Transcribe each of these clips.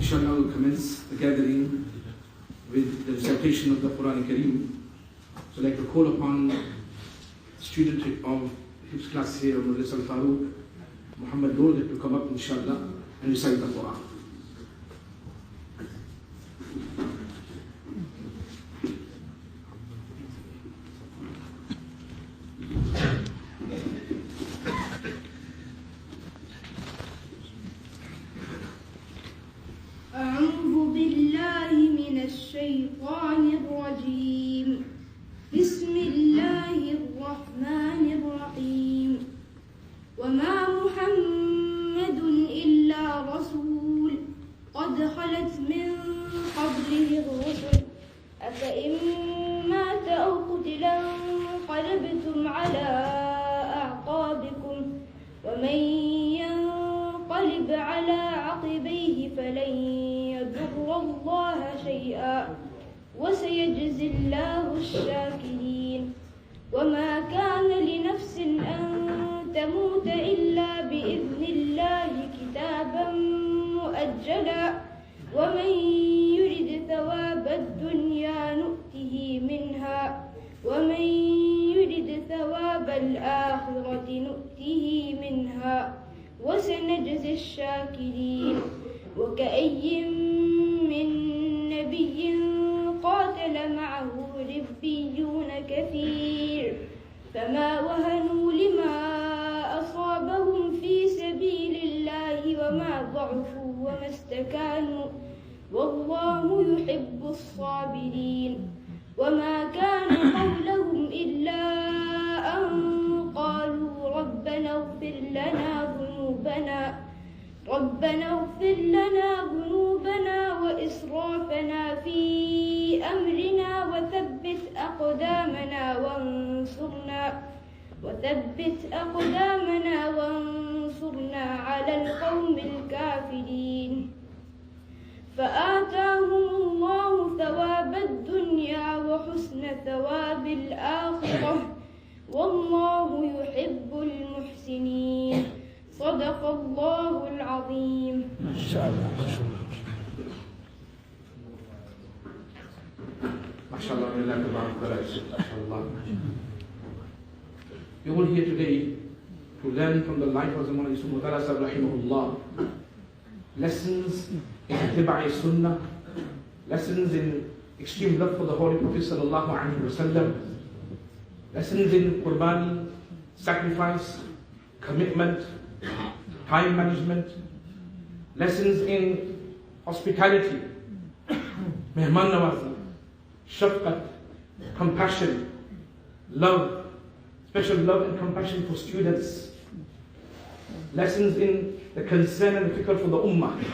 Inshallah, we'll commence the gathering with the recitation of the Quran Kareem. So I'd like to call upon the student of his class here, Masjid Al Farouq, Mahmood, to come up, inshallah, and recite the Quran. الشيطان الرجيم بسم الله الرحمن الرحيم وما محمد إلا رسول قد خلت من قبله الرسل أفإن مات أو قتل انقلبتم على أعقابكم ومن ينقلب على عقبيه فلن يضر الله شيئا وسيجزي الله الشاكرين وما كان لنفس أن تموت إلا بإذن الله كتابا مؤجلا ومن يرد ثواب الدنيا نؤته منها ومن يرد ثواب الآخرة نؤته منها وسنجزي الشاكرين وكأي من نبي قاتل معه ربيون كثير فما وهنوا لما أصابهم في سبيل الله وما ضعفوا وما استكانوا والله يحب الصابرين وما كان قولهم إلا أن قالوا ربنا اغفر لنا ذنوبنا وإسرافنا في أمرنا وثبت أقدامنا وانصرنا على القوم الكافرين فآتاهم الله ثواب الدنيا وحسن ثواب الآخرة والله يحب المحسنين صدق الله العظيم. We're all here today to learn from the life of Hazrat Moulana Yusuf Motala Sahib, rahimahullah, lessons in Ittiba'i Sunnah, lessons in extreme love for the Holy Prophet sallallahu alaihi wasallam, lessons in Qurbani, sacrifice, commitment, time management, lessons in hospitality, mehman nawazi, shafqat, compassion, love, special love and compassion for students, lessons in the concern and the fikr for the ummah.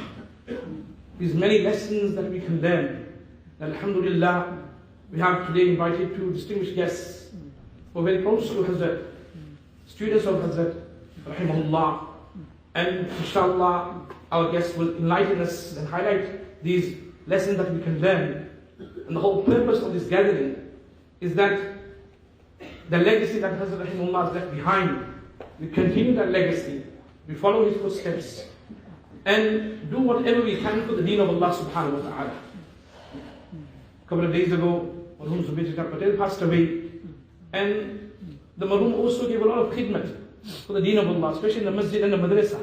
These many lessons that we can learn. Alhamdulillah, we have today invited two distinguished guests who are very close to Hazrat, students of Hazrat, rahimahullah, and inshallah our guests will enlighten us and highlight these lessons that we can learn. And the whole purpose of this gathering is that the legacy that Hazrat rahimahullah has left behind, we continue that legacy, we follow his footsteps, and do whatever we can for the deen of Allah subhanahu wa ta'ala. A couple of days ago, Marhum Zubir Patel passed away, and the Marhum also gave a lot of khidmat for the deen of Allah, especially in the masjid and the madrasa,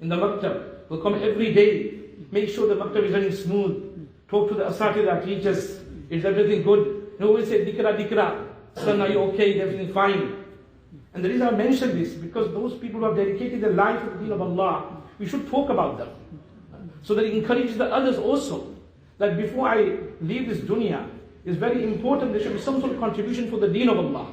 in the maktab. We'll come every day, make sure the maktab is running smooth, talk to the asatidha, teachers, is everything good? And always say, dikra, son, are you okay? Is everything fine? And the reason I mention this, because those people who have dedicated their life to the deen of Allah, we should talk about them, so that it encourages the others also, that before I leave this dunya, it's very important there should be some sort of contribution for the deen of Allah.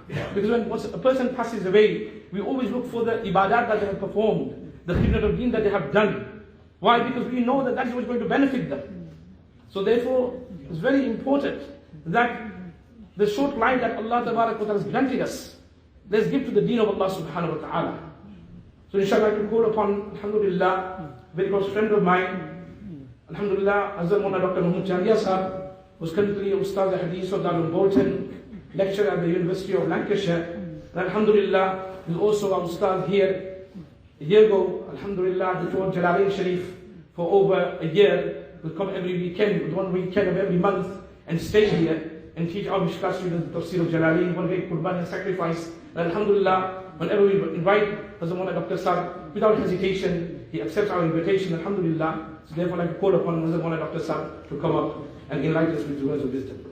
Because when once a person passes away, we always look for the ibadat that they have performed, the khidmat of deen that they have done. Why? Because we know that that is what's going to benefit them. So therefore, it's very important that the short life that Allah Tabarak wa Ta'ala has granted us, let's give to the deen of Allah subhanahu wa ta'ala. So inshallah I can call upon, alhamdulillah, a very close friend of mine, alhamdulillah, Hazrat Moulana Dr. Chandia Sahib, who's currently Ustaz al-Hadith of Darul Bolton, lecturer at the University of Lancashire. And alhamdulillah, he's also our Ustaz here. A year ago, alhamdulillah, they taught Jalalain Sharif for over a year, would come every weekend, one weekend of every month, and stay here and teach our Mishkat students the Tafsir of Jalali, one great Qurban and sacrifice. And Alhamdulillah, whenever we invite Hazrat Moulana Dr. Sahib, without hesitation, he accepts our invitation, Alhamdulillah. So therefore, I call upon Hazrat Moulana Dr. Sahib to come up and enlighten us with the words of wisdom.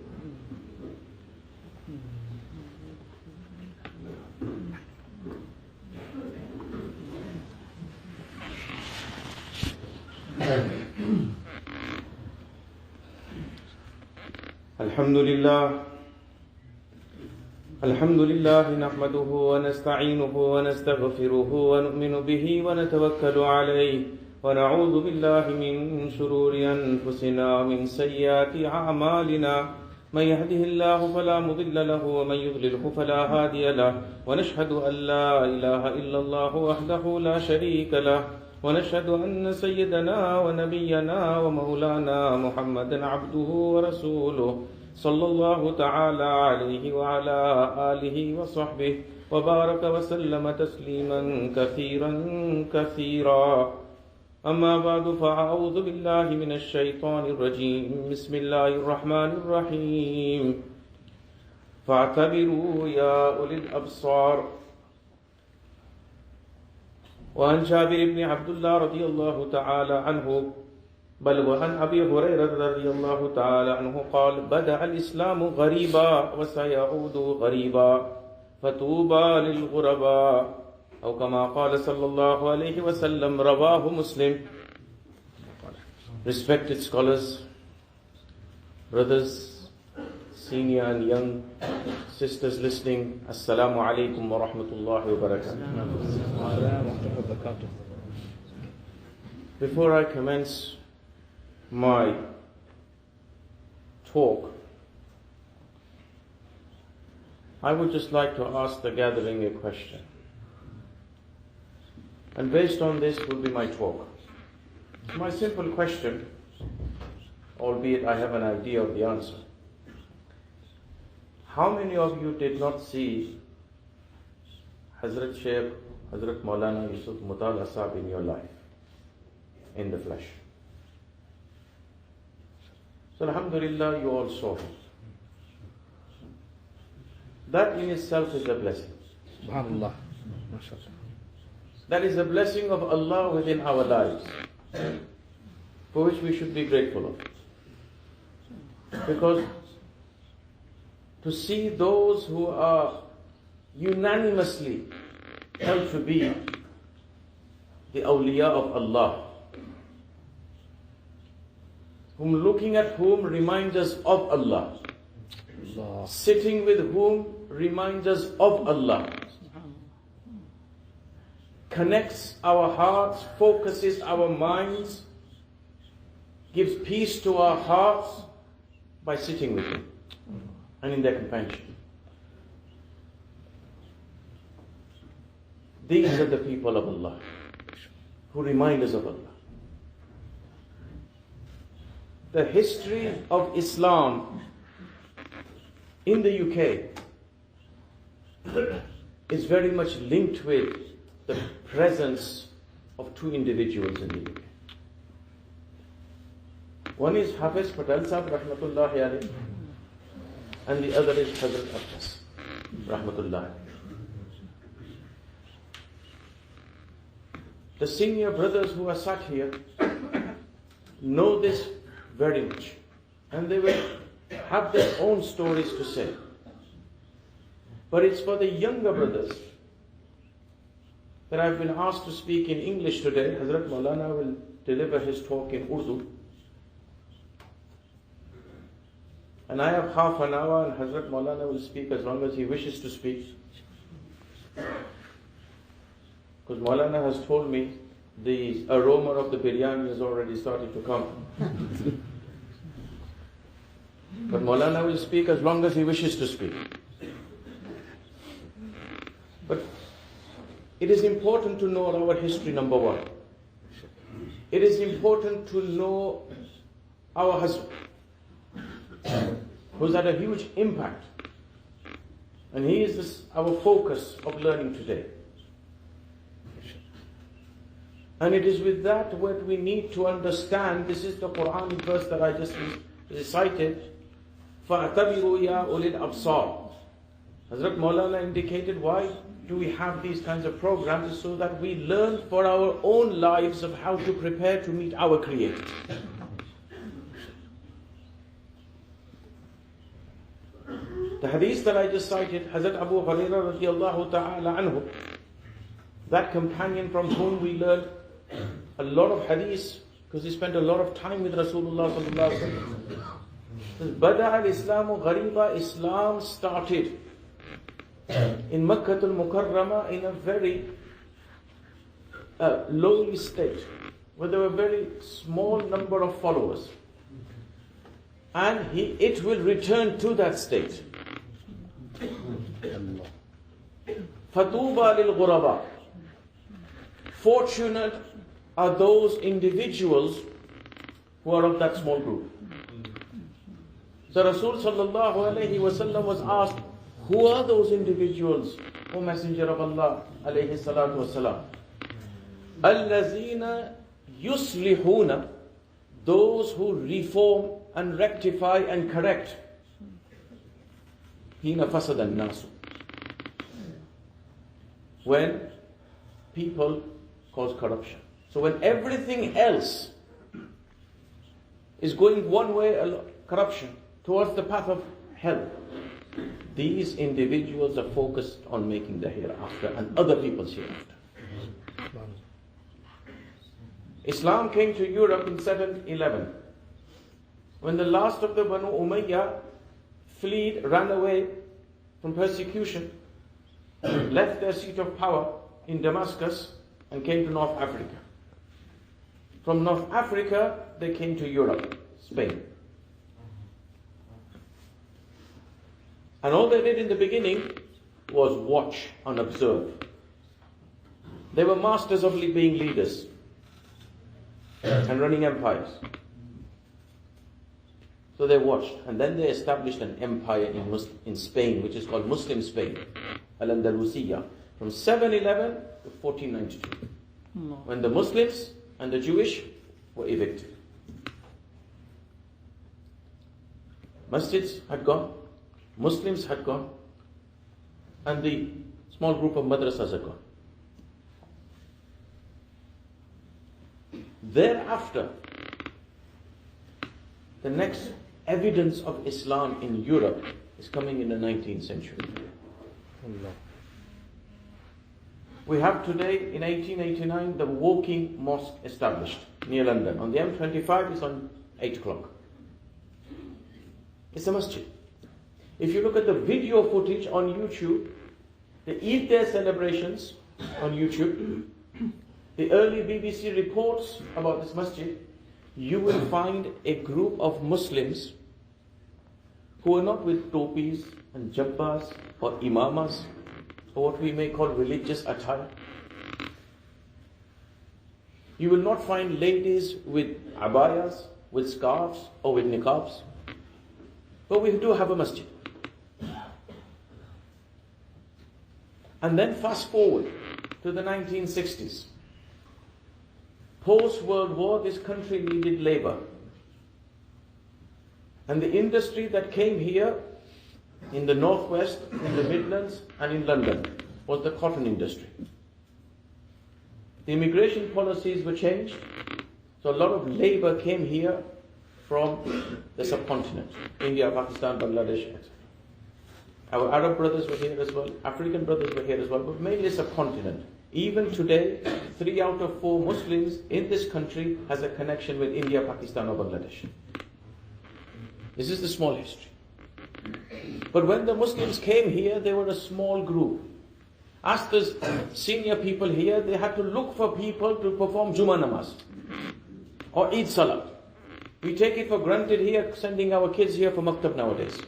الحمد لله نحمده ونستعينه ونستغفره ونؤمن به ونتوكل عليه ونعوذ بالله من شرور أنفسنا ومن سيئات أعمالنا من يهده الله فلا مضل له ومن يضلله فلا هادي له ونشهد أن لا إله إلا الله وحده لا شريك له ونشهد أن سيدنا ونبينا ومولانا محمدا عبده ورسوله صلى الله تعالى عليه وعلى آله وصحبه وبارك وسلم تسليما كثيرا كثيرا أما بعد فأعوذ بالله من الشيطان الرجيم بسم الله الرحمن الرحيم فاعتبروا يا أولي الأبصار وعن جابر بن عبد الله رضي الله تعالى عنه بل وعن أبي هريرة رضي الله تعالى عنه قال بدأ الإسلام غريبا وسيعود غريبا فطوبى للغرباء أو كما قال صلى الله عليه وسلم رواه Muslim. Respected scholars, brothers, senior and young sisters listening, Assalamu alaikum wa rahmatullahi wa barakatuh. Before I commence my talk, I would just like to ask the gathering a question. And based on this will be my talk. My simple question, albeit I have an idea of the answer. How many of you did not see Hazrat Shaykh, Hazrat Moulana Yusuf Motala Sahib in your life, in the flesh? So Alhamdulillah, you all saw him. That in itself is a blessing. SubhanAllah. That is a blessing of Allah within our lives, for which we should be grateful of. Because to see those who are unanimously held to be the awliya of Allah, whom looking at whom reminds us of Allah, sitting with whom reminds us of Allah, connects our hearts, focuses our minds, gives peace to our hearts by sitting with them and in their companionship. These are the people of Allah who remind us of Allah. The history of Islam in the UK is very much linked with the presence of two individuals in the UK. One is Hafiz Patel Sahib, Rahmatullahi Aa'layhi, and the other is Hazrat Abdur, Rahmatullahi Aa'layhi. The senior brothers who are sat here know this very much, and they will have their own stories to say. But it's for the younger brothers that I've been asked to speak in English today. Hazrat Moulana will deliver his talk in Urdu. And I have half an hour, and Hazrat Moulana will speak as long as he wishes to speak. Because Moulana has told me the aroma of the biryani has already started to come. But Moulana will speak as long as he wishes to speak. But it is important to know our history, number one. It is important to know our husband, who's had a huge impact. And he is our focus of learning today. And it is with that what we need to understand. This is the Quranic verse that I just recited. فَأَتَبِرُوا يَا أُولِي الْأَبْصَارِ. Hazrat Moulana indicated why do we have these kinds of programs, so that we learn for our own lives of how to prepare to meet our Creator. The hadith that I just cited, Hazrat Abu Hurairah radiallahu ta'ala anhu, that companion from whom we learn a lot of hadiths, because he spent a lot of time with Rasulullah sallallahu alaihi wasallam. Bada al-Islamu ghariba, Islam started in Makkah al-Mukarramah in a very lowly state, where there were a very small number of followers. And it will return to that state. Fatuba lil ghuraba. Fortunate are those individuals who are of that small group. So Rasul sallallahu alayhi wasallam was asked, who are those individuals, O Messenger of Allah alayhi salatu wasalam? Allazina yuslihuna, those who reform and rectify and correct. Hina fasad al-nasu, when people cause corruption. So when everything else is going one way, corruption, towards the path of hell, these individuals are focused on making the hereafter and other people's hereafter. Islam came to Europe in 711. When the last of the Banu Umayyah ran away from persecution, left their seat of power in Damascus and came to North Africa. From North Africa, they came to Europe, Spain. And all they did in the beginning was watch and observe. They were masters of being leaders and running empires. So they watched, and then they established an empire in Spain, which is called Muslim Spain, Al-Andalusia, from 711 to 1492, when the Muslims and the Jewish were evicted. Masjids had gone, Muslims had gone, and the small group of madrasas had gone. Thereafter, the next evidence of Islam in Europe is coming in the 19th century. We have today, in 1889, the walking mosque established near London. On the M25, it's on 8 o'clock. It's a masjid. If you look at the video footage on YouTube, the Eid Day celebrations on YouTube, the early BBC reports about this masjid, you will find a group of Muslims who are not with topis and jabbas or imamas, or what we may call religious attire. You will not find ladies with abayas, with scarves, or with niqabs. But we do have a masjid. And then fast forward to the 1960s. Post-World War, this country needed labor. And the industry that came here in the Northwest, in the Midlands, and in London was the cotton industry. The immigration policies were changed, so a lot of labor came here from the subcontinent, India, Pakistan, Bangladesh, etc. Our Arab brothers were here as well, African brothers were here as well, but mainly subcontinent. Even today, 3 out of 4 Muslims in this country has a connection with India, Pakistan, or Bangladesh. This is the small history. But when the Muslims came here, they were a small group. Ask the senior people here, they had to look for people to perform Jummah namaz or Eid Salat. We take it for granted here, sending our kids here for maktab nowadays.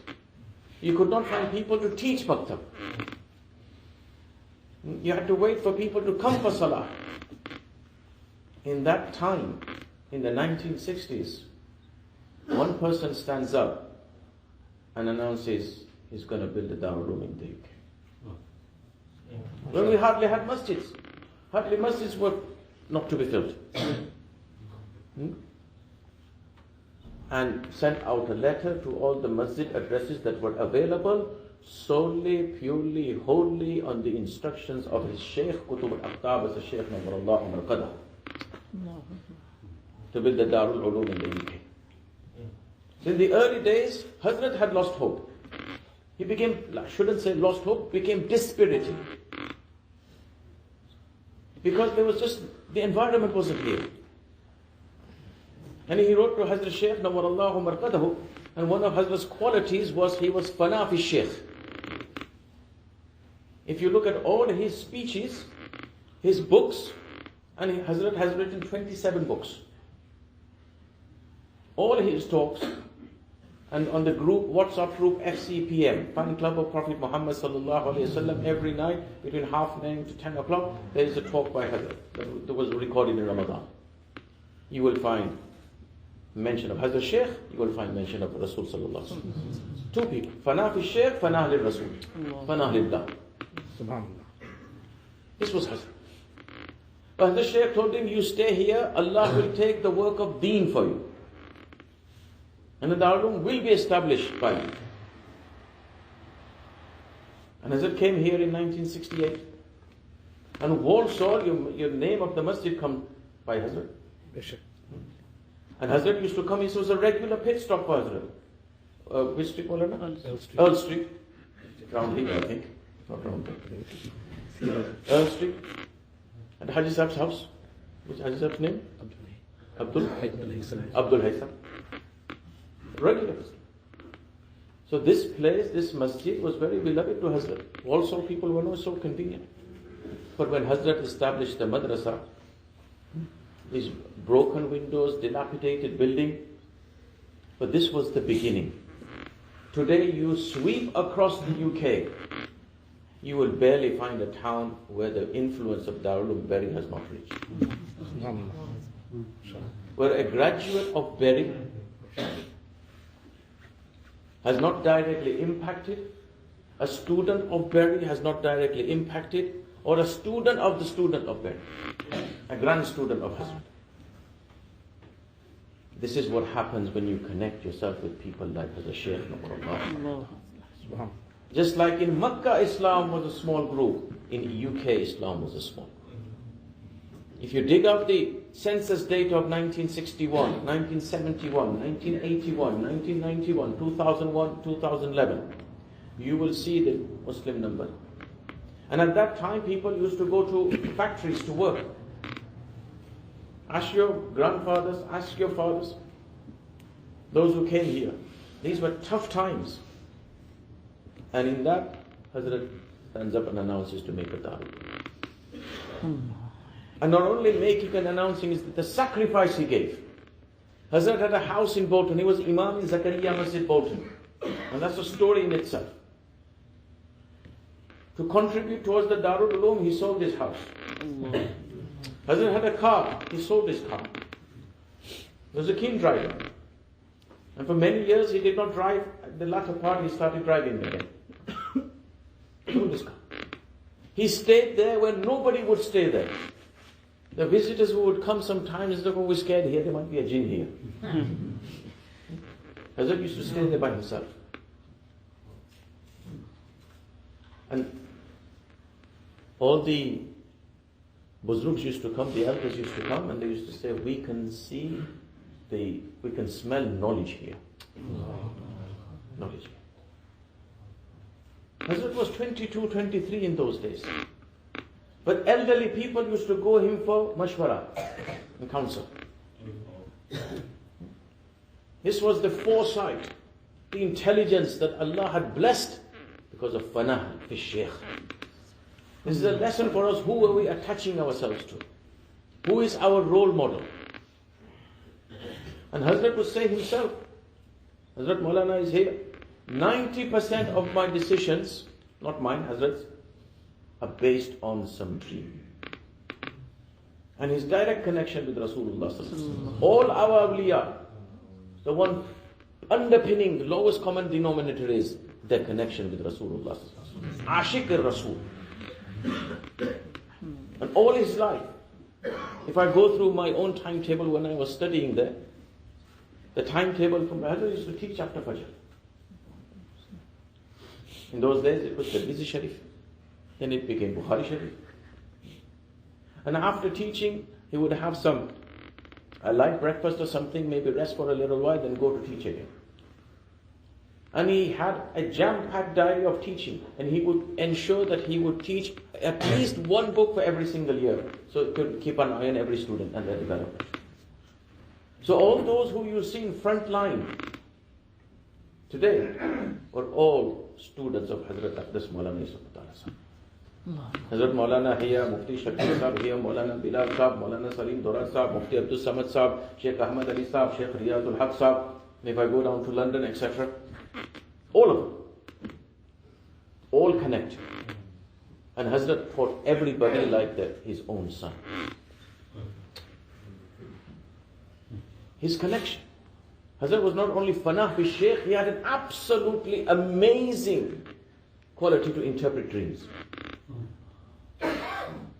You could not find people to teach maktab. You had to wait for people to come for salah. In that time, in the 1960s, one person stands up and announces he's going to build a Darul Uloom in the UK. When we hardly had masjids. Hardly masjids were not to be filled. And sent out a letter to all the masjid addresses that were available, solely, purely, wholly on the instructions of his Shaykh Qutub al-Aqtab as a Shaykh Nawarallahu Marqadah, to build the Darul Ulum in the UK. So in the early days, Hadhrat had lost hope. He became, I shouldn't say lost hope, became dispirited. Because there was just, the environment wasn't here. And he wrote to Hazrat Shaykh Nawarallahu Marqadahu, and one of Hazrat's qualities was he was fana fi Shaykh. If you look at all his speeches, his books, and Hazrat has written 27 books. All his talks, and on the group, WhatsApp group FCPM, Fan Club of Prophet Muhammad Sallallahu Alaihi Wasallam, every night between 9:30 to 10 o'clock, there is a talk by Hazrat that was recorded in Ramadan. You will find mention of Hazrat Shaykh, you will find mention of Rasul Sallallahu Alaihi Wasallam. Two people, Fana fi Shaykh, Fana lil Rasul, Fana lillah. This was Hazrat. But Hazrat Shaykh told him, you stay here, Allah will take the work of deen for you. And the Darul will be established by you. And Hazrat came here in 1968. And Walsall, your name of the masjid come by Hazrat. And Hazrat used to come, he was a regular pit stop for Hazrat. Which street, Moulana? Earl Street. Round here, I think. Not round here. Earl Street. And Haji Sahib's house. Which Haji Sahib's name? Abdur. Abdur Haitham. Regular. So this place, this masjid was very beloved to Hazrat. Also people were not so convenient. But when Hazrat established the madrasa, these broken windows, dilapidated building, but this was the beginning. Today you sweep across the UK, you will barely find a town where the influence of Darul Berry has not reached. Where a graduate of Berry has not directly impacted, a student of Berry has not directly impacted, or a student of the student of Berry, a grand student of Hazrat. This is what happens when you connect yourself with people like Hazrat Shaykh Nawarallah. Just like in Makkah, Islam was a small group, in UK, Islam was a small group. If you dig up the census data of 1961, 1971, 1981, 1991, 2001, 2011, you will see the Muslim number. And at that time, people used to go to factories to work. Ask your grandfathers, ask your fathers, those who came here. These were tough times. And in that, Hazrat stands up and announces to make a da'wah. And not only making and announcing, is the sacrifice he gave. Hazrat had a house in Bolton. He was Imam in Zakaria Masjid Bolton. And that's a story in itself. To contribute towards the Darul Ulum, he sold his house. Hazrat had a car. He sold his car. He was a keen driver. And for many years he did not drive. At the latter part he started driving again. Sold his car. He stayed there when nobody would stay there. The visitors who would come sometimes, they were scared here, there might be a jinn here. Hazrat used to stay there by himself. And all the Buzrugs used to come, the elders used to come, and they used to say, we can smell knowledge here. Knowledge. Hazrat was 22, 23 in those days. But elderly people used to go him for mashwara and counsel. This was the foresight, the intelligence that Allah had blessed because of fana fi Shaykh. This is a lesson for us. Who are we attaching ourselves to? Who is our role model? And Hazrat would say himself, Hazrat Moulana is here, 90% of my decisions, not mine, Hazrat's, are based on some dream. And his direct connection with Rasulullah. All our awliya, the one underpinning the lowest common denominator is their connection with Rasulullah. Ashik al-Rasul. And all his life, If I go through my own timetable when I was studying there, the timetable from Hadhrat used to teach after Fajr. In those days it was Tirmidhi Sharif. Then it became Bukhari Sharif. And after teaching, he would have a light breakfast or something, maybe rest for a little while, then go to teach again. And he had a jam-packed diary of teaching, and he would ensure that he would teach at least one book for every single year, so it could keep an eye on every student and their development. So all those who you see in front line today were all students of Hazrat Moulana Yusuf Motala Sahib. Hazrat Moulana here, Mufti Shakir Sahib here, Moulana Bilal Sahib, Moulana Salim Dora Sahib, Mufti Abdur Samad Sahib, Sheikh Ahmad Ali Sahib, Sheikh Riyadul Haq Sahib, and if I go down to London, etc. All of them. All connected. And Hazrat taught everybody like that, his own son. His connection. Hazrat was not only fanah with Shaykh, he had an absolutely amazing quality to interpret dreams.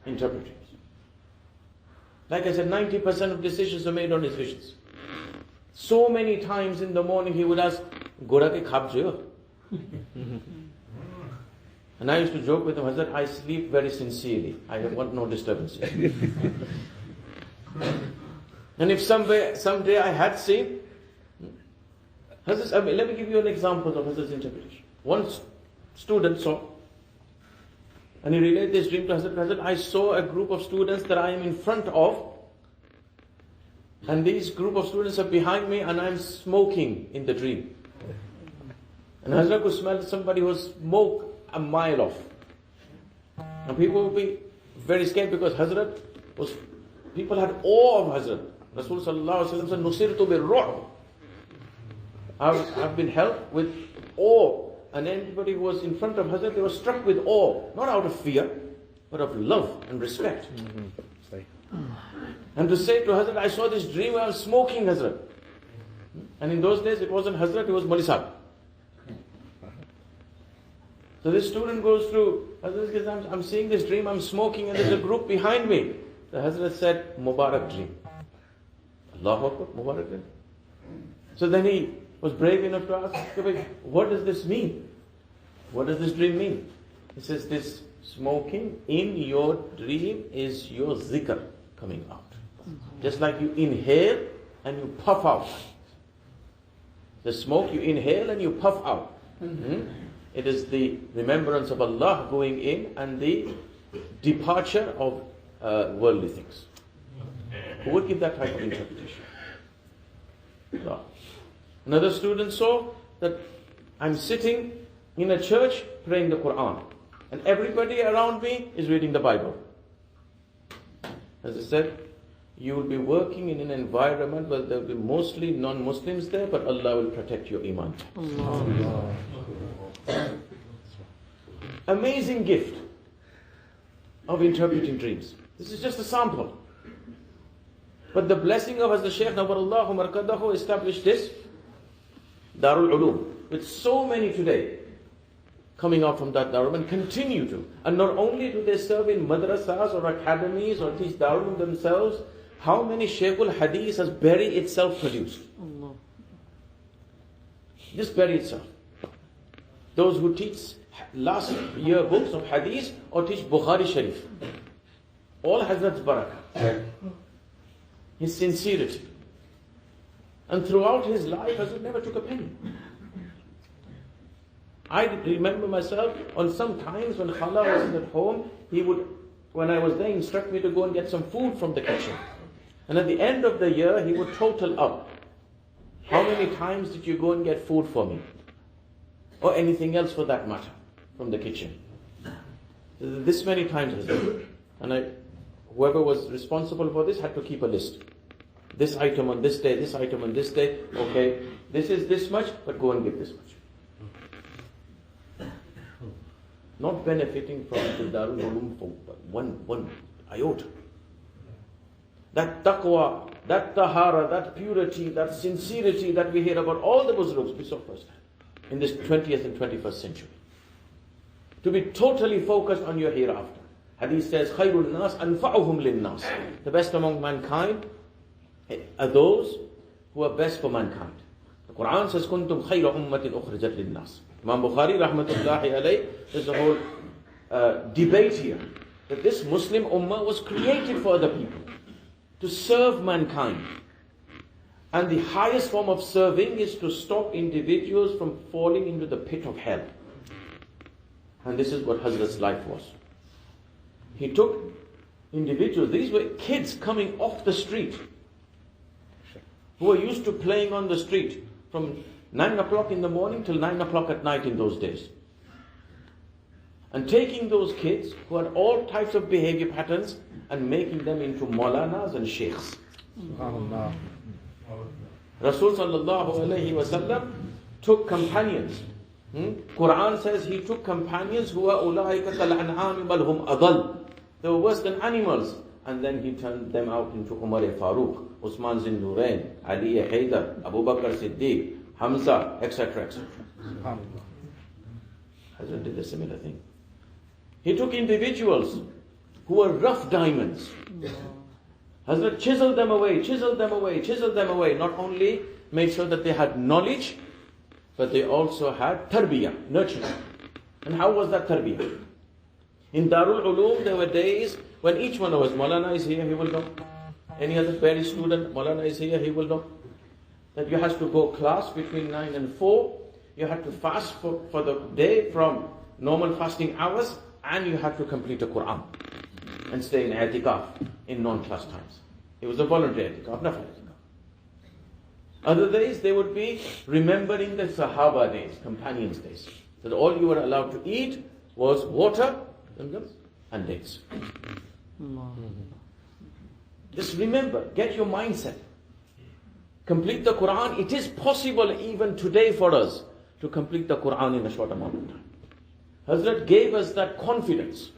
Interpret dreams. Like I said, 90% of decisions are made on his visions. So many times in the morning he would ask, Gora ke khab jo? And I used to joke with him, Hazrat, I sleep very sincerely. I want no disturbances. And if someday I had seen, Hazrat, let me give you an example of Hazrat's interpretation. One student saw, and he related this dream to Hazrat, I saw a group of students that I am in front of, and these group of students are behind me, and I am smoking in the dream. And Hazrat could smell somebody who was smoke a mile off. And people would be very scared because people had awe of Hazrat. Rasul sallallahu alaihi wasallam said, "Nusirtu bir-ru'b." I've been helped with awe. And anybody who was in front of Hazrat, they were struck with awe. Not out of fear, but of love and respect. And to say to Hazrat, I saw this dream where I was smoking, Hazrat. And in those days, it wasn't Hazrat, it was Mali Sahib. So this student goes through, Hazrat, I'm seeing this dream, I'm smoking, and there's a group behind me. The Hazrat said, Mubarak dream. Allahu Akbar, Mubarak dream. So then he was brave enough to ask, what does this mean? What does this dream mean? He says, this smoking in your dream is your zikr coming out. Just like you inhale and you puff out. The smoke you inhale and you puff out. It is the remembrance of Allah going in and the departure of worldly things. Who would give that type of interpretation? Allah. Another student saw that I'm sitting in a church praying the Quran, and everybody around me is reading the Bible. As I said, you will be working in an environment where there will be mostly non-Muslims there, but Allah will protect your iman. Amazing gift of interpreting dreams. This is just a sample. But the blessing of Hazrat Shaykh Nawwarallahu Markadahu established this Darul Ulum, with so mmany today coming out from that Darul and continue to. And not only do they serve in madrasas or academies or teach Darul themselves, how many Shaykhul Hadith has Bari itself produced? Just Bari itself. Those who teach last year books of Hadith or teach Bukhari Sharif. All Hazrat's barakah. His sincerity. And throughout his life, Hazrat never took a penny. I remember myself on some times when Khala wasn't at home, he would, when I was there, instruct me to go and get some food from the kitchen. And at the end of the year, he would total up. How many times did you go and get food for me? Or anything else for that matter, from the kitchen. This many times, Hazrat. And whoever was responsible for this had to keep a list. This item on this day, this item on this day, okay, this is this much, but go and give this much. Not benefiting from the Darul Ulum for one iota. That taqwa, that tahara, that purity, that sincerity that we hear about all the Muslims, we saw firsthand in this 20th and 21st century. To be totally focused on your hereafter. Hadith says, خَيْرُ النَّاسِ أَنْفَعُهُمْ لِلنَّاسِ. The best among mankind are those who are best for mankind. The Quran says, كُنْتُمْ خَيْرَ أُمَّةٍ أُخْرِجَتْ لِلنَّاسِ. Imam Bukhari, Rahmatullahi Aa'layhi, there's a whole debate here. That this Muslim ummah was created for other people. To serve mankind. And the highest form of serving is to stop individuals from falling into the pit of hell. And this is what Hazrat's life was. He took individuals, these were kids coming off the street, who were used to playing on the street from 9 o'clock in the morning till 9 o'clock at night in those days. And taking those kids who had all types of behavior patterns and making them into Maulanas and Sheikhs. Rasul sallallahu alayhi wasallam took companions. Quran says he took companions who were ulaika kal an'am bal hum adall. They were worse than animals. And then he turned them out into Umar Farouq, Usman Zin Nurain, Ali Haydar, Abu Bakr Siddiq, Hamza, etc. etc. Hazrat did a similar thing. He took individuals who were rough diamonds. Hazrat chiseled them away, chiseled them away, chiseled them away. Not only made sure that they had knowledge, but they also had tarbiyah, nurturing. And how was that tarbiyah? In Darul Uloom, there were days when each one of us, Moulana is here, he will know. Any other Peri student, Moulana is here, he will know. That you have to go class between 9 and 4. You have to fast for the day from normal fasting hours, and you have to complete a Quran and stay in i'tikaf in non-class times. It was a voluntary i'tikaf, not i'tikaf. Other days they would be remembering the Sahaba days, companions days. That all you were allowed to eat was water and dates. Just remember, get your mindset. Complete the Quran. It is possible even today for us to complete the Quran in a short amount of time. Hazrat gave us that confidence.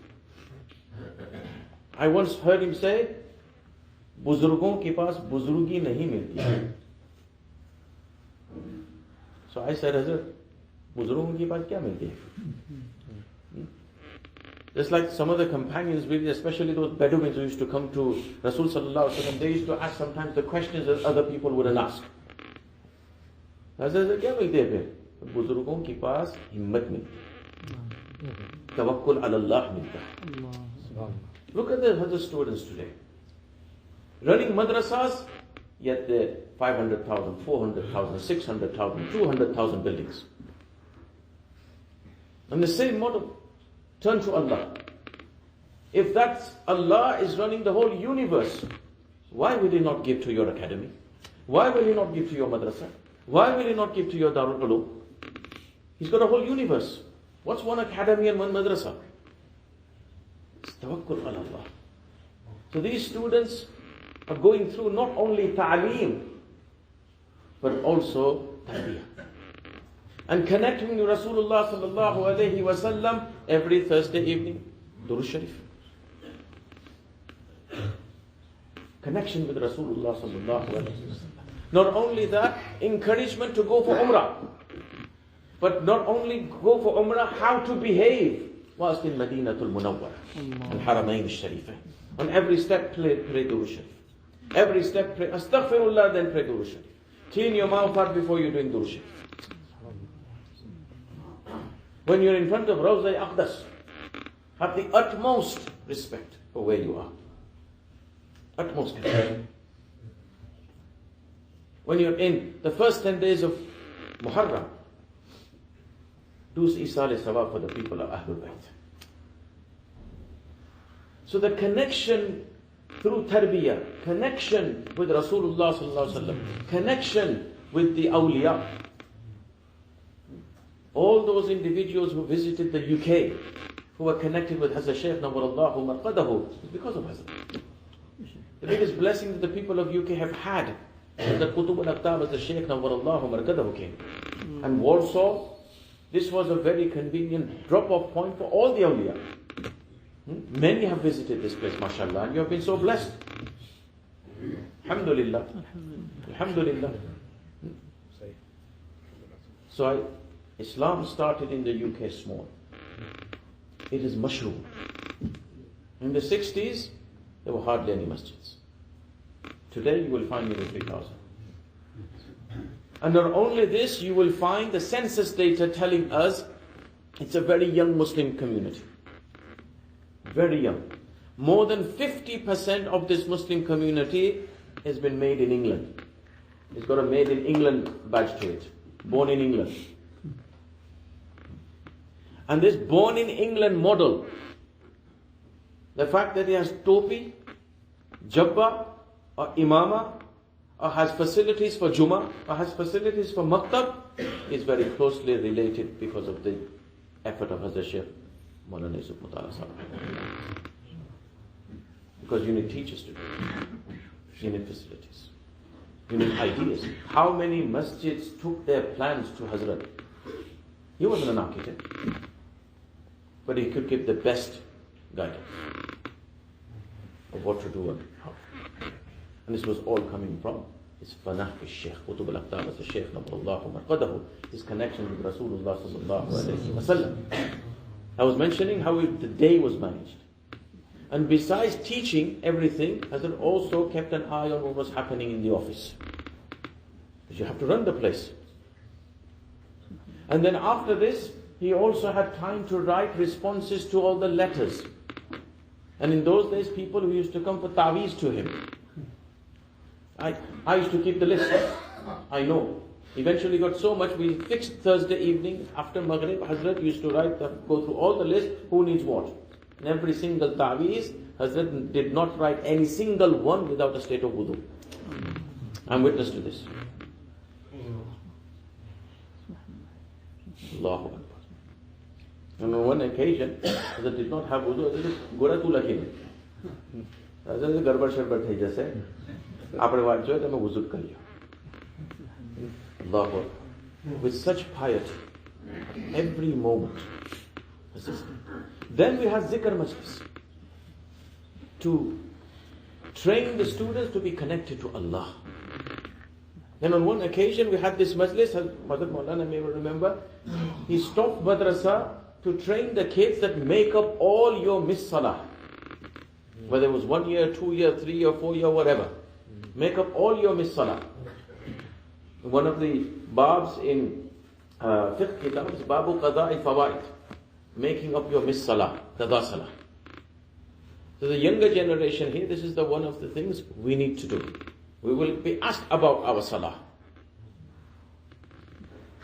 I once heard him say, Buzurgon ke paas buzurgi nahi milti. So I said, Hazrat, Buzurgon ke paas kya milti? Just like some of the companions, especially those Bedouins who used to come to Rasul sallallahu alaihi wasallam, they used to ask sometimes the questions that other people wouldn't ask. Hazrat, kya milte hai phir? Buzurgon ke paas himmat milti. Tawakkul ala Allah milta. Look at the Hazrat students today. Running madrasas, yet they're 500,000, 400,000, 600,000, 200,000 buildings. And the same model. Turn to Allah. If that's Allah is running the whole universe, why will He not give to your academy? Why will He not give to your madrasa? Why will He not give to your Darul Uloom? He's got a whole universe. What's one academy and one madrasa? It's tawakkul ala Allah. So these students are going through not only ta'aleem, but also tarbiyah. And connecting with Rasulullah sallallahu alayhi wa sallam every Thursday evening, Durud Sharif. Connection with Rasulullah sallallahu alayhi wa sallam. Not only that, encouragement to go for Umrah. But not only go for Umrah, how to behave whilst in Madinatul Munawwara and Haramain al-Sharifain. On every step, pray Durud Sharif. Every step, pray Astaghfirullah, then pray Durud Sharif. Clean your mouth out before you're doing Durud Sharif. When you're in front of Rawza Aqdas, have the utmost respect for where you are. Utmost respect. When you're in the first 10 days of Muharram, do Isal Sawab for the people of Ahlul Bayt. So the connection through tarbiyah, connection with Rasulullah sallallahu alaihi wasallam, connection with the awliya. All those individuals who visited the UK, who were connected with Hazrat Shaykh Nawwarallahu Marqadahu, is because of Hazrat. The biggest blessing that the people of UK have had is that Qutub al-Aqtab as the Shaykh Nawwarallahu Marqadahu came. And Warsaw, this was a very convenient drop-off point for all the awliya. Many have visited this place, mashallah, and you have been so blessed. Alhamdulillah. Alhamdulillah. So Islam started in the UK small. It is mushroom. In the 60s, there were hardly any masjids. Today you will find nearly 3,000. And not only this, you will find the census data telling us it's a very young Muslim community. Very young. More than 50% of this Muslim community has been made in England. It's got a made in England badge to it. Born in England. And this born in England model, the fact that he has topi, jabba, or imama, or has facilities for Jummah, or has facilities for Maktab, is very closely related because of the effort of Hazrat Sheikh Moulana Yusuf Motala Sahib. Because you need teachers to do it. You need facilities. You need ideas. How many masjids took their plans to Hazrat? He wasn't an architect, but he could give the best guidance of what to do and how. And this was all coming from his fanah fi Shaykh, Qutub al-Aqtab as Shaykh Naballahu Marqadahu, his connection with Rasulullah sallallahu alayhi wa sallam. I was mentioning how the day was managed. And besides teaching everything, Hazrat also kept an eye on what was happening in the office. Because you have to run the place. And then after this, he also had time to write responses to all the letters. And in those days, people who used to come for ta'weez to him. I used to keep the list. I know. Eventually got so much, we fixed Thursday evening after Maghrib, Hazrat used to go through all the list, who needs what. And every single ta'weez, Hazrat did not write any single one without a state of wudu. I'm witness to this. Allahu Akbar. And on one occasion, Hazrat did not have wudu, Hazrat said, Gora tu laki nahi. Hazrat said, Garbar sharbar thai jaise. Aapne vaat jo hai, to main wudu kar liya. Allahu Akbar. With such piety, every moment. Then we have zikr majlis, to train the students to be connected to Allah. Then on one occasion we had this majlis, Hazrat Moulana may remember, he stopped madrasa to train the kids that make up all your missed salah. Whether it was 1 year, 2 year, 3 year, 4 year, whatever. Make up all your missed salah. One of the babs in fiqh kitab is Babu Qada'i Fawaid. Making up your missed salah, qada salah. So the younger generation here, this is one of the things we need to do. We will be asked about our salah.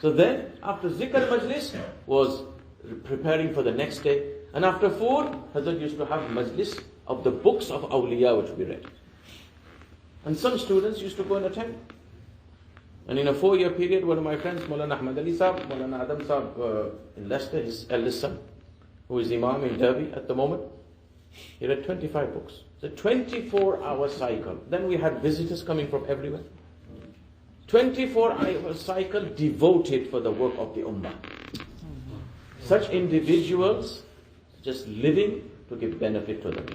So then, after zikr majlis, was preparing for the next day. And after food, Hazrat used to have majlis of the books of awliya which we read. And some students used to go and attend. And in a 4-year period, one of my friends, Moulana Ahmad Ali Sahib, Moulana Adam Sahib in Leicester, his eldest son, who is Imam in Derby at the moment, he read 25 books. It's a 24-hour cycle. Then we had visitors coming from everywhere. 24-hour cycle devoted for the work of the Ummah. Such individuals just living to give benefit to them.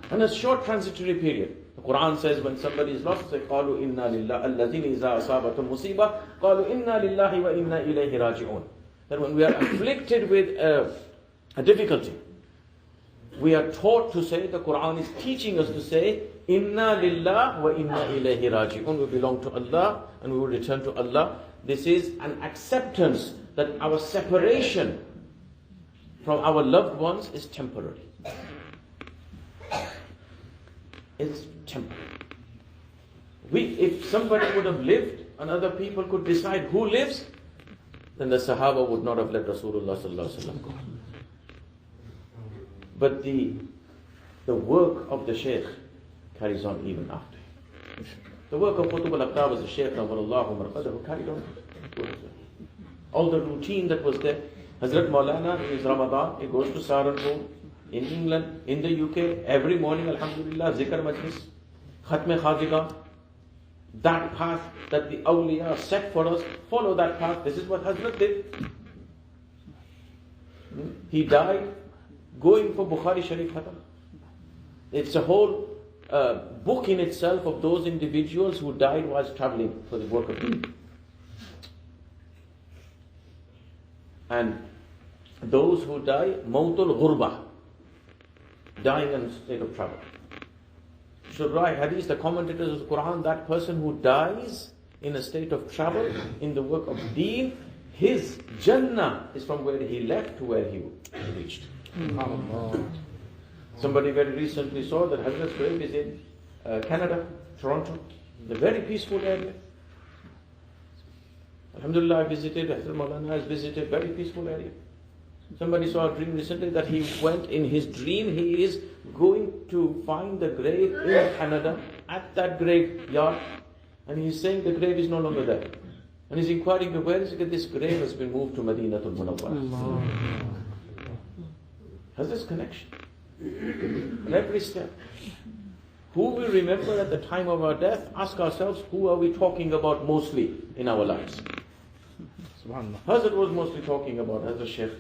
And a short transitory period. The Quran says when somebody is lost, say, قَالُوا إِنَّا لِلَّهِ الَّذِينَ إِذَا أَصَابَتُمْ مُصِيبَةٌ قَالُوا إِنَّا لِلَّهِ وَإِنَّا إِلَيْهِ رَاجِعُونَ. That when we are afflicted with a difficulty, we are taught to say, the Quran is teaching us to say, Inna lillah wa inna ilayhi raji'un. We belong to Allah and we will return to Allah. This is an acceptance that our separation from our loved ones is temporary. It's temporary. If somebody would have lived and other people could decide who lives, then the Sahaba would not have let Rasulullah sallallahu alaihi wasallam go. But the work of the Shaykh carries on even after. The work of Qutub al-Aqtab as the Shaykh Naballahu Marqadahu carried on. All the routine that was there. Hazrat Moulana in his Ramadan, he goes to Saharanpur, in England, in the UK, every morning, alhamdulillah, zikr majlis, khatme khajiga. That path that the awliya set for us, follow that path. This is what Hazrat did. He died going for Bukhari Sharif Khatam. It's a whole book in itself of those individuals who died whilst traveling for the work of deen. And those who die, Mautul Ghurba. dying in a state of trouble. So right, hadith, the commentators of the Quran, that person who dies in a state of trouble in the work of deen, his Jannah is from where he left to where he reached. Somebody very recently saw that Hazrat's grave is in Canada, Toronto, a very peaceful area. Alhamdulillah, I visited, Hazrat Moulana has visited, very peaceful area. Somebody saw a dream recently that he went, in his dream, he is going to find the grave in Canada, at that graveyard, and he's saying the grave is no longer there. And he's inquiring, where is it? This grave has been moved to Madinatul Munawwara. Has this connection? At every step. Who we remember at the time of our death, ask ourselves, who are we talking about mostly in our lives? Hazrat was mostly talking about Hazrat Sheikh.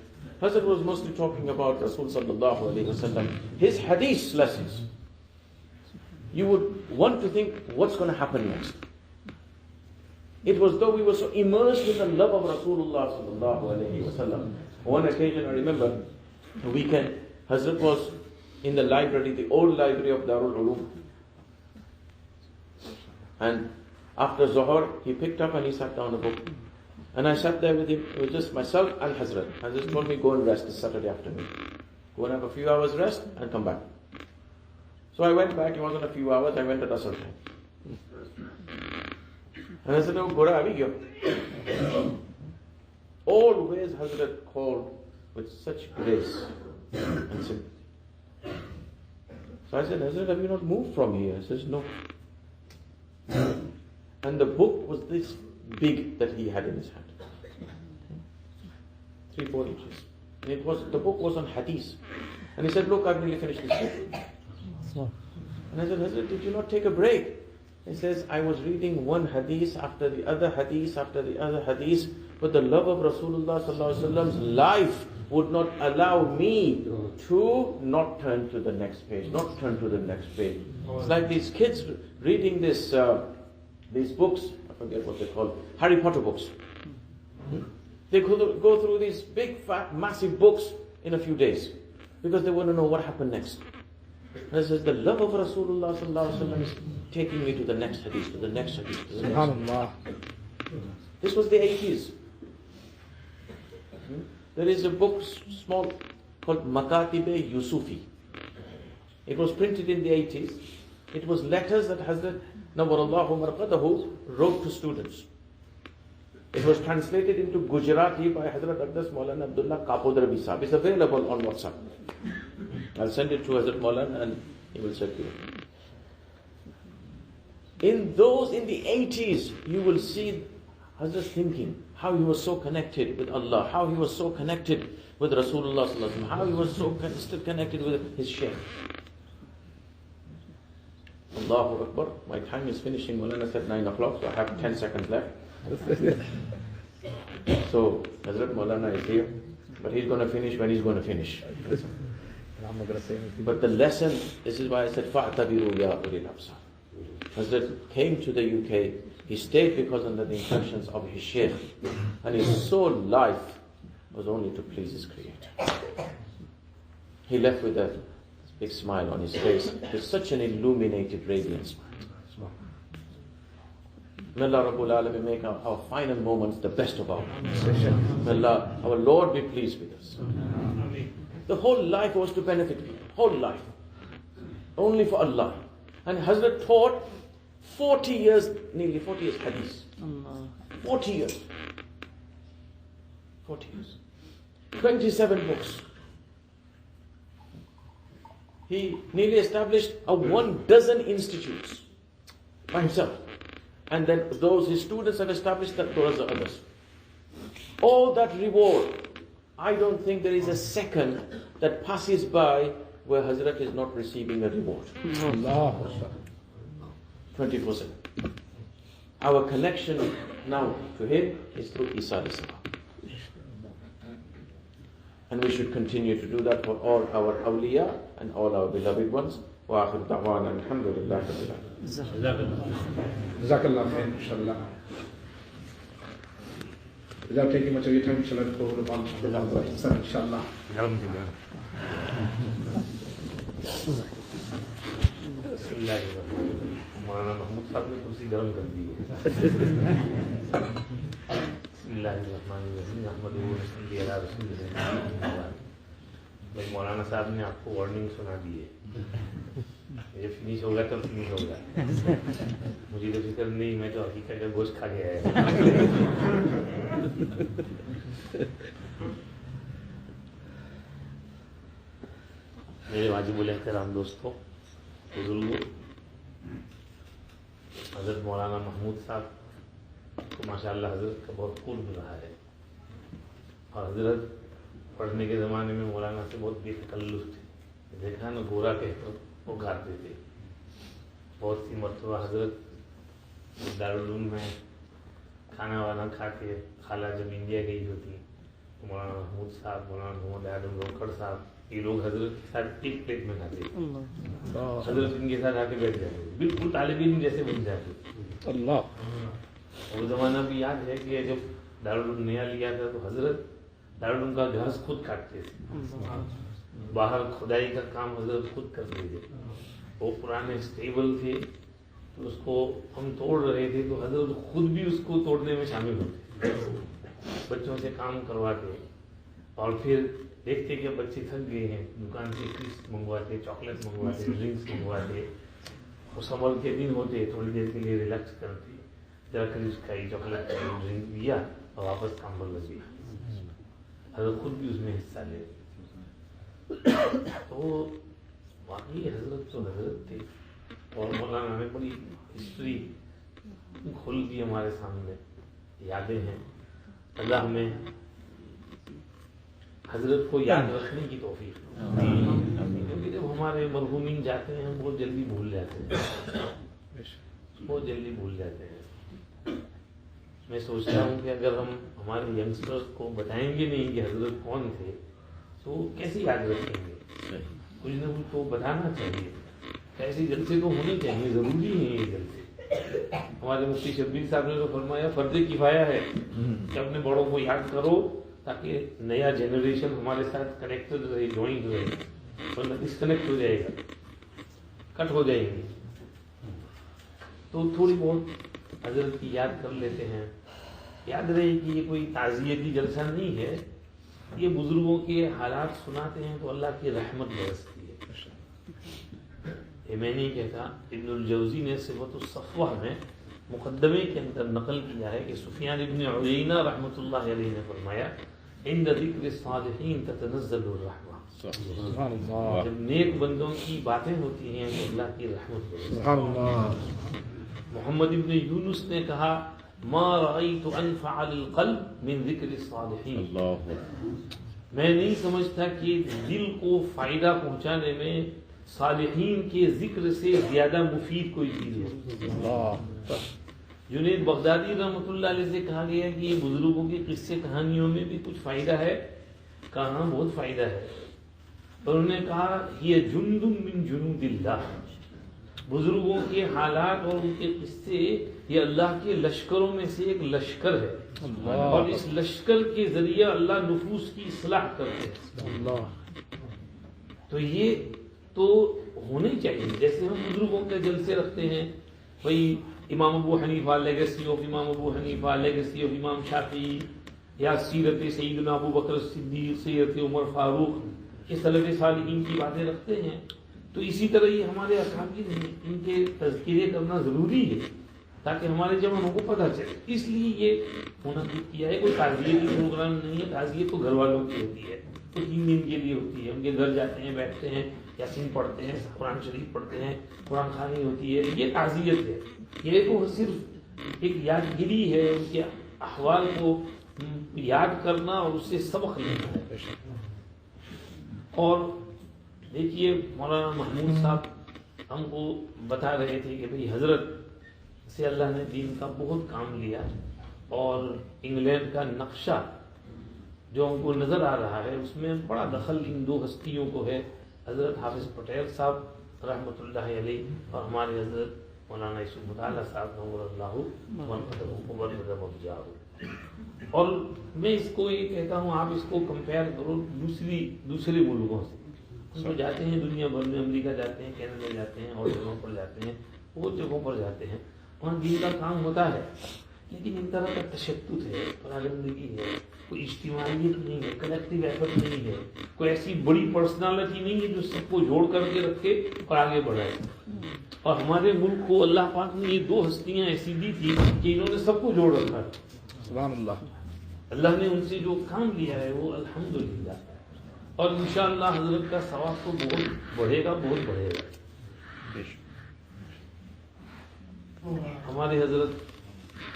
Hazrat was mostly talking about Rasul sallallahu alayhi wasallam. His hadith lessons. You would want to think, what's going to happen next? It was though we were so immersed in the love of Rasulullah sallallahu alayhi wasallam. One occasion I remember, a weekend, Hazrat was in the library, the old library of Darul Ulum. And after Zohar, he picked up and he sat down a book. And I sat there with him. It was just myself and Hazrat. Hazrat told me, go and rest this Saturday afternoon. Go and have a few hours rest and come back. So I went back. It wasn't a few hours. I went at Asr time. And I said, oh, Gora, abhi gyo. Always Hazrat called with such grace and sympathy. So I said, Hazrat, have you not moved from here? He says, no. And the book was this big that he had in his hand. 3-4 inches. And the book was on hadith. And he said, look, I've nearly finished this book. And I said, Hazrat, did you not take a break? He says, I was reading one hadith after the other hadith after the other hadith, but the love of Rasulullah sallallahu alaihi wasallam's life would not allow me to not turn to the next page, not turn to the next page. It's like these kids reading these books, I forget what they're called, Harry Potter books. They go through these big, fat, massive books in a few days because they want to know what happened next. And it says, the love of Rasulullah sallallahu alaihi wasallam is taking me to the next hadith, to the next hadith, to the next hadith. This was the 80s. There is a book, small, called Makatib-e Yusufi. It was printed in the 80s. It was letters that Hazrat Nawwarallahu Marqadahu wrote to students. It was translated into Gujarati by Hazrat Moulana Abdullah Kapodrabi Sahib. It's available on WhatsApp. I'll send it to Hazrat Moulana and he will circulate. In the 80s, you will see Hazrat thinking how he was so connected with Allah, how he was so connected with Rasulullah sallallahu alaihi wasallam, how he was so still connected with his Shaykh. Allahu Akbar. My time is finishing. Moulana said 9 o'clock, so I have 10 seconds left. So Hazrat Moulana is here, but he's going to finish when he's going to finish. I'm not going to say anything. But the lesson, this is why I said, فَاعْتَبِرُوا يَا أُولِي الْأَبْصَارِ. Hazrat came to the UK. He stayed because under the instructions of his Shaykh, and his sole life was only to please his Creator. He left with a big smile on his face, with such an illuminated, radiant smile. May Allah Rabbul Alameen make our final moments the best of our lives. May Allah, our Lord, be pleased with us. The whole life was to benefit people. Whole life. Only for Allah. And Hazrat taught 40 years, nearly 40 years hadith. 40 years. 40 years. 27 books. He nearly established 12 institutes by himself. And then his students have established that those are others. All that reward, I don't think there is a second that passes by where Hazrat is not receiving a reward. 24/7. Our connection now to him is through Isa alayhi salam. And we should continue to do that for all our awliya and all our beloved ones. Wa akhir da'wana alhamdulillah rabbil alamin. Jazakallah khair, inshallah. Without taking much of your time, shall I go over the inshallah. بسم اللہ الرحمن الرحیم. مولانا محمود صاحب نے کرسی گرم کر دی ہے. بسم اللہ الرحمن الرحیم. محمود صلی اللہ رسول اللہ. بھائی مولانا صاحب نے آپ کو وارننگ سنا دی ہے. یہ فنش ہوگا تو فنش ہوگا. مجھے تو فکر نہیں, میں تو حقیقت کا گوشت کھا گیا ہے. میرے واجب الاحترام دوستوں, بزرگوں, حضرت مولانا محمود صاحب تو ماشاء اللہ حضرت کا بہت قرب رہا ہے, اور حضرت پڑھنے کے زمانے میں مولانا سے بہت بے تکلف تھے. دیکھا نا, گورا کہہ کر وہ گاتے تھے. بہت سی مرتبہ حضرت دارالعلوم میں کھانا وانا کھا کے خالہ جب انڈیا گئی ہوتی تو مولانا محمود صاحب, مولانا محمد آدم روکڑ صاحب, یہ لوگ حضرت کے ساتھ ایک پلیٹ میں کھاتے. حضرت ان کے ساتھ آ کے بیٹھ جاتے, بالکل طالب علم جیسے بن جاتے. وہ زمانہ بھی یاد ہے کہ جب دارالعلوم نیا لیا تھا تو حضرت دارالعلوم کا گھاس خود کاٹتے تھے. باہر کھدائی کا کام حضرت خود کرتے تھے. وہ پرانے اسٹیبل تھے تو اس کو ہم توڑ رہے تھے تو حضرت خود بھی اس کو توڑنے میں شامل ہوتے, بچوں سے کام کرواتے, اور پھر دیکھتے کہ بچے تھک گئے ہیں, دکان سے کرسپ منگواتے, چاکلیٹ منگواتے, ڈرنکس منگواتے. وہ سمر کے دن ہوتے, تھوڑی دیر کے لیے ریلیکس کرتے, ذرا کرسپ کھائی, چاکلیٹ کھائی, ڈرنک لیا اور واپس کام پر لگ گیا. حضرت خود بھی اس میں حصہ لے. تو واقعی حضرت تو حضرت تھے, اور مولانا نے بڑی ہسٹری کھول دی ہمارے سامنے, یادیں ہیں. اللہ ہمیں حضرت کو یاد رکھنے کی توفیق, کیونکہ جب ہمارے مرحومین جاتے ہیں ہم بہت جلدی بھول جاتے ہیں, بہت جلدی بھول جاتے ہیں. میں سوچتا ہوں کہ اگر ہم ہمارے ینگسٹرز کو بتائیں گے نہیں کہ حضرت کون تھے تو کیسے یاد رکھیں گے. کچھ نہ کچھ تو بتانا چاہیے. ایسے جلسے تو ہونے چاہیے, ضروری ہیں یہ جلسے. ہمارے مفتی شبیر صاحب نے تو فرمایا فرض کفایہ ہے کہ اپنے بڑوں کو یاد کرو تاکہ نیا جنریشن ہمارے ساتھ کنیکٹڈ رہے, جوائنٹ رہے, ورنہ ڈسکنیکٹ ہو جائے گا, کٹ ہو جائیں گے. تو تھوڑی بہت حضرت کی یاد کر لیتے ہیں. یاد رہے کہ یہ کوئی تعزیتی جلسہ نہیں ہے, یہ بزرگوں کے حالات سناتے ہیں تو اللہ کی رحمت برستی ہے. یہ میں نہیں کہتا, ابن الجوزی نے صفت الصفوہ میں مقدمے کے اندر نقل کیا ہے کہ سفیان ابن عیینہ رحمۃ اللہ علیہ نے فرمایا عند ذکر الصالحین تتنزل الرحمہ. جب نیک بندوں کی باتیں ہوتی ہیں تو اللہ کی رحمت برستی ہے. محمد ابن یونس نے کہا ما رأیت انفع للقلب من ذکر الصالحین. میں نہیں سمجھتا کہ دل کو فائدہ پہنچانے میں صالحین کے ذکر سے زیادہ مفید کوئی چیز ہے. جنید بغدادی رحمۃ اللہ علیہ سے کہا گیا کہ یہ بزرگوں کے قصے کہانیوں میں بھی کچھ فائدہ ہے. کہاں بہت فائدہ ہے. اور انہوں نے کہا یہ جند من جنود اللہ, بزرگوں کے حالات اور ان کے قصے یہ اللہ کے لشکروں میں سے ایک لشکر ہے, اور اس لشکر کے ذریعے اللہ نفوس کی اصلاح کرتے ہیں. تو یہ تو ہونے چاہیے. جیسے ہم بزرگوں کے جلسے رکھتے ہیں, بھائی امام ابو حنیفہ, لیگیسی آف امام ابو حنیفہ, لیگیسی آف امام شافعی, یا سیرت سیدنا ابو بکر صدیق, سیرت عمر فاروق, یہ سلف صالحین کی باتیں رکھتے ہیں. تو اسی طرح یہ ہمارے اکابر ہیں, ان کے تذکرے کرنا ضروری ہے تاکہ ہمارے جوانوں کو پتہ چلے. اس لیے یہ منعقد کیا ہے. کوئی تعزیتی پروگرام نہیں ہے. تعزیت تو گھر والوں کی ہوتی ہے, تو 3 دن کے لیے ہوتی ہے. ان کے گھر جاتے ہیں, بیٹھتے ہیں, یاسین پڑھتے ہیں, قرآن شریف پڑھتے ہیں, قرآن خوانی ہوتی ہے. یہ تعزیت ہے. یہ تو صرف ایک یادگیری ہے, ان کے احوال کو یاد کرنا اور اس سے سبق لینا ہے. اور دیکھیے مولانا محمود صاحب ہم کو بتا رہے تھے کہ بھئی حضرت سے اللہ نے دین کا بہت کام لیا, اور انگلینڈ کا نقشہ جو ہم کو نظر آ رہا ہے اس میں بڑا دخل ان 2 ہستیوں کو ہے, حضرت حافظ پٹیل صاحب رحمۃ اللہ علیہ اور ہمارے حضرت مولانا یوسف مطالعہ صاحب نور اللہ مرحبا. اور میں اس کو یہ کہتا ہوں, آپ اس کو کمپیئر کرو دوسرے ملکوں سے. تو جاتے ہیں دنیا بھر میں، امریکہ جاتے ہیں، کینیڈا جاتے ہیں، اور جگہوں پر جاتے ہیں، بہت جگہوں پر جاتے ہیں، وہاں دین کا کام ہوتا ہے، لیکن ان طرح کا تشدد ہے، پراگندگی ہے، کوئی اجتماعیت نہیں ہے، کلیکٹیو ایفرٹ نہیں ہے، کوئی ایسی بڑی پرسنالٹی نہیں ہے جو سب کو جوڑ کر کے رکھے اور آگے بڑھائے. اور ہمارے ملک کو اللہ پاک نے یہ 2 ہستیاں ایسی دی تھی کہ انہوں نے سب کو جوڑ رکھا. سبحان اللہ. اللہ نے ان سے جو کام لیا ہے وہ الحمدللہ، اور انشاءاللہ حضرت کا ثواب تو بہت بڑھے گا، بہت بڑھے گا. ہمارے حضرت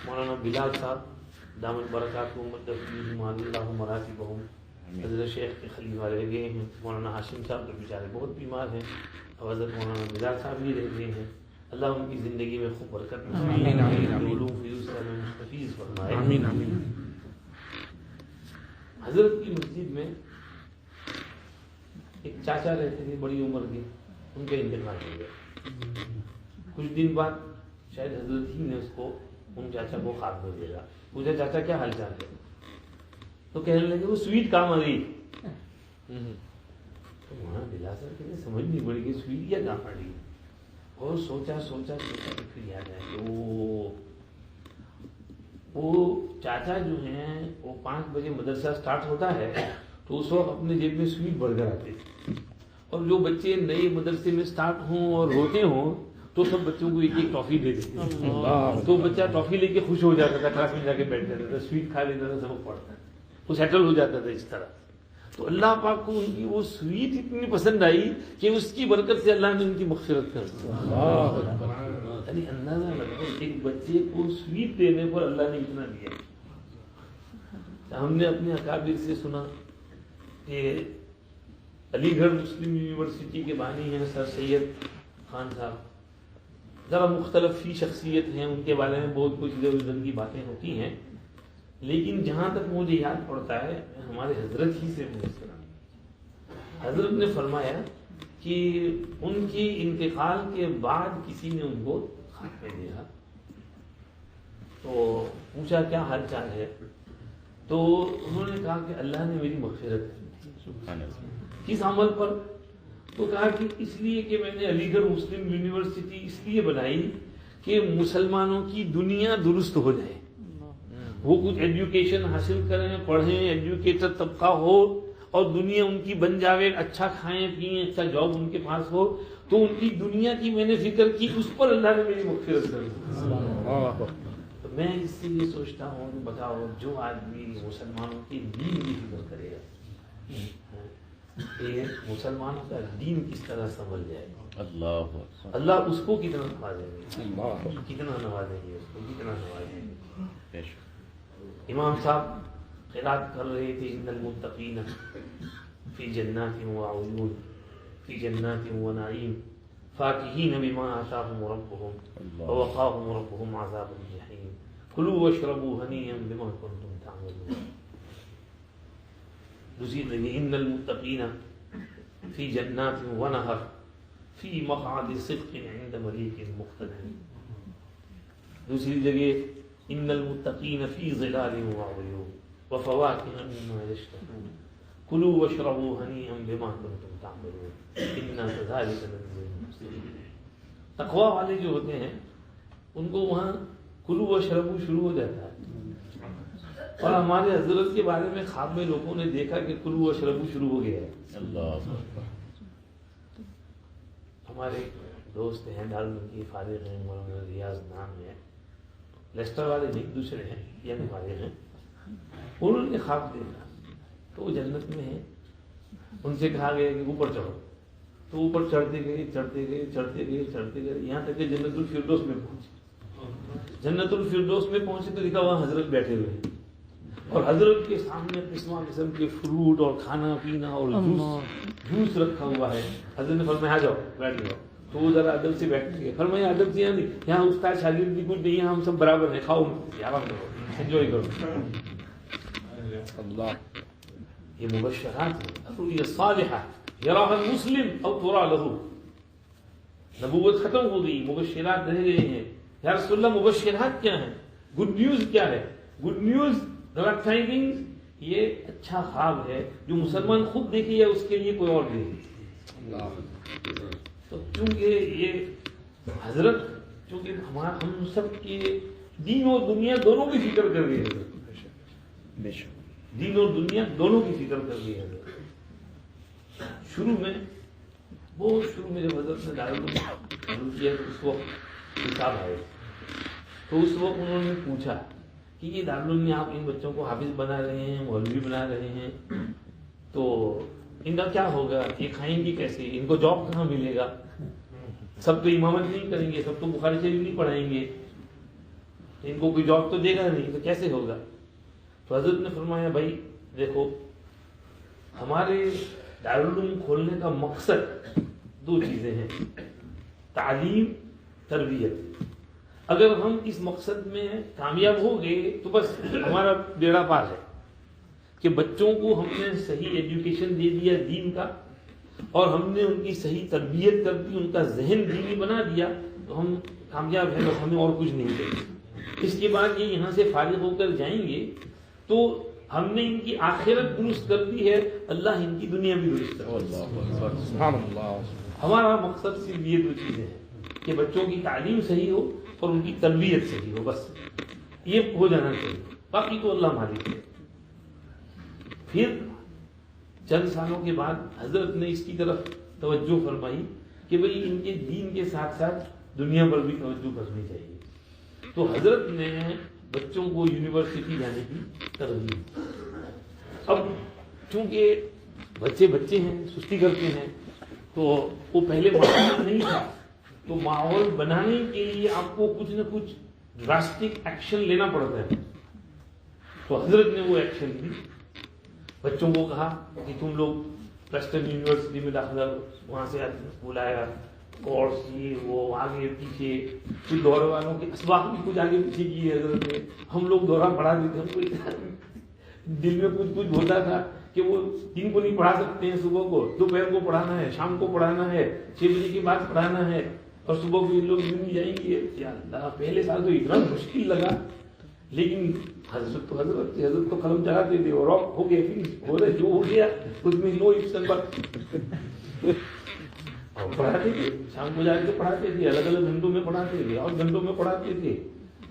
مولانا بلال صاحب دامت برکاتہم وتفضیلہم اللہ مراتبہم، حضرت شیخ کے خلیفہ رہ گئے ہیں. مولانا ہاشم صاحب تو بیچارے بہت بیمار ہیں، اور حضرت مولانا بلال صاحب بھی رہ گئے ہیں. اللہ ان کی زندگی میں خوب برکت مستفیض فرمائے. آمین آمین. حضرت کی مسجد میں ایک چاچا رہتے تھے بڑی عمر کے، ان کا انتقال ہو گیا. کچھ دن بعد شاید حضرت ہی نے اس کو، ان چاچا کو خاتمہ دیا. پوچھا چاچا کیا حال چال ہے؟ تو کہنے لگے وہ سویٹ کام آ گئی. تو وہاں دلا سر کہ سمجھ نہیں پڑی کہ سویٹ کیا کام آ گئی. اور سوچا تو پھر یاد آیا کہ وہ چاچا جو ہیں وہ 5 بجے مدرسہ سٹارٹ ہوتا ہے تو اس وقت اپنے جیب میں سویٹ بھر کر آتے تھے. اور جو بچے نئے مدرسے میں سٹارٹ ہوں اور روتے ہوں تو سب بچوں کو ایک ایک ٹافی دے دیتے تھے. تو بچہ ٹافی لے کے خوش ہو جاتا تھا، کلاس میں جا کے بیٹھ جاتا تھا، سویٹ کھا لیتا تھا، سبق پڑھتا تھا، وہ سیٹل ہو جاتا تھا اس طرح. تو اللہ پاک کو ان کی وہ سویٹ اتنی پسند آئی کہ اس کی برکت سے اللہ نے ان کی مغفرت کر دی. یعنی اندازہ لگاؤ ایک بچے کو سویٹ دینے پر اللہ نے اتنا دیا. ہم نے اپنے اکابر سے سنا کہ علی گڑھ مسلم یونیورسٹی کے بانی ہیں سر سید خان صاحب، ذرا مختلف ہی شخصیت ہیں، ان کے بارے میں بہت کچھ ادھر ادھر کی باتیں ہوتی ہیں، لیکن جہاں تک مجھے یاد پڑتا ہے ہمارے حضرت ہی سے حضرت نے فرمایا کہ ان کے انتقال کے بعد کسی نے ان کو خاتمہ دیا. تو پوچھا کیا حال چال ہے؟ تو انہوں نے کہا کہ اللہ نے میری مغفرت کی. کس عمل پر؟ تو کہا کہ اس لیے کہ میں نے علی گڑھ مسلم یونیورسٹی اس لیے بنائی کہ مسلمانوں کی دنیا درست ہو جائے، وہ کچھ ایجوکیشن حاصل کریں، پڑھیں، ایجوکیٹڈ طبقہ ہو اور دنیا ان کی بن جاوے، اچھا کھائیں پیئیں، اچھا جاب ان کے پاس ہو. تو ان کی دنیا کی میں نے فکر کی، اس پر اللہ نے میری مغفرت کر دی. تو میں اس سے یہ سوچتا ہوں کہ بتاؤ جو آدمی مسلمانوں کے دین کی فکر کرے گا کہ مسلمانوں کا دین کس طرح سنبھل جائے گا، اللہ اس کو کتنا نوازیں گے، کتنا نوازیں گے، اس کو کتنا نوازیں گے. امام صاحب قرات کر رہے تھے ان المتقین فی جنات وعیون فی جنات ونعیم فاکہین بما آتاہم ربہم ووقاہم ربہم عذاب الجحیم کلوا واشربوا ہنیئا بما کنتم تعملون. دوسری جگہ ان المتقین فی جنات ونہر فی مقعد صدق عند ملیک مقتدر. دوسری جگہ ان المتقین فی ظلال وعیون وفواکہ مما یشتہون کلوا واشربوا ہنیئا بما کنتم تعملون انا کذالک نجزی المحسنین. تقوی والے جو ہوتے ہیں ان کو وہاں کلوا واشربوا شروع ہو جاتا ہے. اور ہمارے حضرت کے بارے میں خواب میں لوگوں نے دیکھا کہ کلوا واشربوا شروع ہو گیا ہے. ہمارے دوست ہیں دارالعلوم کے فارغ ہیں، مولانا ریاض نام ہے، لیسٹر والے نہیں دوسرے ہیں، یہ فارغ ہیں. انہوں نے خواب دیکھا تو وہ جنت میں ہیں. ان سے کہا گیا کہ اوپر چڑھو، تو اوپر چڑھتے گئے چڑھتے گئے چڑھتے گئے چڑھتے گئے یہاں تک کہ جنت الفردوس میں پہنچے. جنت الفردوس میں پہنچے تو دیکھا وہاں حضرت بیٹھے ہوئے ہیں اور حضرت کے سامنے قسم کے فروٹ اور کھانا پینا اور جوس رکھا ہوا ہے. حضرت نے فرمایا آ جاؤ بیٹھ جاؤ. تو وہ ذرا ادب سے بیٹھ گئے. فرمایا ادب سے یہاں استاد شاگرد کی کچھ نہیں ہے، ہم سب برابر ہیں، کھاؤ آرام کرو انجوائے کرو. اللہ یہ مبشرات ہیں صالحہ یراها المسلم او ترى له. نبوت ختم ہو گئی، مبشرات رہ گئے ہیں. یا رسول اللہ مبشرات کیا ہیں؟ گڈ نیوز کیا ہے؟ گڈ نیوز غلط ٹائمنگ یہ اچھا خواب ہے جو مسلمان خود دیکھے یا اس کے لیے کوئی اور دیکھے. تو چونکہ یہ حضرت چونکہ ہم سب کے دین اور دنیا دونوں کی فکر کر رہی ہے، دین اور دنیا دونوں کی فکر کر رہی ہے۔ شروع میں جب حضرت نے دارالعلوم کیا تو اس وقت حساب آئے، تو اس وقت انہوں نے پوچھا کہ یہ دارالعلوم میں آپ ان بچوں کو حافظ بنا رہے ہیں، مولوی بنا رہے ہیں، تو ان کا کیا ہوگا، یہ کھائیں گے کیسے، ان کو جاب کہاں ملے گا، سب تو امامت نہیں کریں گے، سب تو بخاری شریف نہیں پڑھائیں گے، ان کو کوئی جاب تو دے گا نہیں، تو کیسے ہوگا؟ تو حضرت نے فرمایا بھائی دیکھو، ہمارے دارالعلوم کھولنے کا مقصد دو چیزیں ہیں، تعلیم، تربیت۔ اگر ہم اس مقصد میں کامیاب ہو گئے تو بس ہمارا بیڑا پار ہے کہ بچوں کو ہم نے صحیح ایجوکیشن دے دیا دین کا، اور ہم نے ان کی صحیح تربیت کر دی، ان کا ذہن دینی بنا دیا، تو ہم کامیاب ہیں، بس ہمیں اور کچھ نہیں چاہیے۔ اس کے بعد یہ یہاں سے فارغ ہو کر جائیں گے تو ہم نے ان کی آخرت درست کر دی ہے، اللہ ان کی دنیا بھی درست کر دی۔ ہمارا مقصد صرف یہ دو چیزیں ہیں کہ بچوں کی تعلیم صحیح ہو اور ان کی تربیت صحیح ہو، بس یہ ہو جانا چاہیے، باقی تو اللہ مالک ہے۔ پھر چند سالوں کے بعد حضرت نے اس کی طرف توجہ فرمائی کہ بھئی ان کے دین کے ساتھ ساتھ دنیا پر بھی توجہ کرنی چاہیے، تو حضرت نے بچوں کو یونیورسٹی جانے کی ترغیب۔ اب چونکہ بچے ہیں، سستی کرتے ہیں، تو وہ پہلے ماحول نہیں تھا، تو ماحول بنانے کے لیے آپ کو کچھ نہ کچھ ڈراسٹک ایکشن لینا پڑتا ہے۔ تو حضرت نے وہ ایکشن لی، بچوں کو کہا کہ تم لوگ ویسٹرن یونیورسٹی میں داخلہ، وہاں سے بلایا، کورس یہ وہ آگے پیچھے، کچھ دورے والوں کے اسباق بھی کچھ آگے پیچھے کیے حضرت نے، ہم لوگ دورہ پڑھا دیتے، ہم کو دل میں کچھ ہوتا تھا کہ وہ دن کو نہیں پڑھا سکتے ہیں، صبح کو دوپہر کو پڑھانا ہے، شام کو پڑھانا ہے، 6 بجے کے بعد پڑھانا ہے، اور صبح کو یہ لوگ نہیں جائیں گے۔ یا اللہ، پہلے سال تو اتنا مشکل لگا، لیکن حضرت تو قلم چلاتے تھے اور ہو گیا، پھر ہو رہے جو ہو گیا اس میں نو ایکشن پر پڑھاتے تھے، شام کو جا کے پڑھاتے تھے، الگ الگ گھنٹوں میں پڑھاتے تھے، اور گھنٹوں میں پڑھاتے تھے۔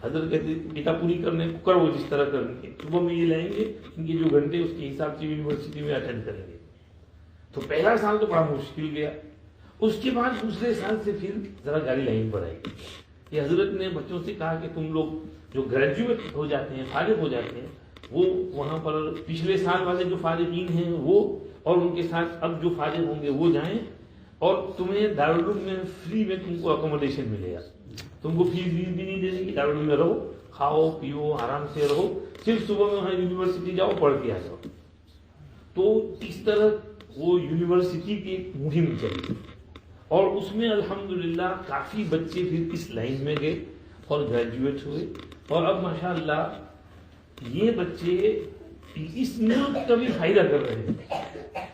حضرت کہتے بیٹا پوری کرنے کو کرو جس طرح کرنی ہے، صبح میں یہ لائیں گے، ان کے جو گھنٹے اس کے حساب سے یونیورسٹی میں اٹینڈ کریں گے۔ تو پہلا سال تو بڑا مشکل گیا، اس کے بعد دوسرے سال سے پھر ذرا گاڑی لائن پر آئی۔ یہ حضرت نے بچوں سے کہا کہ تم لوگ جو گریجویٹ ہو جاتے ہیں، فارغ ہو جاتے ہیں، وہ وہاں پر پچھلے سال والے جو فارغین ہیں وہ، اور ان کے ساتھ اب جو فارغ ہوں گے وہ جائیں، اور تمہیں دارالعلوم میں فری میں تم کو اکوموڈیشن ملے گا، تم کو فیس بھی نہیں دینے کی، دارالعلوم میں رہو، کھاؤ پیو آرام سے رہو، صرف صبح میں وہاں یونیورسٹی جاؤ، پڑھ کے آ جاؤ۔ تو اس طرح وہ یونیورسٹی کی ایک مہم چلی، اور اس میں الحمدللہ کافی بچے پھر اس لائن میں گئے اور گریجویٹ ہوئے، اور اب ماشاءاللہ یہ بچے اس ملک کا بھی فائدہ کر رہے ہیں۔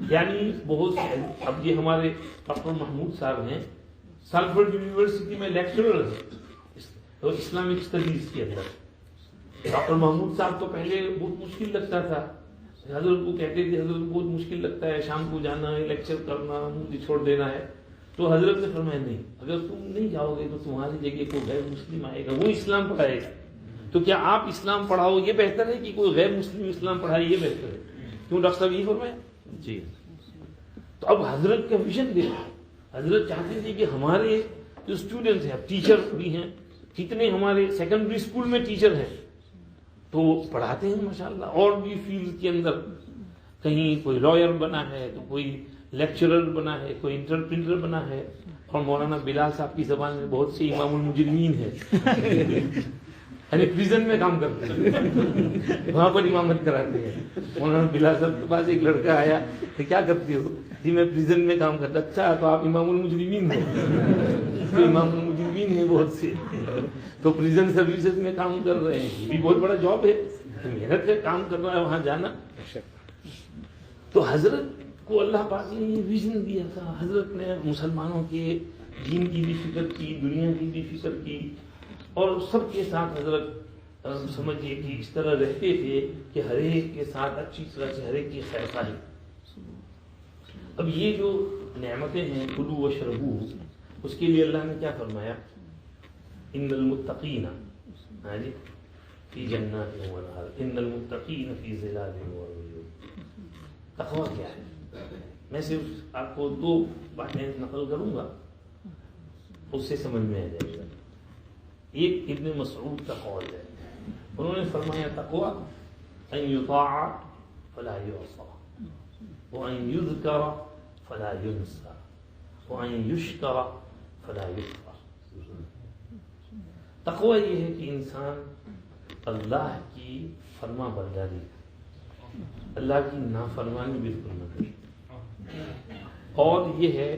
یعنی بہت سے، اب یہ ہمارے ڈاکٹر محمود صاحب ہیں، سالفورڈ یونیورسٹی میں لیکچرر ہیں اسلامک اسٹڈیز کے اندر۔ ڈاکٹر محمود صاحب تو پہلے بہت مشکل لگتا تھا، حضرت کو کہتے تھے حضرت بہت مشکل لگتا ہے، شام کو جانا ہے، لیکچر کرنا، مجھے چھوڑ دینا ہے۔ تو حضرت نے فرمایا نہیں، اگر تم نہیں جاؤ گے تو تمہاری جگہ کوئی غیر مسلم آئے گا، وہ اسلام پڑھائے گا، تو کیا آپ اسلام پڑھاؤ یہ بہتر ہے کہ کوئی غیر مسلم اسلام پڑھائے یہ بہتر ہے؟ کیوں ڈاکٹر صاحب یہ فرمایا؟ جی۔ تو اب حضرت کا ویژن دیکھا، حضرت چاہتے تھے کہ ہمارے جو اسٹوڈنٹس ہیں، اب ٹیچر بھی ہیں، کتنے ہمارے سیکنڈری اسکول میں ٹیچر ہیں، تو پڑھاتے ہیں ماشاءاللہ، اور بھی فیلڈ کے اندر، کہیں کوئی لائر بنا ہے تو کوئی لیکچرر بنا ہے، کوئی انٹرپریٹر بنا ہے، اور مولانا بلال صاحب کی زبان میں بہت سے امام المجرمین ہیں، یعنی پریزن میں کام کرتے ہیں، وہاں پر امامت کراتے ہیں۔ مولانا بلال صاحب کے پاس ایک لڑکا آیا، تو کیا کرتے ہو؟ جی میں پریزن میں کام کرتا۔ اچھا، تو آپ امام المجرمین ہیں؟ تو امام المجرمین ہیں بہت سے، تو پریزن سروسز میں کام کر رہے ہیں، یہ بھی بہت بڑا جاب ہے، محنت ہے، کام کرنا ہے، وہاں جانا۔ تو حضرت کو اللہ پاک نے یہ ویژن دیا تھا، حضرت نے مسلمانوں کے دین کی بھی فکر کی، دنیا کی بھی فکر کی، اور سب کے ساتھ حضرت سمجھیے کہ اس طرح رہتے تھے کہ ہر ایک کے ساتھ اچھی طرح سے ہر ایک کی خیر خواہی۔ اب یہ جو نعمتیں ہیں کلوا واشربوا، اس کے لیے اللہ نے کیا فرمایا؟ ان المتقین فی جنات ونہر، ان المتقین فی ظلال وعیون۔ تقویٰ کیا ہے؟ میں صرف آپ کو 2 باتیں نقل کروں گا، اس سے سمجھ میں آ جائے گا۔ ایک ابن مسعود کا قول ہے، انہوں نے فرمایا تقویٰ ان یطاع فلا یعصى، وان یذکر فلا ینسى، وان یشکر فلا یکفر۔ تقویٰ یہ ہے کہ انسان اللہ کی فرما برداری، اللہ کی نافرمانی بالکل نہ کرے، اور یہ ہے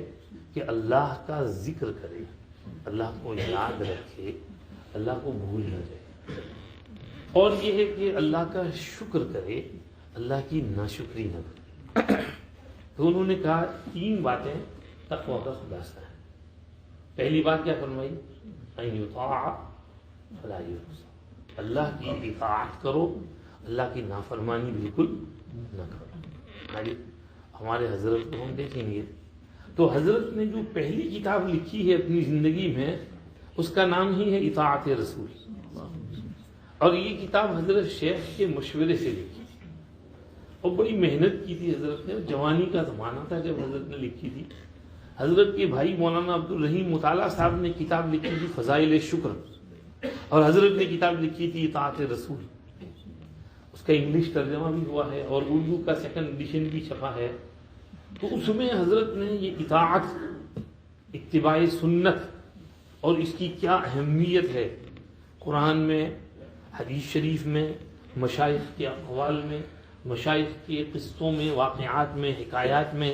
کہ اللہ کا ذکر کرے، اللہ کو یاد رکھے، اللہ کو بھول نہ جائے، اور یہ ہے کہ اللہ کا شکر کرے، اللہ کی ناشکری نہ کرے۔ تو انہوں نے کہا 3 باتیں تقویٰ کا خلاصہ ہے۔ پہلی بات کیا فرمائی؟ ان یطاع فلا یعصى، اللہ کی اطاعت کرو، اللہ کی نافرمانی بالکل نہ کرو۔ ہمارے حضرت کو ہم دیکھیں گے تو حضرت نے جو پہلی کتاب لکھی ہے اپنی زندگی میں، اس کا نام ہی ہے اطاعت رسول، اور یہ کتاب حضرت شیخ کے مشورے سے لکھی تھی، اور بڑی محنت کی تھی حضرت نے۔ جوانی کا زمانہ تھا جب حضرت نے لکھی تھی۔ حضرت کے بھائی مولانا عبدالرحیم مطالعہ صاحب نے کتاب لکھی تھی فضائل شکر، اور حضرت نے کتاب لکھی تھی اطاعت رسول۔ اس کا انگلش ترجمہ بھی ہوا ہے اور اردو کا 2nd ایڈیشن بھی چھپا ہے۔ تو اس میں حضرت نے یہ اطاعت، اتباع سنت اور اس کی کیا اہمیت ہے، قرآن میں، حدیث شریف میں، مشائخ کے اقوال میں، مشائخ کے قصوں میں، واقعات میں، حکایات میں،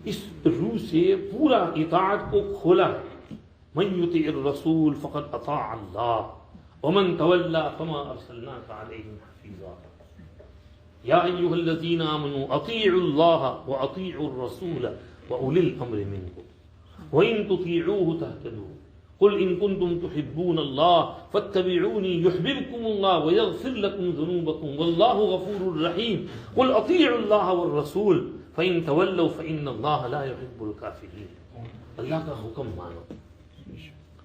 اس روح سے پورا اطاعت کو کھولا ہے۔ من یطع الرسول فقد اطاع اللہ ومن تولى فما ارسلناك عليهم حفیظا یا ایھا الذین آمنوا اطیعوا اللہ واطیعوا الرسول واولی الامر منکم وان تطیعوه تهتدوا قل ان كنتم تحبون الله فاتبعوني يحببكم الله ويغفر لكم ذنوبكم والله غفور رحيم قل اطيعوا الله والرسول فان تولوا فان الله لا يحب الكافرين۔ اللہ کا حکم مانو۔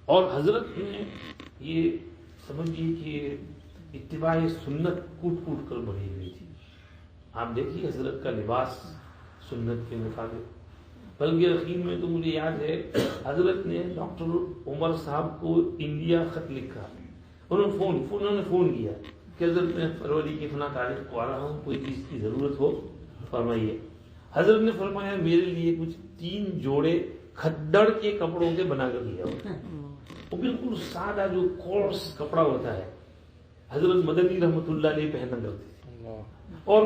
اور حضرت نے یہ سمجھیے کہ اتباع سنت کوٹ کوٹ کر بڑھی ہوئی تھی۔ آپ دیکھیے حضرت کا لباس سنت کے مطابق، بلکہ رحیم میں تو مجھے یاد ہے حضرت نے ڈاکٹر عمر صاحب کو انڈیا خط لکھا، انہوں نے فون کیا کہ حضرت میں فروری کی فلاں تاریخ کو آ رہا ہوں، کوئی چیز کی ضرورت ہو فرمائیے۔ حضرت نے فرمایا میرے لیے کچھ 3 جوڑے کھدڑ کے کپڑوں کے بنا کر لیا ہو، وہ بالکل سادہ جو کورس کپڑا ہوتا ہے، حضرت مدنی رحمتہ علیہ پہنا کرتے تھے، اور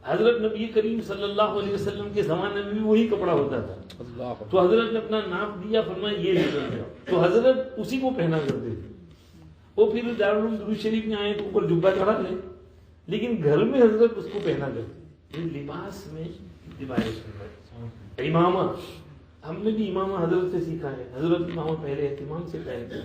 حضرت نبی کریم صلی اللہ علیہ وسلم کے زمانے میں بھی وہی کپڑا ہوتا تھا۔ تو حضرت نے اپنا ناپ دیا، فرمایا یہ لے کر، تو حضرت اسی کو پہنا کرتے تھے۔ وہ پھر دارالعلوم درود شریف میں آئے تو اوپر جبہ چڑھا لیں، لیکن گھر میں حضرت اس کو پہنا کرتے۔ لباس میں اتباع سنت۔ امامہ، ہم نے بھی امامہ حضرت سے سیکھا ہے۔ حضرت امامہ پہلے اہتمام سے پہنتے،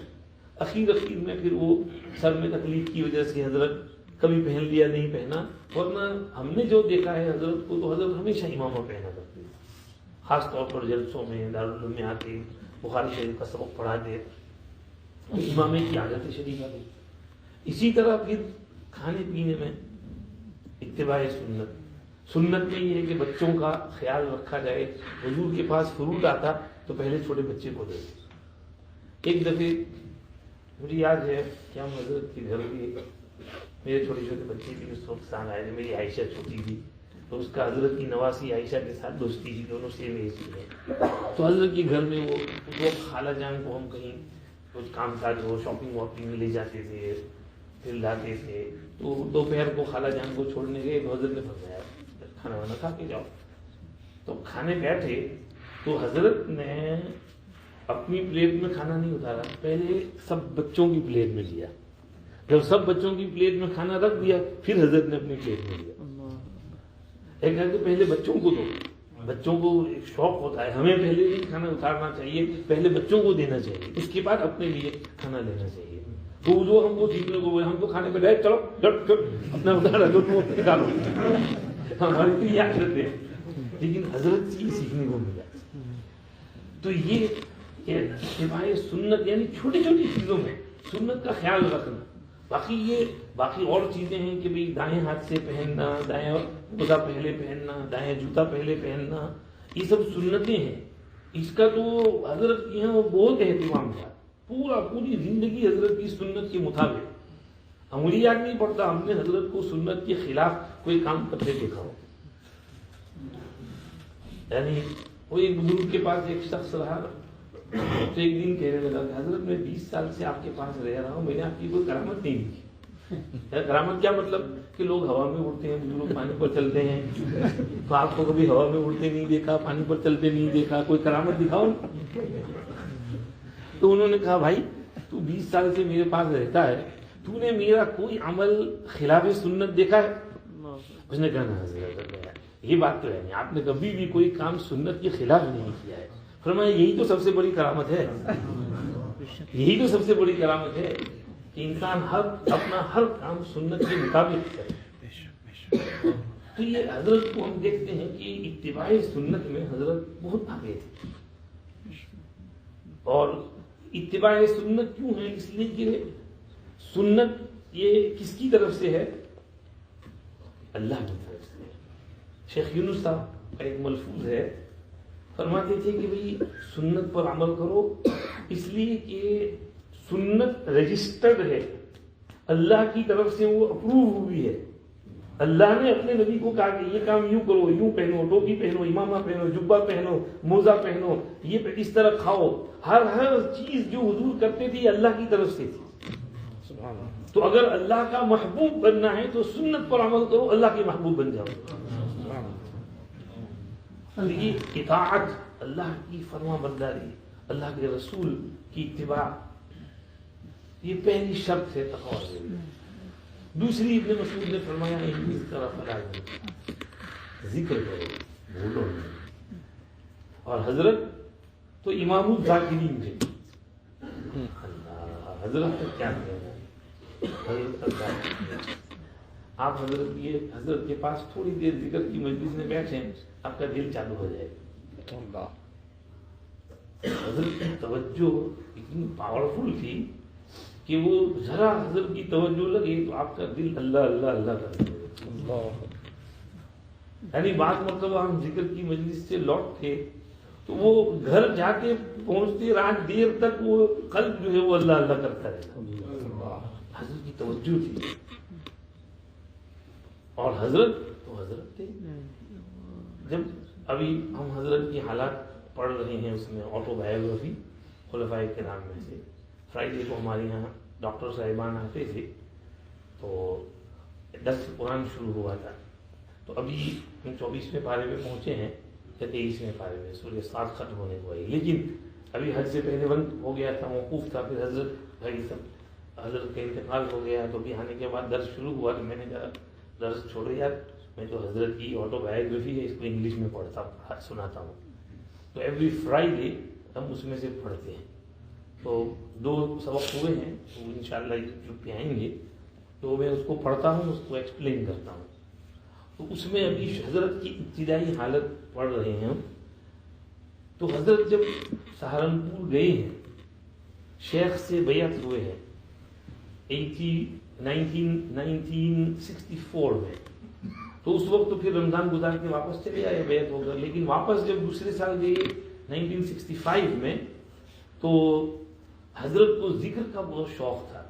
اخیر میں پھر وہ سر میں تکلیف کی وجہ سے حضرت کبھی پہن لیا نہیں پہنا، ورنہ ہم نے جو دیکھا ہے حضرت کو تو حضرت ہمیشہ امامہ پہنا کرتے، خاص طور پر جلسوں میں دارالعلوم میں آتے بخاری شریف کا سبق پڑھاتے، امامے کی عادت شریفہ تھی۔ اسی طرح پھر کھانے پینے میں اتباع سنت۔ سنت میں یہ ہے کہ بچوں کا خیال رکھا جائے۔ حضور کے پاس فروٹ آتا تو پہلے چھوٹے بچے کو دے۔ ایک دفعہ مجھے یاد ہے کہ ہم حضرت کے گھر بھی، میرے چھوٹے چھوٹے بچے بھی اس وقت ساتھ آئے تھے، میری عائشہ چھوٹی تھی تو اس کا حضرت کی نواسی عائشہ کے ساتھ دوستی تھی، دونوں سیم ایج تھے۔ تو حضرت کے گھر میں وہ خالہ جان کو ہم کہیں کچھ کام کاج ہو، شاپنگ واپنگ میں لے جاتے تھے، پھر لاتے تھے۔ تو دوپہر کو خالہ جان کو چھوڑنے گئے تو حضرت نے فرمایا کھانا وانا کھا کے جاؤ۔ تو کھانے بیٹھے تو حضرت نے اپنی پلیٹ میں کھانا نہیں اتارا، پہلے سب بچوں کی پلیٹ میں لیا۔ جب سب بچوں کی پلیٹ میں کھانا رکھ دیا پھر حضرت نے اپنی پلیٹ میں لیا۔ ایک کہ پہلے بچوں کو دو، بچوں کو ایک شوق ہوتا ہے، ہمیں پہلے ہی کھانا اتارنا چاہیے، پہلے بچوں کو دینا چاہیے، اس کے بعد اپنے لیے کھانا لینا چاہیے۔ تو جو ہم کو سیکھنے کو ہم تو کھانے پہ ڈائریکٹ چلو اپنا اتارا دو، تم اپنے ڈالو، ہماری تو یہ عادت ہے۔ لیکن حضرت سے یہ سیکھنے کو ملا. تو یہ اتباع سنت یعنی چھوٹی چھوٹی چیزوں میں سنت کا خیال رکھنا. باقی اور چیزیں ہیں کہ بھئی دائیں ہاتھ سے پہننا، دائیں موزہ پہلے پہننا، دائیں جوتا پہلے پہننا، یہ سب سنتیں ہیں. اس کا تو حضرت کے یہاں بہت اہتمام تھا. پوری زندگی حضرت کی سنت کے مطابق. مجھے یاد نہیں پڑتا ہم نے حضرت کو سنت کے خلاف کوئی کام کرتے دیکھا ہو. یعنی وہ ایک بزرگ کے پاس ایک شخص رہا تو ایک دن کہنے لگا کہ حضرت میں 20 سال سے آپ کے پاس رہ رہا ہوں، میں نے آپ کی کوئی کرامت نہیں دیکھی. کرامت کیا مطلب کہ لوگ ہوا میں اڑتے ہیں، بزرگ پانی پر چلتے ہیں، تو آپ کو کبھی ہوا میں اڑتے نہیں دیکھا، پانی پر چلتے نہیں دیکھا، کوئی کرامت دکھاؤ. تو انہوں نے کہا بھائی تو 20 سال سے میرے پاس رہتا ہے، تو نے میرا کوئی عمل خلاف سنت دیکھا ہے؟ اس نے کہا نا حضرت یہ بات تو ہے نہیں، آپ نے کبھی بھی کوئی کام سنت کے خلاف نہیں کیا ہے. فرمایا یہی تو سب سے بڑی کرامت ہے، یہی تو سب سے بڑی کرامت ہے کہ انسان اپنا ہر کام سنت کے مطابق کرے. تو یہ حضرت کو ہم دیکھتے ہیں کہ اتباع سنت میں حضرت بہت آگے تھے. اور اتباع سنت کیوں ہے؟ اس لیے کہ سنت یہ کس کی طرف سے ہے؟ اللہ کی طرف سے. شیخ یونس صاحب کا ایک ملفوظ ہے، فرماتے تھے کہ بھئی سنت پر عمل کرو اس لیے کہ سنت رجسٹرڈ ہے، اللہ کی طرف سے وہ اپروو ہوئی ہے. اللہ نے اپنے نبی کو کہا کہ یہ کام یوں کرو، یوں پہنو، ٹوپی پہنو، امامہ پہنو، جبہ پہنو، موزہ پہنو، یہ اس طرح کھاؤ. ہر چیز جو حضور کرتے تھے اللہ کی طرف سے تھی. تو اگر اللہ کا محبوب بننا ہے تو سنت پر عمل کرو، اللہ کے محبوب بن جاؤ. یہ اطاعت، اللہ کی فرما برداری، اللہ کے رسول کی اتباع، یہ پہلی شرط ہے تقوی. دوسری ابن مسعود نے فرمایا ذکر کرو، بھولو نہیں. اور حضرت تو امام الذاکرین تھے. اللہ حضرت کا کیا کہنا، حضرت کا آپ حضرت کے پاس تھوڑی دیر ذکر کی مجلس میں بیٹھیں، آپ کا دل چالو ہو جائے. حضرت کی توجہ اتنی پاورفل تھی کہ وہ ذرا حضرت کی توجہ لگے تو آپ کا دل اللہ اللہ اللہ کر دے. یعنی بعض مرتبہ ہم ذکر کی مجلس سے لوٹتے تو وہ گھر جا کے پہنچتے رات دیر تک وہ قلب جو ہے وہ اللہ اللہ کرتا رہتا. حضرت کی توجہ تھی. اور حضرت تو حضرت تھے. جب ابھی ہم حضرت کی حالات پڑھ رہے ہیں اس میں آٹو بایوگرافی خلفائے کرام میں سے، فرائیڈے کو ہمارے یہاں ڈاکٹر صاحبان آتے تھے تو 10 قرآن شروع ہوا تھا. تو ابھی ہم 24ویں پارے میں پہنچے ہیں یا 23ویں پارے میں، سورہ صاد ختم ہونے کو آئی. لیکن ابھی حج سے پہلے بند ہو گیا تھا، موقوف تھا. پھر حضرت کا انتقال ہو گیا تو بھی آنے کے بعد درس شروع ہوا تو میں نے کہا درس چھوڑے یار، میں تو حضرت کی آٹو بایوگرافی ہے، اس کو انگلش میں سناتا ہوں. تو ایوری فرائیڈے ہم اس میں سے پڑھتے ہیں. تو 2 سبق ہوئے ہیں، تو انشاءاللہ یوٹیوب پہ آئیں گے تو میں اس کو پڑھتا ہوں، اس کو ایکسپلین کرتا ہوں. تو اس میں ابھی حضرت کی ابتدائی حالت پڑھ رہے ہیں. تو حضرت جب سہارنپور گئے ہیں، شیخ سے بیعت ہوئے ہیں 1964 میں. تو اس وقت تو پھر رمضان گزار کے واپس چلے آئے بیعت ہو کر. لیکن واپس جب دوسرے سال گئے 1965 میں تو حضرت کو ذکر کا بہت شوق تھا.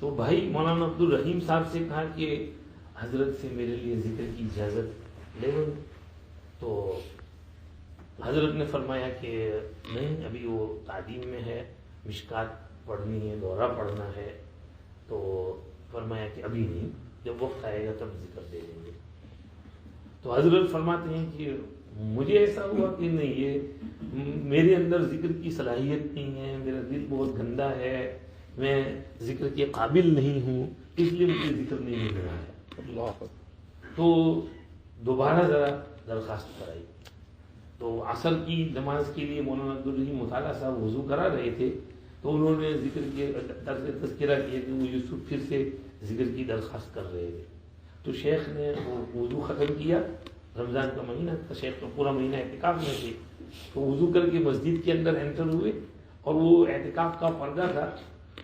تو بھائی مولانا عبدر رحیم صاحب سے کہا کہ حضرت سے میرے لیے ذکر کی اجازت لے لو. تو حضرت نے فرمایا کہ نہیں، ابھی وہ تعلیم میں ہے، مشکات پڑھنی ہے، دورہ پڑھنا ہے. تو فرمایا کہ ابھی نہیں، جب وقت آئے گا تب ذکر دے دیں گے. تو حضرت فرماتے ہیں کہ مجھے ایسا ہوا کہ نہیں، یہ میرے اندر ذکر کی صلاحیت نہیں ہے، میرا دل بہت گندا ہے، میں ذکر کے قابل نہیں ہوں، اس لیے مجھے ذکر نہیں مل رہا ہے. تو دوبارہ ذرا درخواست کرائی. تو عصر کی نماز کے لیے مولانا عبدالرحیم مطالعہ صاحب وضو کرا رہے تھے تو انہوں نے ذکر کے تذکرہ کیا کہ وہ یوسف پھر سے ذکر کی درخواست کر رہے تھے. تو شیخ نے وہ وضو ختم کیا، رمضان کا مہینہ تھا، شیخ تو پورا مہینہ اعتکاف میں تھے، تو وضو کر کے مسجد کے اندر انٹر ہوئے اور وہ اعتکاف کا پردہ تھا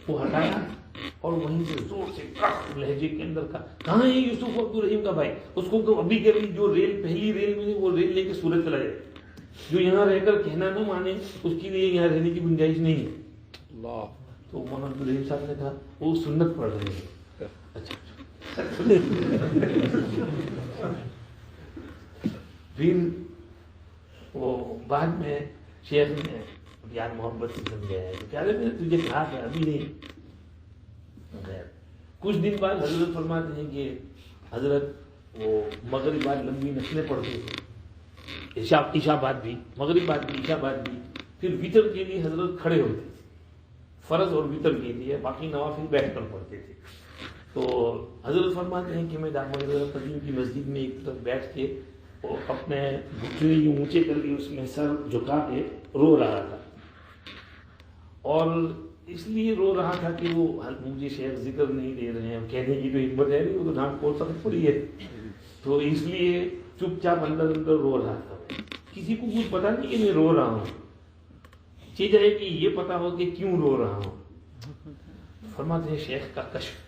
وہ ہٹایا اور وہیں سے زور سے لہجے کے اندر کہاں ہے یوسف عبدالرحیم کا بھائی، اس کو ابھی کے ابھی جو ریل پہلی ریل میں وہ ریل لے کے سورج چلا جائے، جو یہاں رہ کر کہنا نہ مانے اس کے لیے یہاں رہنے کی گنجائش نہیں ہے۔ تو مولانا عبدالرحیم صاحب نے کہا وہ سنت پڑھ رہے ہیں۔ اچھا پھر وہ بعد میں شیخ نے پیار محبت سے سمجھایا کہ پیارے میں نے تجھے کہا تھا ابھی نہیں۔ کچھ دن بعد حضرت فرماتے ہیں کہ حضرت وہ مغرب بعد لمبی نسلیں پڑھتے تھے، عشاء بعد بھی، مغرب بعد بھی، عشاء بعد بھی، پھر وطر کے لیے حضرت کھڑے ہوتے تھے، فرض اور وطر کے لیے، باقی نوافل بیٹھ کر پڑھتے تھے۔ تو حضرت فرماتے ہیں کہ میں دامن قدیم کی مسجد میں ایک طرف بیٹھ کے اپنے گھٹنے یوں اونچے کر کے اس میں سر جھکا کے رو رہا تھا، اور اس لیے رو رہا تھا کہ وہ مجھے شیخ ذکر نہیں دے رہے ہیں، کہنے کی تو ہمت ہے نہیں، وہ تو نام کھول سکت پڑی ہے، تو اس لیے چپ چاپ اندر اندر رو رہا تھا۔ کسی کو کچھ پتا نہیں کہ میں رو رہا ہوں، چیز ہے کہ یہ پتا ہو کہ کیوں رو رہا ہوں۔ فرماتے ہیں شیخ کا کشف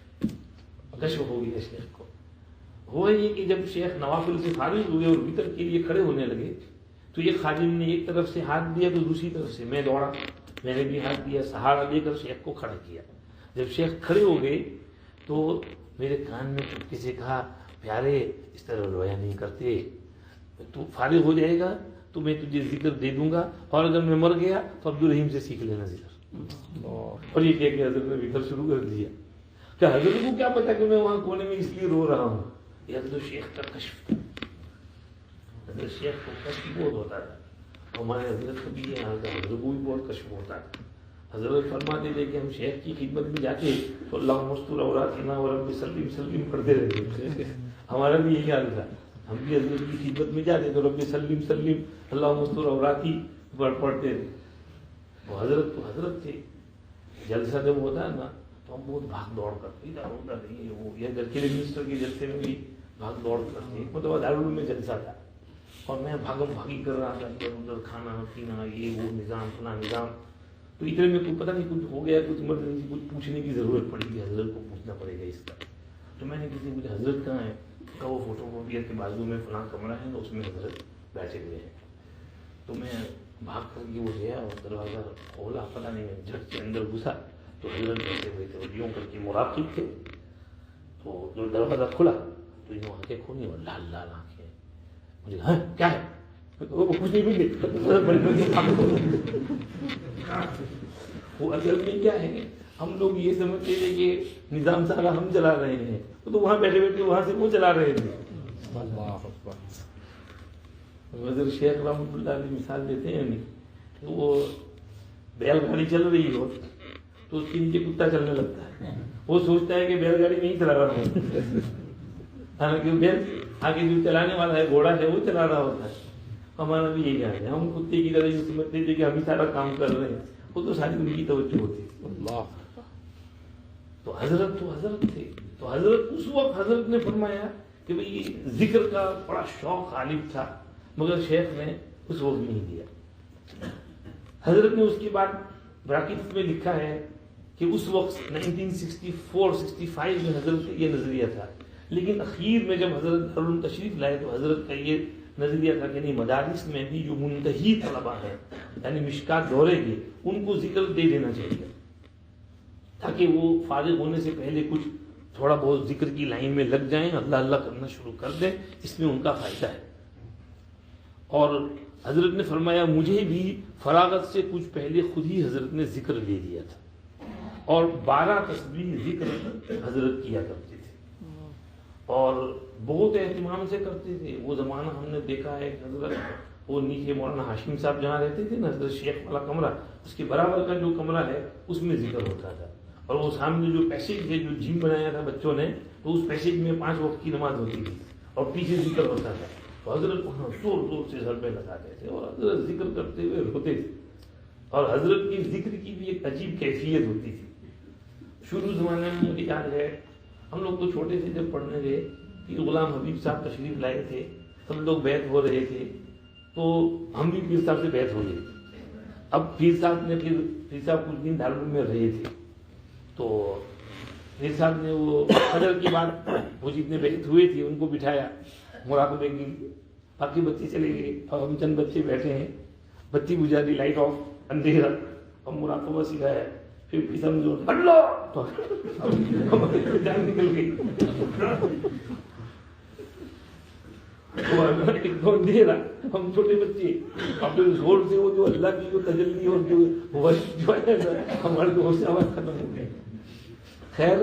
ہو گیا شیخ کو۔ ہوا یہ کہ جب شیخ نوافل سے فارغ ہوئے اور وطر کے لیے کھڑے ہونے لگے تو یہ خادم نے ایک طرف سے ہاتھ دیا تو دوسری طرف سے میں دوڑا، میں نے بھی ہاتھ دیا، سہارا دے کر شیخ کو کھڑا کیا۔ جب شیخ کھڑے ہو گئے تو میرے کان میں چپکے سے کہا پیارے اس طرح رویا نہیں کرتے، تو فارغ ہو جائے گا تو میں تجھے ذکر دے دوں گا، اور اگر میں مر گیا تو عبدالرحیم سے سیکھ لینا ذکر۔ اور یہ کہہ کے حضرت نے ذکر شروع کر دیا۔ کہ حضرت کو کیا پتا کہ میں وہاں کونے میں اس لیے رو رہا ہوں، یہ حضرت شیخ کا کشف، حضرت شیخ کو کشف بہت ہوتا تھا، ہمارے حضرت کو بھی یہ حال تھا، حضرت کو بھی بہت کشف ہوتا تھا۔ حضرت فرماتے تھے کہ ہم شیخ کی خدمت میں جاتے تو اللہ مستور اوراتنا ورب سلیم سلیم پڑھتے رہتے، ہمارا بھی یہی حال تھا، ہم بھی حضرت کی خدمت میں جاتے تو رب سلیم سلیم اللہ مستور اوراتی پڑھتے تھے۔ وہ حضرت تو حضرت تھے، جلسہ جب ہوتا ہے نا تو ہم بہت بھاگ دوڑ کرتے، ادھر ادھر نہیں وہ، یا درکیلے منسٹر کے جلسے میں بھی بھاگ دوڑ کرتے، مطلب دارالعلوم میں جلسہ تھا اور میں بھاگم بھاگی کر رہا تھا، ادھر ادھر کھانا پینا یہ وہ نظام فلاں نظام، تو اتنے میں کوئی پتہ نہیں کچھ ہو گیا، کچھ ایمرجنسی کچھ پوچھنے کی ضرورت پڑی کہ حضرت کو پوچھنا پڑے گا اس کا۔ تو میں نے کسی کو حضرت کہاں ہے، کہا وہ فوٹو کاپیئر کے بازو میں فلاں کمرہ ہے تو اس میں حضرت بیٹھے ہوئے ہیں۔ تو میں بھاگ کر کے وہ گیا اور دروازہ کھولا، پتہ نہیں میں جھٹ سے اندر گھسا تو حضرت بیٹھے ہوئے تھے اور یوں کر کے مراقب تھے، تو جو دروازہ کھلا تو یوں آنکھیں کھولی اور لال لال آنکھیں، مجھے ہاں کیا ہے، وہ کچھ نہیں مل وہ اصل میں کیا ہے، ہم لوگ یہ سمجھتے تھے کہ نظام سارا ہم چلا رہے ہیں، تو وہاں بیٹھے بیٹھے وہاں سے وہ چلا رہے تھے۔ حضرت شیخ رحمۃ اللہ علیہ مثال دیتے ہیں نہیں، وہ بیل گاڑی چل رہی ہو تو اس کے نیچے کتا چلنے لگتا ہے، وہ سوچتا ہے کہ بیل گاڑی نہیں چلا رہا ہوں، حالانکہ بیل آگے جو چلانے والا ہے گھوڑا ہے وہ چلا رہا ہوتا ہے۔ ہمارا بھی یہی حال ہے، ہم کتے کی طرح یہ سمجھتے تھے کہ ہم ہی سارا کام کر رہے ہیں، وہ تو ساری ان کی توجہ ہوتی ہے۔ تو حضرت تھے، تو حضرت اس وقت حضرت نے فرمایا کہ بھئی ذکر کا بڑا شوق غالب تھا، مگر شیخ نے اس وقت نہیں دیا۔ حضرت نے اس کے بعد براکٹس میں لکھا ہے کہ اس وقت 1964-65 میں حضرت کا یہ نظریہ تھا، لیکن اخیر میں جب حضرت دارالعلوم تشریف لائے تو حضرت کا یہ نظریہ تھا کہ نہیں، مدارس میں بھی جو منتہی طلبہ ہیں یعنی مشکات دورے کے، ان کو ذکر دے دینا چاہیے تاکہ وہ فارغ ہونے سے پہلے کچھ تھوڑا بہت ذکر کی لائن میں لگ جائیں، اللہ اللہ کرنا شروع کر دیں، اس میں ان کا فائدہ ہے۔ اور حضرت نے فرمایا مجھے بھی فراغت سے کچھ پہلے خود ہی حضرت نے ذکر دے دیا تھا، اور 12 تسبیح ذکر حضرت کیا کرتے تھے اور بہت اہتمام سے کرتے تھے۔ وہ زمانہ ہم نے دیکھا ہے کہ حضرت وہ نیچے مولانا ہاشم صاحب جہاں رہتے تھے نا، حضرت شیخ والا کمرہ، اس کے برابر کا جو کمرہ ہے اس میں ذکر ہوتا تھا، اور وہ سامنے جو پیسیج ہے جو جم بنایا تھا بچوں نے، تو اس پیسیج میں 5 وقت کی نماز ہوتی تھی اور پیچھے ذکر ہوتا تھا، تو حضرت وہاں زور زور سے ضربے لگاتے تھے اور حضرت ذکر کرتے ہوئے روتے تھے، اور حضرت کی ذکر کی بھی ایک عجیب کیفیت ہوتی تھی۔ شروع زمانے میں مجھے یاد ہے، ہم لوگ تو چھوٹے تھے جب پڑھنے گئے، پیر غلام حبیب صاحب تشریف لائے تھے، سب لوگ بیعت ہو رہے تھے تو ہم بھی پیر صاحب سے بیعت ہو گئے. اب پیر صاحب کچھ دن دارالعلوم میں رہے تھے تو پیر صاحب نے وہ فجر کے بعد وہ جتنے بیعت ہوئے تھے ان کو بٹھایا مراقبے کی. باقی بچے چلے گئے اور ہم چند بچے بیٹھے ہیں, بتی بجھا دی, لائٹ آف, اندھیرا, اور مراقبہ سکھایا. پھر پیر صاحب نے ہٹ لو تو ہماری جان نکل گئی. ایک دو اندھیرا, ہم چھوٹے بچے, اور پھر زور سے وہ جو اللہ کی جو تجلی اور جو ہے ہمارے زور سے آواز ختم ہو گئی. خیر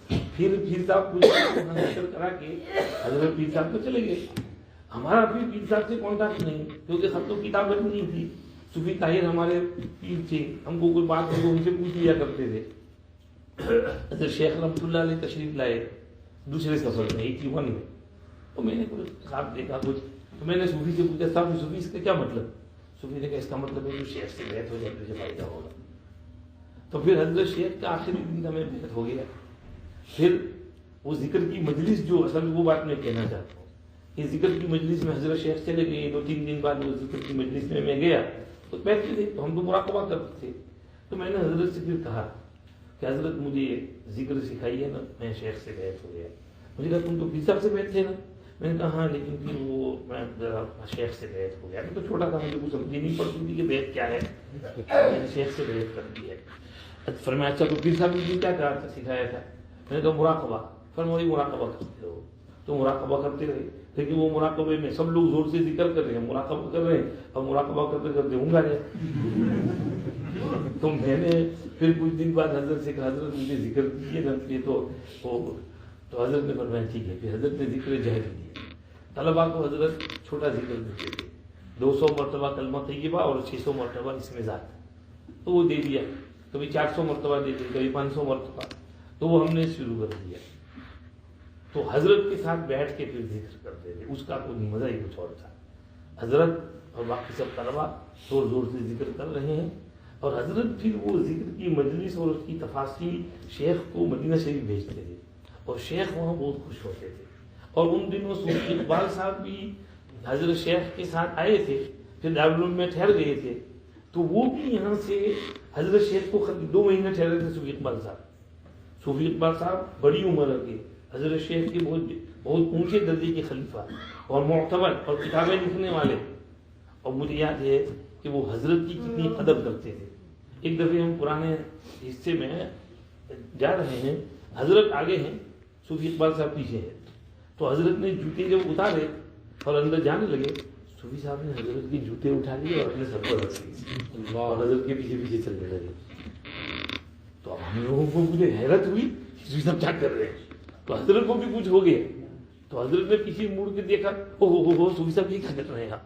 پھر پیر صاحب کو کرا کے حضرت پیر صاحب تو چلے گئے. ہمارا پھر پیر صاحب سے کانٹیکٹ نہیں, کیونکہ خط و کتابت نہیں تھی. صوفی طاہر ہمارے پیر تھے, ہم کو کوئی بات ان سے پوچھ لیا کرتے تھے. حضرت شیخ رحمتاللہ علیہ تشریف لائے دوسرے سفر میں 81 میں. تو میں نے کچھ خواب دیکھا کچھ, تو میں نے صوفی سے پوچھا صاحب صوفی اس کا کیا مطلب؟ صوفی نے کہا اس کا مطلب ہے جو شیخ سے بیعت ہو جائے تجھے فائدہ ہوگا. تو پھر حضرت شیخ کا آخری دن ہمیں بیعت ہو گیا. پھر وہ ذکر کی مجلس جو اصل وہ بات میں کہنا چاہتا ہوں, یہ ذکر کی مجلس میں حضرت شیخ چلے گئے. 2-3 دن بعد وہ ذکر کی مجلس میں گیا تو بیٹھتے تھے, تو ہم تو مراقبہ کرتے تھے. تو میں نے حضرت سے پھر کہا کہ حضرت مجھے ذکر سکھائیے نا, میں شیخ سے بیعت ہو گیا. مجھے کہا تم تو پیر صاحب سے بیعت تھے نا. میں نے کہا ہاں, لیکن پھر وہ میں شیخ سے بیعت ہو گیا. میں تو چھوٹا تھا, مجھے کچھ سمجھ نہیں پڑتی تھی کہ بیعت کیا ہے. میں نے شیخ سے بیعت کر دی ہے. فرمایا اچھا تو پیر صاحب نے کیا کہا تھا, سکھایا تھا؟ میں نے کہا مراقبہ. فرمایا مراقبہ کرتے رہو. تو مراقبہ کرتے رہے, لیکن وہ مراقبے میں سب لوگ زور سے ذکر کر رہے ہیں, مراقبہ کر رہے ہیں, اور مراقبہ کرتے کرتے ہوں گا رہے. تو میں نے پھر کچھ دن بعد حضرت سے کہا حضرت مجھے ذکر دیجیے نا. یہ تو حضرت نے فرمایا ٹھیک ہے. پھر حضرت نے ذکر جہر دیا. طلبا کو حضرت چھوٹا ذکر دیتے تھے, 200 مرتبہ کلمہ طیبہ اور 600 مرتبہ اسم ذات, تو وہ دے دیا. کبھی 400 مرتبہ دیتے, کبھی 500 مرتبہ. تو وہ ہم نے شروع کر دیا. تو حضرت کے ساتھ بیٹھ کے پھر ذکر کرتے تھے. اس کا کوئی مزہ ہی کچھ اور تھا. حضرت اور باقی سب طلبا زور زور سے ذکر کر رہے ہیں, اور حضرت پھر وہ ذکر کی مجلس اور اس کی تفاصیل شیخ کو مدینہ شریف بھیجتے تھے, اور شیخ وہاں بہت خوش ہوتے تھے. اور ان دنوں صوفی اقبال صاحب بھی حضرت شیخ کے ساتھ آئے تھے, پھر دارالعلوم میں ٹھہر گئے تھے. تو وہ بھی یہاں سے حضرت شیخ کو 2 مہینے ٹھہرے تھے صوفی اقبال صاحب. صوفی اقبال صاحب بڑی عمر کے, حضرت شیخ کے بہت اونچے درجے کے خلیفہ اور معتبر اور کتابیں لکھنے والے. اور مجھے یاد ہے کہ وہ حضرت کی کتنی قدر کرتے تھے. ایک دفعہ ہم پرانے حصے میں جا رہے ہیں, حضرت آگے ہیں, صوفی اقبال صاحب پیچھے ہیں. تو حضرت نے جوتے جب اتارے اور اندر جانے لگے, صوفی صاحب نے حضرت کے جوتے اٹھا لیے اور اپنے سر پر رکھ لیے, اور حضرت کے پیچھے پیچھے چلنے لگے. تو اب ہم لوگوں کو مجھے حیرت ہوئی, صوفی صاحب کیا کر رہے ہیں. تو حضرت کو بھی کچھ ہو گیا. تو حضرت نے پیچھے مڑ کے دیکھا, او صوفی صاحب یہ کیا کر رہے ہیں.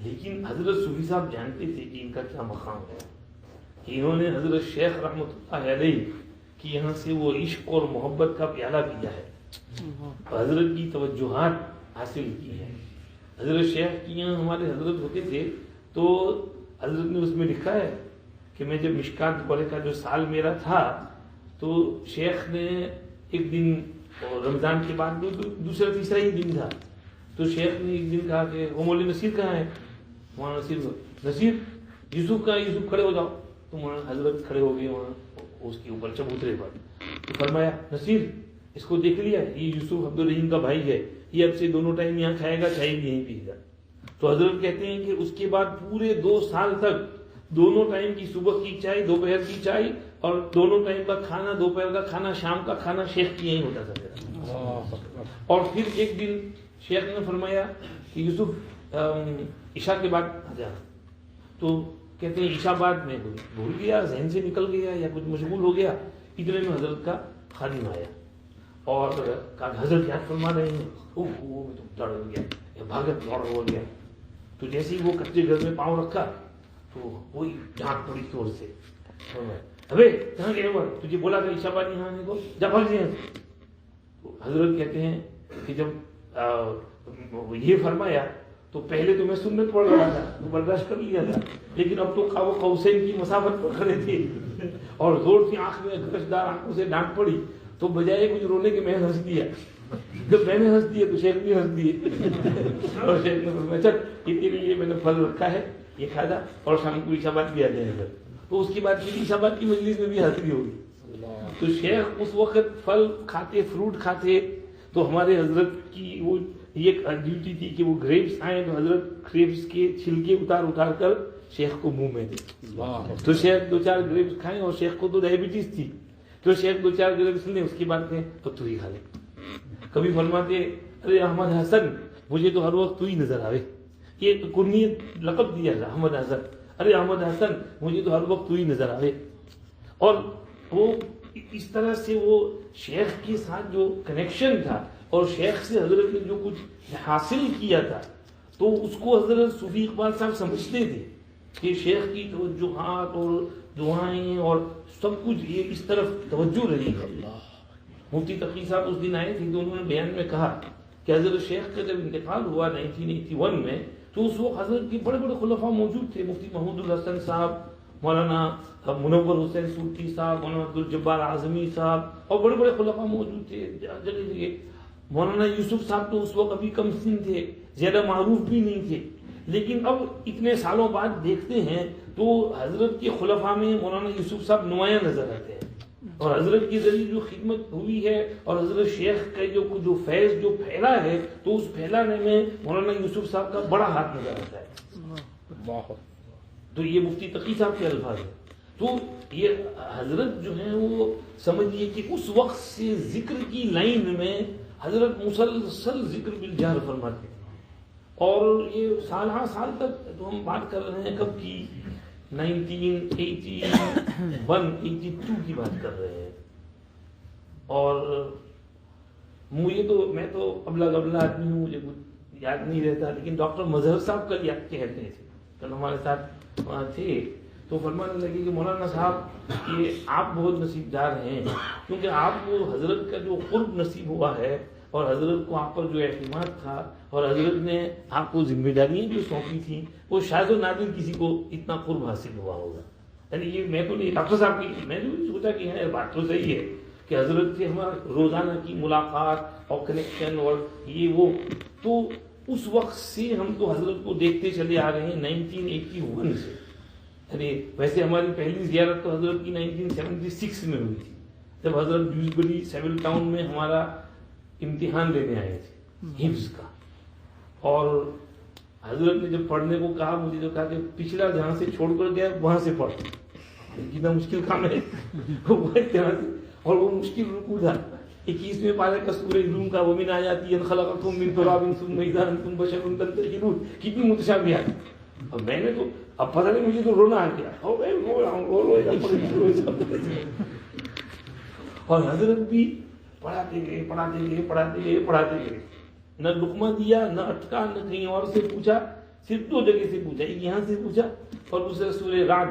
لیکن حضرت صوفی صاحب جانتے تھے کہ ان کا کیا مقام ہے, کہ انہوں نے حضرت شیخ رحمتاللہ علیہ کی یہاں سے وہ عشق اور محبت کا پیالہ پیا ہے, حضرت کی توجہات حاصل کی ہے. حضرت شیخ کی یہاں ہمارے حضرت ہوتے تھے, تو حضرت نے اس میں لکھا ہے کہ میں جب مشکات پڑھے کا جو سال میرا تھا, تو شیخ نے ایک دن, رمضان کے بعد دوسرا تیسرا ہی دن تھا, تو شیخ نے ایک دن کہا کہ وہ مولوی نصیر کہاں ہے. مولانا نصیر یوسف کہاں, یوسف کھڑے ہو جاؤ. تو مولانا حضرت کھڑے ہو گئے وہاں اس کے اوپر چبوترے پر. تو فرمایا نصیر اس کو دیکھ لیا, یہ یوسف عبد الرحیم کا بھائی ہے, یہ اب سے دونوں ٹائم یہاں کھائے گا, چائے بھی یہیں پیے گا. تو حضرت کہتے ہیں کہ اس کے بعد پورے 2 سال تک دونوں ٹائم کی صبح کی چائے, دوپہر کی چائے, اور دونوں ٹائم کا کھانا, دوپہر کا کھانا, شام کا کھانا شیخ کی یہیں ہوتا تھا. اور پھر ایک دن شیخ نے فرمایا کہ یوسف عشاء کے بعد آ جانا. تو کہتے ہیں عشاء بعد میں بھول گیا, ذہن سے نکل گیا یا کچھ مشغول ہو گیا. اتنے میں حضرت کا خادم آیا اور کہا حضرت یاد فرما رہے ہیں. میں تو ڈر ہو گیا, بھاگت دوڑ ہو گیا. تو جیسے ہی وہ کچے گھر میں پاؤں رکھا تو وہی ڈانٹ پڑی زور سے, ابے کہاں گئے ہوا, تجھے بولا تھا عشاء بعد یہاں آنے کو, جا بھاگ جائیں. تو حضرت کہتے ہیں کہ جب یہ فرمایا تو پہلے تو میں سنت پڑھ رہا تھا تو برداشت کر لیا تھا, لیکن اب تو قاب قوسین کی مسافت پر کھڑے تھے اور زور سے آنکھ میں گشدار آنکھوں سے ڈانٹ پڑی. تو بجائے کچھ رونے کے میں ہنس دیا. جب میں نے ہنس دیا تو شیخ بھی ہنس دیے اور شیخ نے فرمایا چل یہ تیرے لیے میں نے پھل رکھا ہے یہ کھانا اور شام کو عشاء بعد بھی آ جائے گا. تو اس کے بعد پھر عشاء بعد کی مجلس میں بھی حاضری ہوگی. تو شیخ اس وقت پھل کھاتے فروٹ کھاتے تو ہمارے حضرت کی وہ ایک ڈیوٹی تھی کہ وہ گریپس آئیں تو حضرت گریپس کے چھلکے اتار کر شیخ کو منہ میں دے. تو شیخ 2-4 گریپس کھائیں اور شیخ کو تو ڈائبٹیز تھی تو شیخ 2-4 گریپس لیں اس کے بعد کہیں تو ہی کھا لیں. کبھی فرماتے ارے احمد حسن مجھے تو ہر وقت تو ہی نظر آوے. یہ کنیت لقب دیا تھا احمد حسن. ارے احمد حسن مجھے تو ہر وقت تو ہی نظر آوے. اور وہ اس طرح سے وہ شیخ کے ساتھ جو کنیکشن تھا اور شیخ سے حضرت نے جو کچھ حاصل کیا تھا تو اس کو حضرت صوفی اقبال صاحب سمجھتے تھے کہ شیخ کی توجہات اور دعائیں اور سب کچھ یہ اس طرف توجہ رہی ہے. مفتی تقی صاحب اس دن آئے تھے تو انہوں نے بیان میں کہا کہ حضرت شیخ کا جب انتقال ہوا 1981 میں تو اس وقت حضرت کے بڑے بڑے خلفاء موجود تھے. مفتی محمود الحسن صاحب, مولانا منور حسین صوفی صاحب, مولانا عبدالجبار اعظمی صاحب اور بڑے بڑے خلفاء موجود تھے جگہ جگہ. مولانا یوسف صاحب تو اس وقت ابھی کم سن تھے, زیادہ معروف بھی نہیں تھے, لیکن اب اتنے سالوں بعد دیکھتے ہیں تو حضرت کے خلفاء میں مولانا یوسف صاحب نمایاں نظر آتے ہیں. اور حضرت کی ذریعے جو خدمت ہوئی ہے اور حضرت شیخ کا جو فیض جو پھیلا ہے تو اس پھیلانے میں مولانا یوسف صاحب کا بڑا ہاتھ نظر آتا ہے. تو یہ مفتی تقی صاحب کے الفاظ ہیں. تو یہ حضرت جو ہیں وہ سمجھیے کہ اس وقت سے ذکر کی لائن میں حضرت مسلسل ذکر بالجہر فرماتے ہیں. اور یہ سال ہاں سال تک تو ہم بات کر رہے ہیں کب کی 1981-82 کی بات کر رہے ہیں. اور مجھے تو میں تو ابلا گبلا آدمی ہوں, مجھے کچھ یاد نہیں رہتا, لیکن ڈاکٹر مظہر صاحب کل یاد کہتے تھے, کل ہمارے ساتھ وہاں تھے تو فرمانے لگے کہ مولانا صاحب کہ آپ بہت نصیب دار ہیں کیونکہ آپ کو حضرت کا جو قرب نصیب ہوا ہے اور حضرت کو آپ پر جو اعتماد تھا اور حضرت نے آپ کو ذمہ داریاں جو سونپی تھیں وہ شاید و نادر کسی کو اتنا قرب حاصل ہوا ہوگا. یعنی یہ میں تو نہیں, ڈاکٹر صاحب کی میں نے سوچا کہ ہاں بات تو صحیح ہے کہ حضرت سے ہمارا روزانہ کی ملاقات اور کنیکشن اور یہ وہ, تو اس وقت سے ہم تو حضرت کو دیکھتے چلے آ رہے ہیں 1981 سے. یعنی ویسے ہماری پہلی زیارت تو حضرت کی 1976 میں ہوئی تھی جب حضرت ڈیوزبری سیول ٹاؤن میں ہمارا امتحان لینے آئے تھے حفظ کا. اور حضرت نے جب پڑھنے کو کہا مجھے جو کہا کہ پچھلا جہاں سے چھوڑ کر گیا وہاں سے پڑھ, کتنا مشکل کام ہے اور وہ مشکل رکوع تھا. 21ویں پارے کا سورہ روم کا ومن آیاتی ان خلقکم من تراب ثم اذا انتم بشر تنتشرون, کتنی متشابہات. اور میں نے تو اب پتہ نہیں مجھے تو رونا آ گیا اور حضرت بھی پڑھاتے گئے, نہ لقمہ دیا نہ اٹکا نہ کہیں اور سے پوچھا, صرف 2 جگہ سے پوچھا, ایک یہاں سے پوچھا اور دوسرا سورہ رعد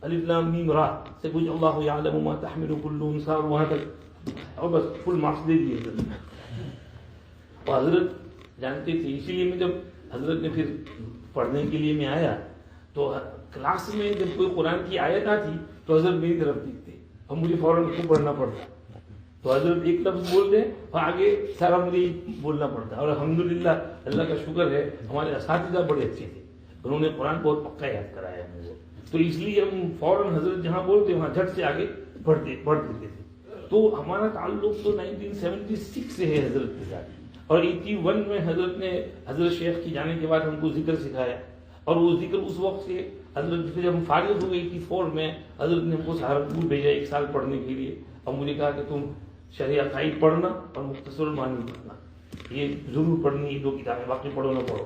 الف لام میم را سے کچھ اللہ یعلم ما تحمل کل انثى اور وہاں تک, اور بس فل مارکس دے دیے. اور حضرت جانتے تھے, اسی لیے میں جب حضرت نے پھر پڑھنے کے لیے میں آیا تو کلاس میں جب کوئی قرآن کی آیت آتی تو حضرت میری طرف دیکھتے اور مجھے فوراً اس کو پڑھنا پڑتا. تو حضرت ایک لفظ بول دیں اور آگے سارا مجھے بولنا پڑتا. اور الحمدللہ اللہ کا شکر ہے ہمارے اساتذہ بڑے اچھے تھے, انہوں نے قرآن بہت پکا یاد کرایا مجھے. تو اس لیے ہم فوراً حضرت جہاں بولتے وہاں جھٹ سے آگے پڑھ دیتے تھے. تو ہمارا تعلق تو 1976 سے ہے حضرت کے ساتھ. اور 81 میں حضرت نے حضرت شیخ کی جانے کے بعد ہم کو ذکر سکھایا اور وہ ذکر اس وقت سے حضرت جب ہم فارغ ہوئے 84 میں حضرت نے ہم کو سہارنپور بھیجا 1 سال پڑھنے کے لیے. اور مجھے کہا کہ تم شرح عقائد پڑھنا اور مختصر المعانی پڑھنا, یہ ضرور پڑھنی یہ 2 کتابیں, باقی پڑھو نہ پڑھو.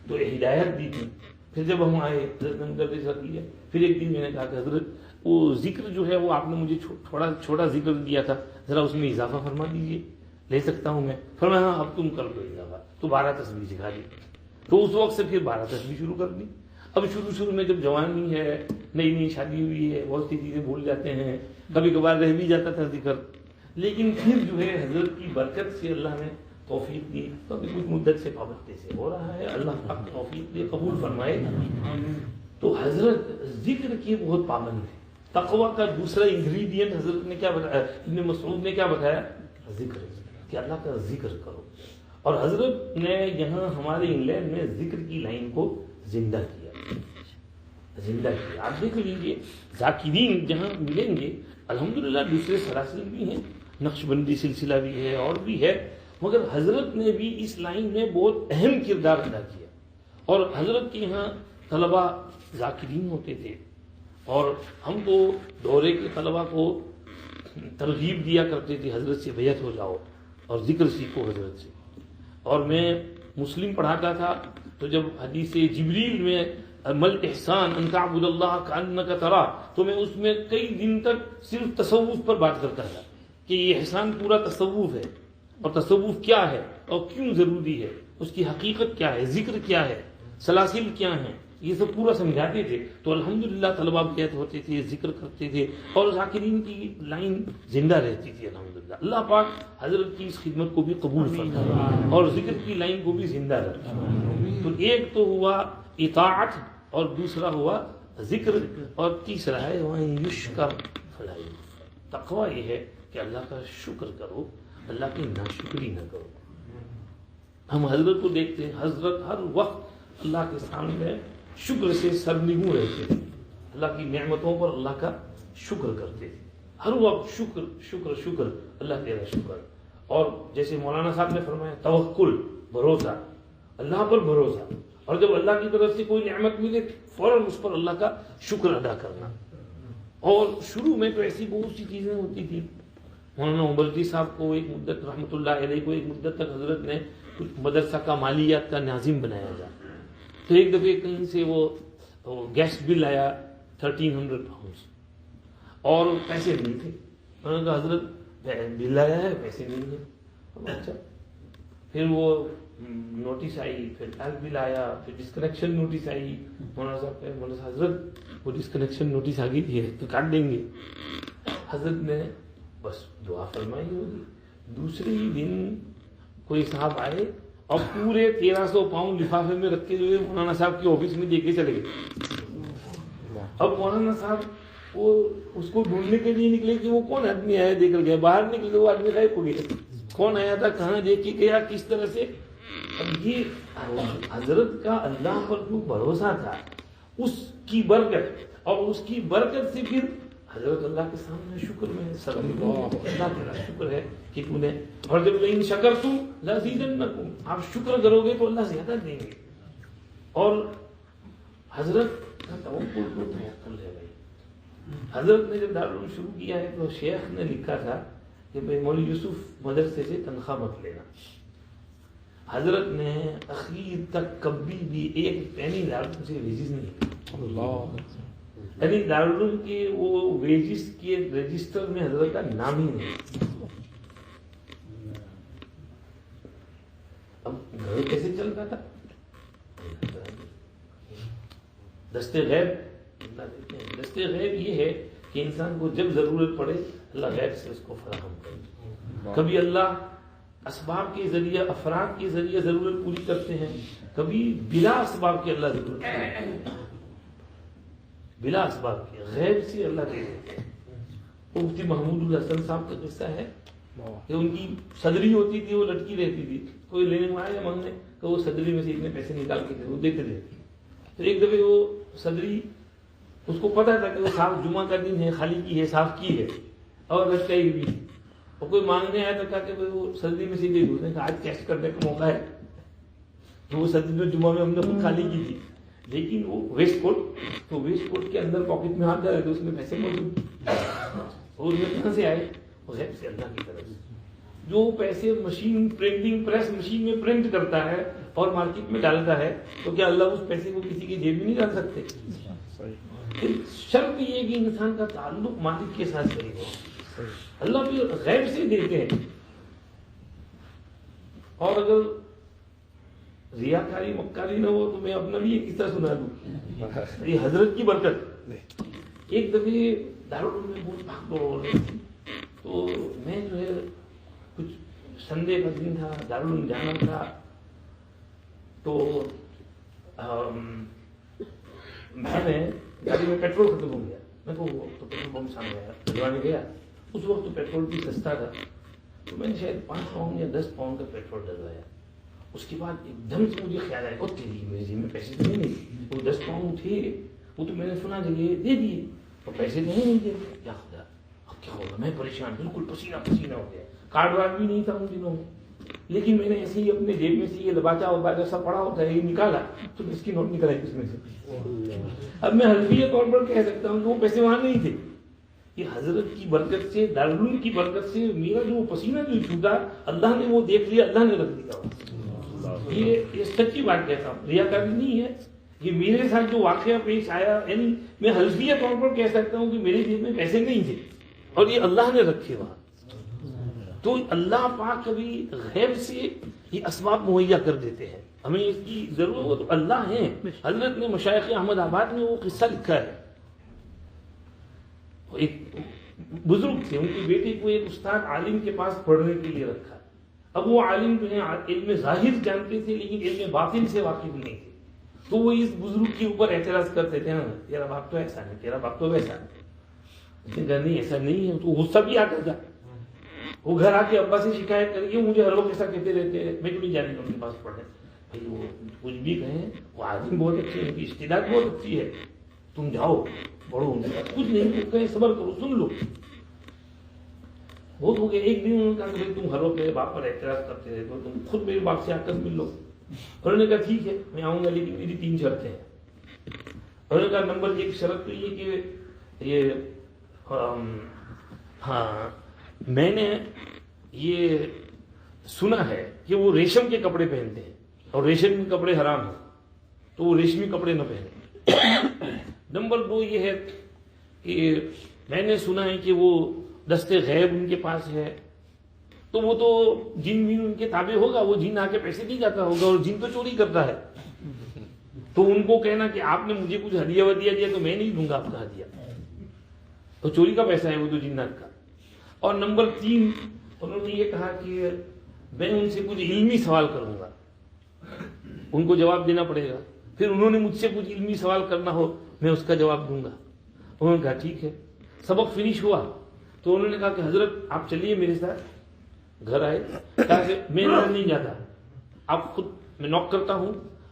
تو ہدایت دی تھی. پھر جب ہم آئے حضرت نے مدرس رکھ لیا. پھر ایک دن میں نے کہا کہ حضرت وہ ذکر جو ہے وہ آپ نے مجھے چھوٹا ذکر دیا تھا, ذرا اس میں اضافہ فرما دیجیے, لے سکتا ہوں میں؟ فرمایا ہاں اب تم کر دو اضافہ. تو 12 تسبیح سکھا دی. تو اس وقت سے پھر 12 تسبیح شروع کر دی. اب شروع میں جب جوانی ہے, نئی شادی ہوئی ہے, بہت سی چیزیں بھول جاتے ہیں, کبھی کبھار رہ بھی جاتا تھا ذکر, لیکن پھر جو ہے حضرت کی برکت سے اللہ نے توفیق دی تو ابھی کچھ مدت سے پابندی سے ہو رہا ہے. اللہ پاک توفیق دے, قبول فرمائے. تو حضرت ذکر کے بہت پابند ہیں تقوی کا دوسرا انگریڈینٹ حضرت نے کیا بتایا، ابن مسعود نے کیا بتایا؟ ذکر، کہ اللہ کا ذکر کرو. اور حضرت نے یہاں ہمارے انگلینڈ میں ذکر کی لائن کو زندہ کیا، زندہ کیا. آپ دیکھ لیجیے ذاکرین جہاں ملیں گے الحمدللہ دوسرے سلاسل بھی ہیں، نقشبندی سلسلہ بھی ہے اور بھی ہے، مگر حضرت نے بھی اس لائن میں بہت اہم کردار ادا کیا. اور حضرت کے یہاں طلباء ذاکرین ہوتے تھے، اور ہم تو دورے کے طلباء کو ترغیب دیا کرتے تھے حضرت سے بیعت ہو جاؤ اور ذکر سیکھو حضرت سے. اور میں مسلم پڑھاتا تھا تو جب حدیث جبریل میں مل احسان ان تعبد اللہ کانک ترا، تو میں اس میں کئی دن تک صرف تصوف پر بات کرتا تھا کہ یہ احسان پورا تصوف ہے، اور تصوف کیا ہے اور کیوں ضروری ہے، اس کی حقیقت کیا ہے، ذکر کیا ہے، سلاسل کیا ہیں، یہ سب پورا سمجھاتے تھے. تو الحمدللہ طلباء بیعت ہوتے تھے، ذکر کرتے تھے، اور ذاکرین کی لائن زندہ رہتی تھی الحمدللہ. اللہ پاک حضرت کی اس خدمت کو بھی قبول فرمائے اور ذکر کی لائن کو بھی زندہ رکھے. تو ایک تو ہوا اطاعت، اور دوسرا ہوا ذکر، اور تیسرا ہے وَإِن يُشْكَرْ فَلَا يُكْفَرْ. تقویٰ یہ ہے کہ اللہ کا شکر کرو، اللہ کی ناشکری نہ کرو. ہم حضرت کو دیکھتے ہیں، حضرت ہر وقت اللہ کے سامنے شکر سے سرنگوں رہتے تھے، اللہ کی نعمتوں پر اللہ کا شکر کرتے تھے، ہر وقت شکر شکر شکر، اللہ تیرا شکر. اور جیسے مولانا صاحب نے فرمایا توکل، بھروسہ، اللہ پر بھروسہ، اور جب اللہ کی طرف سے کوئی نعمت ملے فوراً اس پر اللہ کا شکر ادا کرنا. اور شروع میں تو ایسی بہت سی چیزیں ہوتی تھی. مولانا عمرجی صاحب کو ایک مدت، رحمتllahi علیہ کو ایک مدت تک حضرت نے کچھ مدرسہ کا مالیات کا ناظم بنایا جا. تو ایک دفعہ کہیں سے وہ گیس بل آیا 1300 پاؤنڈس، اور پیسے نہیں تھے. انہوں نے کہا حضرت بل آیا ہے، پیسے نہیں ہیں. اچھا، پھر وہ نوٹس آئی، پھر ٹیکس بل آیا، پھر ڈسکنیکشن نوٹس آئی. مولانا صاحب کہے مولانا حضرت وہ ڈسکنیکشن نوٹس آ گئی ہے تو کاٹ دیں گے. حضرت نے بس دعا فرمائی ہوگی. دوسرے ہی دن کوئی صاحب آئے اور پورے 1300 پاؤنڈ لفافے میں رکھے ہوئے مولانا صاحب کے آفس میں دے کے چلے گئے. اب مولانا صاحب وہ اس کو ڈھونڈنے کے لیے نکلے کہ وہ کون آدمی آیا دے کر گیا. باہر نکلے وہ آدمی غائب ہو گیا، کون آیا تھا، کہاں دے کے گیا، کس طرح سے. اب یہ حضرت کا اللہ پر جو بھروسہ تھا، اس کی برکت، اور اس کی برکت سے پھر حضرت اللہ کے سامنے شکر میں سر اللہ تیرا شکر ہے کہ تو نے. اور جب لئن شکرتم لازیدنکم، آپ شکر کرو گے تو اللہ زیادہ دیں گے. اور حضرت کا توکل تو توکل ہے بھائی. حضرت نے جب دارالعلوم شروع کیا ہے تو شیخ نے لکھا تھا کہ بھائی مولانا یوسف مدرسے سے تنخواہ مت لینا. حضرت نے اخیر تک کبھی بھی ایک پینی دارالعلوم سے ویجز نہیں اللہ، یعنی دارالعلوم کے وہ ویجز کے رجسٹر میں حضرت کا نام ہی نہیں. اب گھر کیسے چل رہا تھا؟ دستے غیب، دستے غیب یہ ہے کہ انسان کو جب ضرورت پڑے اللہ غیب سے اس کو فراہم کرے. کبھی اللہ اسباب کے ذریعے، افراد کے ذریعے ضرورت پوری کرتے ہیں، کبھی بلا اسباب کے اللہ ضرورت پوری، بلا اسباب کے غیب سے اللہ دے دیتے ہیں. مفتی محمود الحسن صاحب کا قصہ ہے کہ ان کی صدری ہوتی تھی، وہ لٹکی رہتی تھی. کوئی لینے میں آیا مانگنے تو وہ صدری میں سے اتنے پیسے نکال کے وہ دیتے تھے. تو ایک دفعہ وہ صدری، اس کو پتا تھا کہ وہ صاف جمعہ کا دن ہے، خالی کی ہے، صاف کی ہے، اور لٹکائی ہوئی. اور کوئی مانگنے آیا تو کہا کہ وہ صدری میں سے دے دو. اس نے کہا آج کیش کرنے کا موقع ہے. تو وہ صدری جو جمعہ میں ہم نے خود خالی کی تھی، لیکن وہ ویسٹ کوٹ، تو ویسٹ کوٹ کے اندر پاکٹ میں ہاتھ ڈالے تو اس میں پیسے موجود. اور یہ کہاں سے آئے؟ غیب سے، اللہ کی طرف سے. جو پیسے مشین، پرنٹنگ پریس مشین میں پرنٹ کرتا ہے اور مارکیٹ میں ڈالتا ہے، تو کیا اللہ اس پیسے کو کسی کی جیب میں نہیں ڈال سکتے؟ شرط یہ کہ انسان کا تعلق مالک کے ساتھ صحیح ہو. اللہ بھی غیب سے دیتے ہیں. اور اگر ریاکاری مکاری نہ ہو تو میں اپنا بھی ایک قصہ سنا دوں. یہ حضرت کی برکت. ایک دفعہ دارالعلوم میں بہت بھاگ دوڑ ہو رہی تھی، تو میں جو ہے کچھ سنڈے کا دن تھا، دارالعلوم جانا تھا. تو میں گاڑی میں پیٹرول ختم ہو گیا. میں کو وہ تو پیٹرول پمپ سامنے آیا ڈلوانے گیا. اس وقت تو پیٹرول بھی سستا تھا, تو میں نے شاید 5 پاؤنڈ یا 10 پاؤنڈ کا پیٹرول ڈلوایا. اس کے بعد ایک دم سے مجھے خیال آیا, تیری میرے جیب میں پیسے تو نہیں, وہ 10 پاؤنڈ تھے وہ تو میں نے سنا جگہ دے دیے, اور پیسے تو نہیں دیے. کیا خدا, اب کیا ہوگا, میں پریشان, بالکل پسینہ پسینہ ہو گیا. کارڈ وارڈ بھی نہیں تھا ان دنوں میں, لیکن میں نے ایسے ہی اپنے جیب میں سے یہ دباچا سب پڑا ہوتا ہے, یہ نکالا تو اس کی نوٹ نکلا اس میں سے. اب میں حلفیہ طور پر کہہ سکتا ہوں کہ وہ پیسے وہاں نہیں تھے. یہ حضرت کی برکت سے, دارالعلوم کی برکت سے میرا جو پسینہ جو چھوٹا, اللہ نے وہ دیکھ لیا, اللہ نے رکھ دیا. یہ سچی بات کہتا ہوں, ریاکاری نہیں ہے. یہ میرے ساتھ جو واقعہ پیش آیا, یعنی میں حلفیہ طور پر کہہ سکتا ہوں کہ میرے جیب میں پیسے نہیں تھے اور یہ اللہ نے رکھے وہاں. تو اللہ پاک کبھی غیب سے یہ اسباب مہیا کر دیتے ہیں, ہمیں اس کی ضرورت اللہ ہے. حضرت نے مشائخ احمد آباد میں وہ قصہ لکھا ہے. ایک بزرگ تھے, ان کے بیٹے کو ایک استاد عالم کے پاس پڑھنے کے لیے رکھا. اب وہ عالم جو ہے علم ظاہر جانتے تھے لیکن علم باطن سے واقف نہیں تھے. تو وہ اس بزرگ کے اوپر اعتراض کرتے تھے, نا تیرا باپ تو ایسا نہیں, تیرا باپ تو ویسا نہیں. اس نے کہا نہیں ایسا نہیں ہے. تو غصہ بھی آتا تھا. وہ گھر آ کے ابا سے شکایت کر کے مجھے ہر وقت ایسا کہتے رہتے ہیں, میں کیوں نہیں جانے ان کے پاس پڑھنے. بھائی وہ کچھ بھی کہیں, وہ عالم بہت اچھے ہیں, ان کی استعداد بہت اچھی ہے, تم جاؤ پڑھو ان کے. کچھ نہیں کہیں, صبر کرو, سن لو. بہت ہو گیا. ایک دن انہوں نے کہا کہ تم ہر وقت میرے باپ پر اعتراض کرتے رہتے ہو, تم خود میرے باپ سے آ کر مل لو. انہوں نے کہا ٹھیک ہے میں آؤں گا, لیکن میری 3 شرطیں ہیں. انہوں نے کہا نمبر 1 شرط تو یہ کہ یہ ہاں میں نے یہ سنا ہے کہ وہ ریشم کے کپڑے پہنتے ہیں اور ریشم کے کپڑے حرام ہیں, تو وہ ریشمی کپڑے نہ پہنے. نمبر 2 یہ ہے کہ میں نے سنا ہے کہ وہ دست غیب ان کے پاس ہے, تو وہ تو جن بھی ان کے تابع ہوگا, وہ جن آ کے پیسے نہیں جاتا ہوگا, اور جن تو چوری کرتا ہے. تو ان کو کہنا کہ آپ نے مجھے کچھ ہدیہ ودیہ دیا تو میں نہیں دوں گا آپ کا ہدیہ, تو چوری کا پیسہ ہے وہ تو جنات کا. اور نمبر 3 انہوں نے یہ کہا کہ میں ان سے کچھ علمی سوال کروں گا, ان کو جواب دینا پڑے گا. پھر انہوں نے مجھ سے کچھ علمی سوال کرنا ہو, میں اس کا جواب دوں گا. انہوں نے کہا ٹھیک ہے. سبق فنش ہوا تو انہوں نے کہا کہ حضرت آپ چلیے میرے ساتھ. گھر آئے, کہا کہ میں نہیں جاتا, آپ خود, میں نوک کرتا ہوں,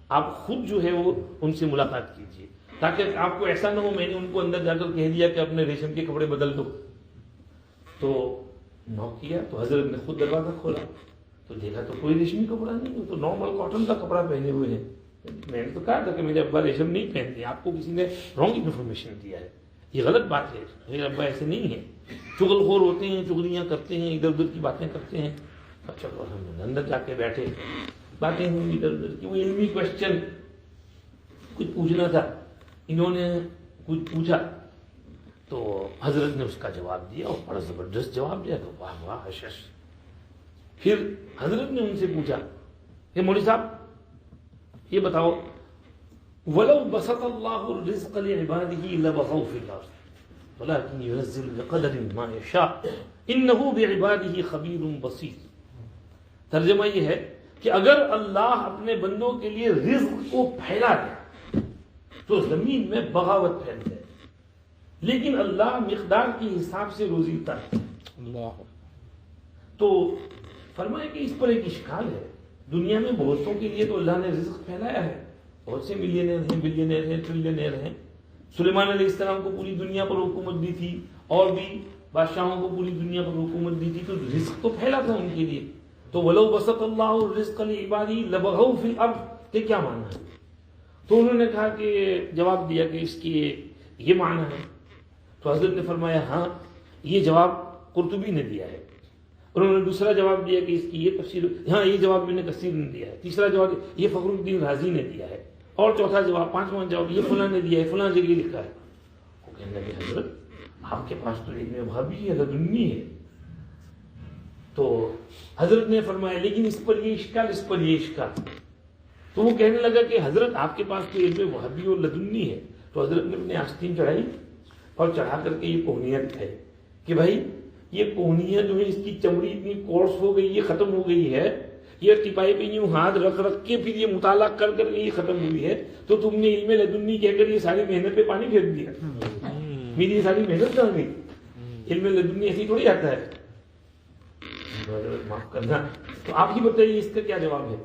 آپ خود جو ہے وہ ان سے ملاقات کیجیے, تاکہ آپ کو ایسا نہ ہو میں نے ان کو اندر جا کر کہہ دیا کہ اپنے ریشم کے کپڑے بدل دو. تو نوک کیا تو حضرت نے خود دروازہ کھولا تو دیکھا تو کوئی ریشمی کپڑا نہیں, وہ تو نارمل کاٹن کا کپڑا پہنے ہوئے ہیں. میں نے تو کہا تھا کہ میرے ابا ریشم نہیں پہنتے, آپ کو کسی نے رانگ انفارمیشن دیا ہے, یہ غلط بات ہے, میرے ابا ایسے نہیں ہیں, چغل خور ہوتے ہیں, چغلیاں کرتے ہیں, ادھر ادھر کی باتیں کرتے ہیں. چلو ہم اندر جا کے بیٹھے, باتیں ہوئی ادھر ادھر کی. وہ علمی کوشچن کچھ پوچھنا تھا, انہوں نے کچھ پوچھا تو حضرت نے اس کا جواب دیا, اور بڑا زبردست جواب دیا. تو واہ واہ حش. پھر حضرت نے ان سے پوچھا کہ مولوی صاحب یہ بتاؤ, وَلَوْ بَسَطَ اللَّهُ الرِّزْقَ لِعِبَادِهِ لَبَغَوْا فِي الْأَرْضِ وَلَكِنْ يُنَزِّلُ بِقَدَرٍ مَا يَشَاءُ إِنَّهُ بِعِبَادِهِ خَبِيرٌ بَصِيرٌ. ترجمہ یہ ہے کہ اگر اللہ اپنے بندوں کے لیے رزق کو پھیلا دے تو زمین میں بغاوت پھیل جائے, لیکن اللہ مقدار کے حساب سے روزی دیتا ہے. تو فرمائے کہ اس پر ایک اشکال ہے. دنیا میں بہتوں کے لیے تو اللہ نے رزق پھیلایا ہے, بہت سے ملینئر ہیں, بلینئر ہیں, ٹریلینئر ہیں. سلیمان علیہ السلام کو پوری دنیا پر حکومت دی تھی, اور بھی بادشاہوں کو پوری دنیا پر حکومت دی تھی, تو رزق تو پھیلا تھا ان کے لیے. تو وَلَوْ بَسَطَ اللَّهُ الرِّزْقَ لِعِبَادِهِ لَبَغَوْا فِي الْأَرْضِ, یہ کیا معنی ہے؟ تو انہوں نے کہا کہ جواب دیا کہ اس کی یہ معنی ہے. تو حضرت نے فرمایا ہاں یہ جواب قرطبی نے دیا ہے. انہوں نے دوسرا جواب دیا کہ اس کی یہ تفسیر, ہاں یہ جواب ابن کثیر نے دیا ہے. تیسرا جواب یہ فخر الدین رازی نے دیا ہے. اور چوتھا جواب, 5واں جواب یہ فلاں نے دیا ہے, فلاں جگہ لکھا ہے. وہ کہنے لگے حضرت آپ کے پاس تو علم وہابی ہے, لدنی ہے. تو حضرت نے فرمایا لیکن اس پر یہ اشکال, اس پر یہ اشکال. تو وہ کہنے لگا کہ حضرت آپ کے پاس تو علم وہابی اور لدنی ہے. تو حضرت نے اپنے آستین چڑھائی اور چڑھا کر کے یہ کوہنیاں دکھائی کہ بھائی یہ کوہنیاں جو ہے اس کی چمڑی اتنی کورس ہو گئی, یہ ختم ہو گئی ہے, یہ ٹپائی پہ یوں ہاتھ رکھ رکھ کے پھر یہ مطالعہ کر کر کے یہ ختم ہوئی ہے. تو تم نے علم لدنی کہہ کر یہ ساری محنت پہ پانی پھیر دیا. میری ساری محنت کر گئی. علم لدنی ایسی تھوڑی آتا ہے. معاف کرنا. تو آپ ہی بتائیے اس کا کیا جواب ہے؟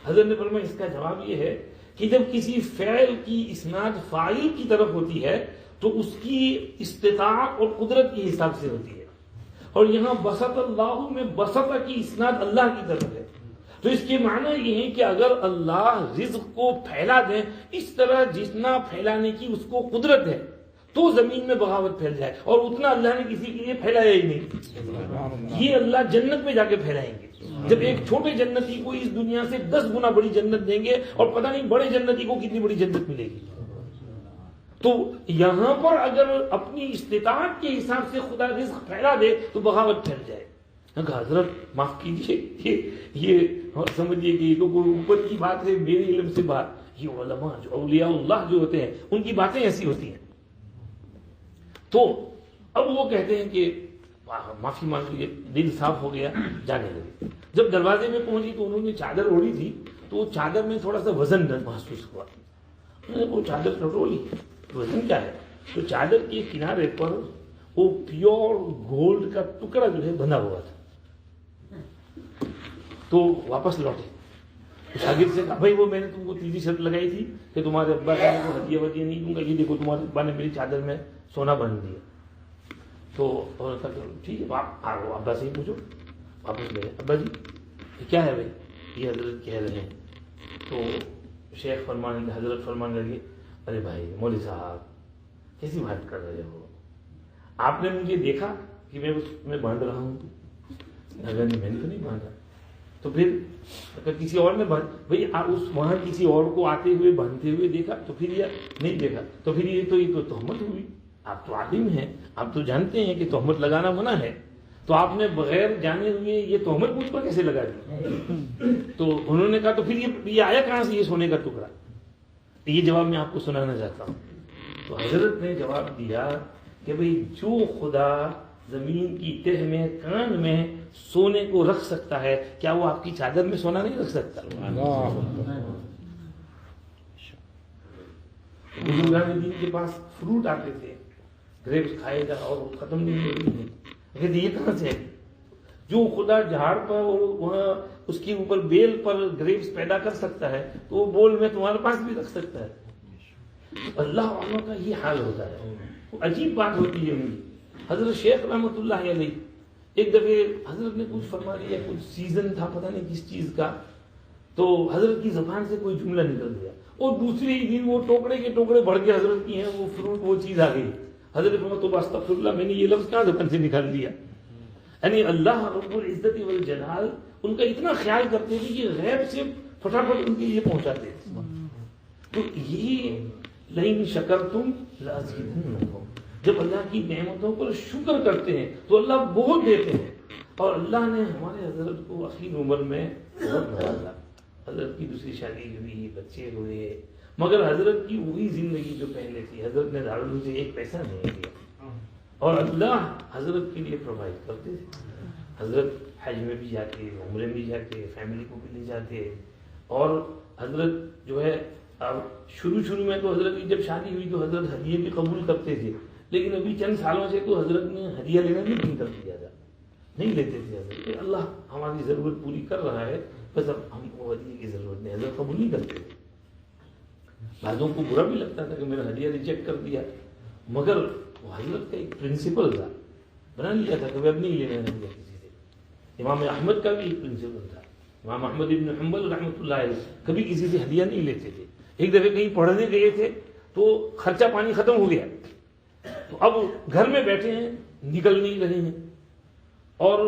حضرت نے فرمایا اس کا جواب یہ ہے کہ جب کسی فعل کی اسناد فاعل کی طرف ہوتی ہے تو اس کی استطاعت اور قدرت کے حساب سے ہوتی ہے، اور یہاں بسط اللہ میں بسط کی اسناد اللہ کی طرف ہے. تو اس کے معنی یہ ہے کہ اگر اللہ رزق کو پھیلا دے اس طرح جتنا پھیلانے کی اس کو قدرت ہے تو زمین میں بغاوت پھیل جائے، اور اتنا اللہ نے کسی کے لیے پھیلایا ہی نہیں. یہ اللہ جنت میں جا کے پھیلائیں گے. جب ایک چھوٹے جنتی کو اس دنیا سے 10 گنا بڑی جنت دیں گے، اور پتہ نہیں بڑے جنتی کو کتنی بڑی جنت ملے گی. تو یہاں پر اگر اپنی استطاعت کے حساب سے خدا رزق پھیلا دے تو بغاوت پھیل جائے. حضرت معاف کیجیے، یہ سمجھیے کہ یہ تو کوئی اوپر کی بات ہے، میرے علم سے بات. یہ علماء جو اولیاء اللہ جو ہوتے ہیں ان کی باتیں ایسی ہوتی ہیں. تو اب وہ کہتے ہیں کہ معافی مانگ لیجیے، دل صاف ہو گیا، جانے لگے. جب دروازے میں پہنچی تو انہوں نے چادر اوڑھی تھی، تو وہ چادر میں تھوڑا سا وزن محسوس ہوا. انہوں نے وہ چادر ٹٹولی، وزن کیا ہے؟ تو چادر کے کنارے پر وہ پیور گولڈ کا ٹکڑا جو ہے بندھا ہوا تھا. تو واپس لوٹے. شاگرد سے کہا بھائی وہ میں نے تم کو تیسری شرط لگائی تھی کہ تمہارے ابا کا کو ہدیہ ودیہ نہیں دوں گا، یہ دیکھو تمہارے ابا نے میری چادر میں سونا باندھ دیا. تو انہوں نے کہا ٹھیک ہے آپ آ رہو، ابا سے ہی پوچھو. واپس گئے. ابا جی یہ کیا ہے بھائی؟ یہ حضرت کہہ رہے ہیں. تو شیخ فرمانے لگے، حضرت فرمانے لگے ارے بھائی مولوی صاحب کیسی بات کر رہے ہو؟ آپ نے مجھے دیکھا کہ میں اس میں باندھ رہا ہوں؟ اگر میں نے تو نہیں باندھا. تو پھر اگر کسی اور نے باندھ بھائی اس وہاں کسی اور کو آتے ہوئے باندھتے ہوئے دیکھا تو پھر یہ نہیں دیکھا تو پھر یہ تو تہمت ہوئی. آپ تو عالم ہیں، آپ تو جانتے ہیں کہ تہمت لگانا منع ہے، تو آپ نے بغیر جانے ہوئے یہ تہمت مجھ پر کیسے لگا دی؟ تو انہوں نے کہا تو پھر یہ آیا کہاں سے یہ سونے کا ٹکڑا؟ یہ جواب میں آپ کو سنانا چاہتا ہوں. تو حضرت نے جواب دیا کہ بھئی جو خدا زمین کی تہ میں کان میں سونے کو رکھ سکتا ہے، کیا وہ آپ کی چادر میں سونا نہیں رکھ سکتا؟ بزرگان دین کے پاس فروٹ آتے تھے، گریپس کھائے گا اور ختم نہیں ہوئی. کہتے یہ کہاں سے ہے؟ جو خدا جھاڑ پر وہاں اس کے اوپر بیل پر گریپس پیدا کر سکتا ہے تو وہ بول میں تمہارے پاس بھی رکھ سکتا ہے. اللہ والوں کا یہ حال ہوتا ہے. عجیب بات ہوتی ہے میری. حضرت شیخ رحمتاللہ علیہ ایک دفعہ حضرت نے کچھ فرما دیا، کچھ سیزن تھا پتہ نہیں کس چیز کا، تو حضرت کی زبان سے کوئی جملہ نکل گیا اور دوسرے ہی دن وہ ٹوکرے کے ٹوکرے بڑھ کے حضرت کی ہیں وہ فروٹ وہ چیز آ گئی. حضرت فرمایا استغفر اللہ، میں نے یہ لفظ کہاں زبان سے نکال دیا؟ یعنی اللہ رب العزت والجلال ان کا اتنا خیال کرتے تھے کہ غیب سے فٹافٹ ان کے لیے پہنچاتے تھے. تو یہ لئن شکرتم لازیدنکم، جب اللہ کی نعمتوں پر شکر کرتے ہیں تو اللہ بہت دیتے ہیں. اور اللہ نے ہمارے حضرت کو اخیر عمر میں بہت نوازا. حضرت کی دوسری شادی ہوئی، بچے ہوئے، مگر حضرت کی وہی زندگی جو پہلے تھی. حضرت نے دارالعلوم سے ایک پیسہ نہیں دیا اور اللہ حضرت کے لیے پرووائڈ کرتے تھے. حضرت حج میں بھی جاتے، عمرے میں بھی جاتے، فیملی کو بھی لے جاتے. اور حضرت جو ہے اب شروع میں تو حضرت کی جب شادی ہوئی تو حضرت ہدیے بھی قبول کرتے تھے، لیکن ابھی چند سالوں سے تو حضرت نے ہدیہ لینا بھی نہیں کر دیا تھا، نہیں لیتے تھے حضرت کہ اللہ ہماری ضرورت پوری کر رہا ہے، بس اب ہم کو ہدیے کی ضرورت نہیں. حضرت قبول نہیں کرتے تھے. بعضوں کو برا بھی لگتا تھا کہ میرا ہدیہ ریجیکٹ کر دیا، مگر وہ حضرت کا ایک پرنسپل تھا، بنا لیا تھا کہ اب نہیں لینا ہدیہ کسی سے. امام احمد کا بھی ایک پرنسپل تھا. امام احمد ابن حنبل رحمۃ اللہ علیہ کبھی کسی سے ہدیہ نہیں لیتے تھے. ایک دفعہ کہیں پڑھنے گئے تھے تو خرچہ پانی ختم ہو گیا، تو اب گھر میں بیٹھے ہیں، نکل نہیں رہے ہیں، اور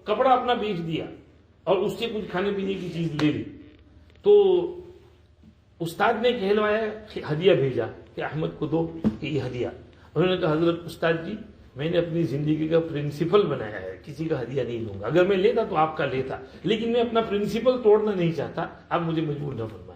کپڑا اپنا بیچ دیا اور اس سے کچھ کھانے پینے کی چیز لے لی. تو استاد نے کہلوایا، ہدیہ بھیجا کہ احمد کو دو کہ یہ ہدیہ. انہوں نے کہا حضرت استاد جی میں نے اپنی زندگی کا پرنسپل بنایا ہے، کسی کا ہدیہ نہیں لوں گا. اگر میں لیتا تو آپ کا لیتا، لیکن میں اپنا پرنسپل توڑنا نہیں چاہتا، آپ مجھے مجبور نہ فرمائیں.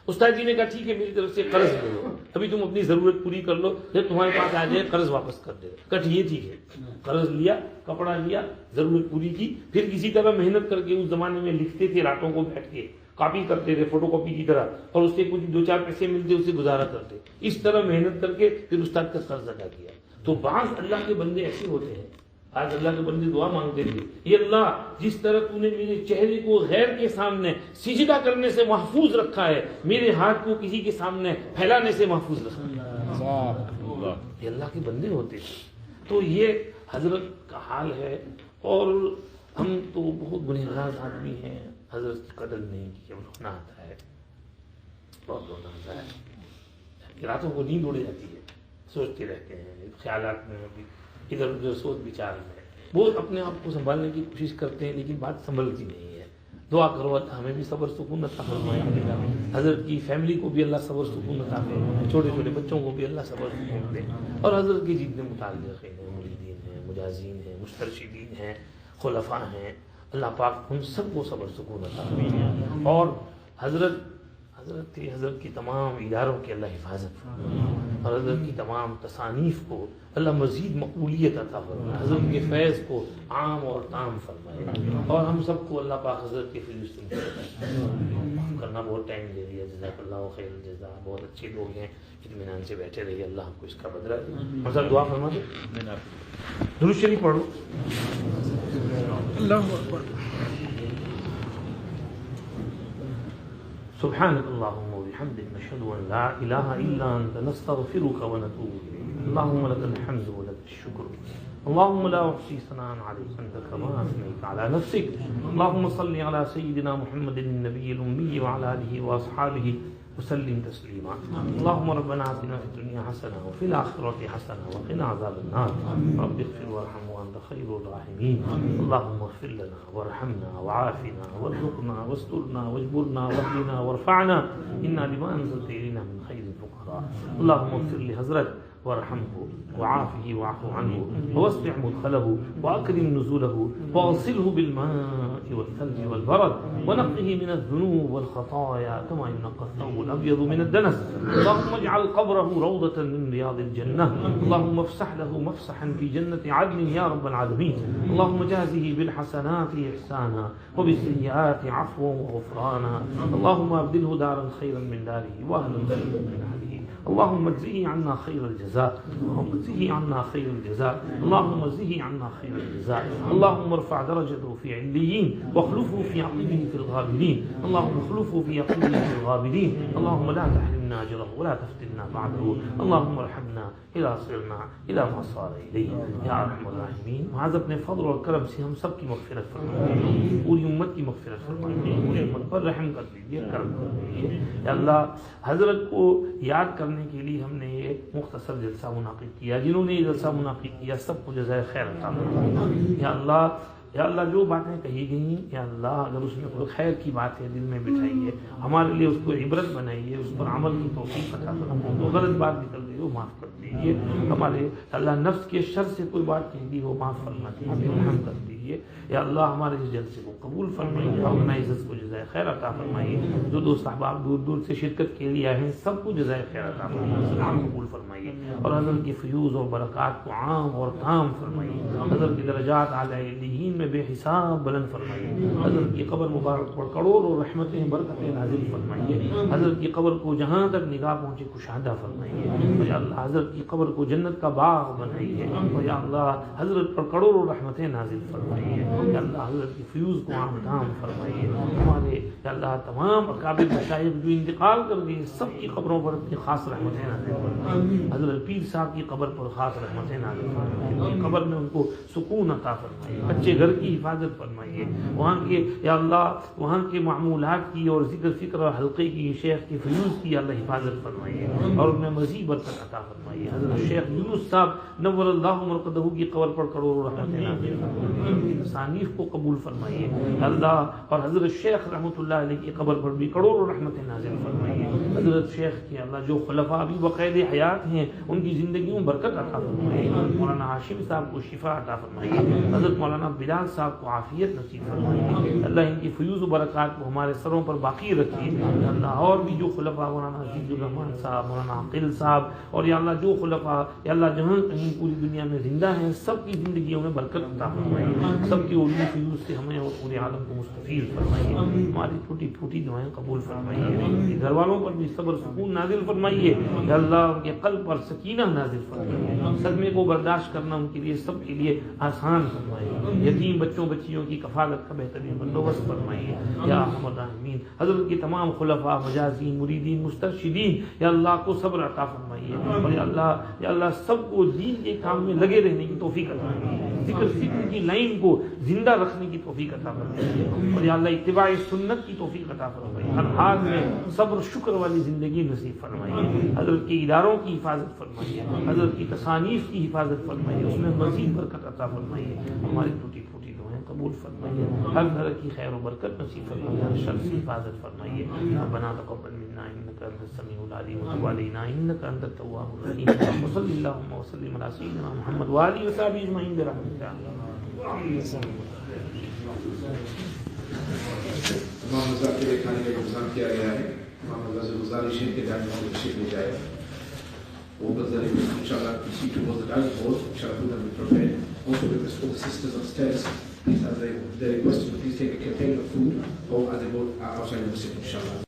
استاد جی نے کہا ٹھیک ہے میری طرف سے قرض لے لو، ابھی تم اپنی ضرورت پوری کر لو، جب تمہارے پاس آ جائے قرض واپس کر دے. کہا یہ ٹھیک ہے. قرض لیا، کپڑا لیا، ضرورت پوری کی، پھر کسی طرح محنت کر کے اس زمانے میں لکھتے تھے راتوں کو بیٹھ کے، کاپی کرتے تھے فوٹو کاپی کی طرح، اور اس سے کچھ 2-4 پیسے ملتے اسے گزارا کرتے. اس طرح محنت کر کے پھر استاد کا قرض ادا کیا. تو بعض اللہ کے بندے ایسے ہوتے ہیں، آج اللہ کے بندے دعا مانگتے تھے، یہ اللہ جس طرح تو نے میرے چہرے کو غیر کے سامنے سجدہ کرنے سے محفوظ رکھا ہے، میرے ہاتھ کو کسی کے سامنے پھیلانے سے محفوظ رکھا ہے۔ یہ اللہ کے بندے ہوتے ہیں۔ تو یہ حضرت کا حال ہے، اور ہم تو بہت گنہگار آدمی ہیں، حضرت کی قدر نہیں کی، جب رونا آتا ہے، بہت رونا آتا ہے، راتوں کو نیند اڑ جاتی ہے، سوچتے رہتے ہیں خیالات میں، ادھر ادھر سوچ بچار میں، بہت اپنے آپ کو سنبھالنے کی کوشش کرتے ہیں، لیکن بات سنبھلتی نہیں ہے۔ دعا کرو اللہ ہمیں بھی صبر سکون عطا فرمائے، حضرت کی فیملی کو بھی اللہ صبر سکون عطا فرمائے، چھوٹے چھوٹے بچوں کو بھی اللہ صبر سکون دے، اور حضرت کے جتنے متعلقین ہیں، مریدین ہیں، مجازین ہیں، مسترشدین ہیں، خلفاء ہیں، اللہ پاک ان سب کو صبر سکون عطا فرمائے، اور حضرت کی تمام اداروں کی اللہ حفاظت فرمائے، اور حضرت کی تمام تصانیف کو اللہ مزید مقبولیت عطا فرمائے، حضرت کے فیض کو عام اور تام فرمائے، اور ہم سب کو اللہ پاک حضرت کے فلسطین کرنا بہت ٹائم دے دیا، جزاک اللہ خیر الجزا، بہت اچھے لوگ ہیں، اطمینان سے بیٹھے رہیے، اللہ ہم کو اس کا بدلہ دے۔ حضرت دعا فرما دے، درود شریف پڑھو۔ اللہ اکبر۔ سبحانك اللهم وبحمدك نشهد ان لا اله الا انت نستغفرك ونتوب اليك اللهم لك الحمد ولك الشكر اللهم لا احصي ثناء عليك انت كما اثنيت على نفسك اللهم صل على سيدنا محمد النبي الامي وعلى اله واصحابه وسلم تسليما اللهم ربنا آتنا في الدنيا حسنة وفي الآخرة حسنة وقنا عذاب النار رب اغفر وارحم وأنت خير الراحمين اللهم اغفر لنا وارحمنا وعافنا وارزقنا واسترنا واجبرنا واهدنا وارفعنا إنا لما أنزلت إلينا من خير الفقراء اللهم اغفر لحضرت وارحمه وعافه واعف عنه ووسع مدخله واكرم نزوله واغسله بالماء والثلج والبرد ونقه من الذنوب والخطايا كما ينقى الثوب الابيض من الدنس اللهم اجعل قبره روضة من رياض الجنة اللهم افسح له مفسحا في جنة عدن يا رب العالمين اللهم جازه بالحسنات احسانا وبالسيئات عفوا وغفرانا اللهم ابدله دارا خيرا من داره واهلا خيرا من اهله اللهم اجزه عنا خير الجزاء اللهم اجزه عنا خير الجزاء اللهم اجزه عنا خير الجزاء اللهم ارفع درجته في عليين واخلفه في عقبه في الغابرين اللهم اخلفه في عقبه في الغابرين اللهم لا تحرمنا اجره ولا تفتنا بعده اللهم ارحمنا الى صرنا الى ما صار اليه يا ارحم الراحمين معاذ اپنے فضل اور کرم سے ہم سب کی مغفرت فرمائیے پوری امت کی مغفرت فرمائیے پوری امت پر رحم کر دیجیے کرم کر دیجیے یا اللہ حضرت کو یاد کرنے کے لیے ہم نے یہ مختصر جلسہ منعقد کیا جنہوں نے یہ جلسہ منعقد کیا سب کو جزائے خیر عطا فرمائے یا اللہ جو باتیں کہی گئیں یا اللہ اگر اس میں کوئی خیر کی بات ہے دل میں بٹھائیے ہمارے لیے اس کو عبرت بنائیے اس پر عمل کی توفیق عطا فرمائیے جو غلط بات نکل گئی وہ معاف کر دیجیے ہمارے اللہ نفس کے شر سے کوئی بات کہہ دی وہ معاف فرما دیجیے رحم کر دیجیے یا اللہ ہمارے اس جلسے کو قبول فرمائیے آرگنائزرز کو جزائے خیر عطا فرمائیے جو دوست احباب دور دور سے شرکت کے لیے آئے ہیں سب کو جزائے خیر عطا فرمائیے سلام قبول فرمائیے اور حضرت کی فیوز اور برکات کو عام اور تام فرمائیے حضرت کی درجات اعلیٰ علیین میں بے حساب بلند فرمائیے حضرت کی قبر مبارک پر کروڑوں رحمتیں برکتیں نازل فرمائیے حضرت کی قبر کو جہاں تک نگاہ پہنچے کشادہ فرمائیے یا اللہ حضرت کی قبر کو جنت کا باغ بنائیے یا اللہ حضرت پر کروڑوں رحمتیں نازل فرمائیے یا اللہ حضرت کی فیوز کو عام تام فرمائیے ہمارے یا اللہ تمام اکابر مشائخ جو انتقال کر گئے سب کی قبروں پر اپنی خاص رحمتیں نازل فرمائیے حضرت پیر صاحب کی قبر پر خاص رحمتیں نازل فرمائیے ان کی قبر میں ان کو سکون عطا فرمائیے بچے گھر کی حفاظت فرمائیے وہاں کے یا اللہ وہاں کے معمولات کی اور ذکر فکر اور حلقے کی شیخ کی فیوز کی اللہ حفاظت فرمائیے اور ان میں مزید برکت عطا فرمائیے حضرت شیخ یونس صاحب نور اللہ مرقدہ کی قبر پر کروڑوں رحمتیں نازل فرمائیے ان کی تصانیف کو قبول فرمائیے اللہ اور حضرت شیخ رحمۃ اللہ علیہ کی قبر پر بھی کروڑوں رحمتیں نازل فرمائیے حضرت شیخ کے اللہ جو خلفاء ابھی بقید حیات ہیں ان کی زندگیوں میں برکت عطا فرمائیے مولانا ہاشم صاحب کو شفا عطا فرمائیے حضرت مولانا بلال صاحب کو عافیت نصیب فرمائیے اللہ ان کی فیوز و برکات کو ہمارے سروں پر باقی رکھیے اللہ اور بھی جو خلفاء مولانا عزیز الرحمان صاحب مولانا عقیل صاحب اور یا اللہ جو خلفاء یا اللہ جہاں کہیں پوری دنیا میں زندہ ہیں سب کی زندگیوں میں برکت عطا فرمائیے سب کی علوم فیوز سے ہمیں اور پورے عالم کو مستفید فرمائیے ہماری ٹوٹی پھوٹی دعائیں قبول فرمائیے. گھر والوں پر بھی صبر سکون نازل فرمائیے. یا اللہ ان کے قلب پر سکینہ نازل فرمائیے. صدمے کو برداشت کرنا ان کے لیے سب کے لیے آسان فرمائیے. یتیم بچوں بچیوں کی کفالت کا بہترین بندوبست فرمائیے یا ارحم الراحمین. حضرت کی تمام خلفاء مجازین مریدین مسترشدین یا اللہ کو صبر عطا فرمائیے. اور یا اللہ سب کو دین کے کام میں لگے رہنے کی توفیق عطا فرمائیے. ذکر کی لائن کو زندہ رکھنے کی توفیق عطا فرمائیے. اور یا اللہ اتباع سنت کی توفیق عطا فرمائیے. ہر حال میں صبر شکر والی زندگی نصیب فرمائیے. حضرت کے اداروں کی حفاظت فرمائیے. حضرت کی تصانیف کی حفاظت فرمائیے. اس میں مزید برکت عطا فرمائیے. ہماری ٹوٹی پھوٹی دعائیں قبول فرمائیے. ہر طرح کی خیر و برکت نصیب فرمائیے. ہر شر سے حفاظت فرمائیے. ربنا تقبل منا انك انت السميع العليم وتب علينا انك انت التواب الرحيم. وصلى اللهم وسلم على سيدنا محمد وآله وصحبه اجمعين برحمتك يا الله. تمام حضرات کے کھانے کا انتظام کیا گیا ہے. تمام حضرات سے گزارش ہے کہ جانے والے تشریف لے جائے. وہ بذریعہ انشاءاللہ see towards the dining hall. Inshallah food will be prepared. Also request for the sisters upstairs. Please, as they requested, please take a container of food or as they go outside the masjid, inshallah.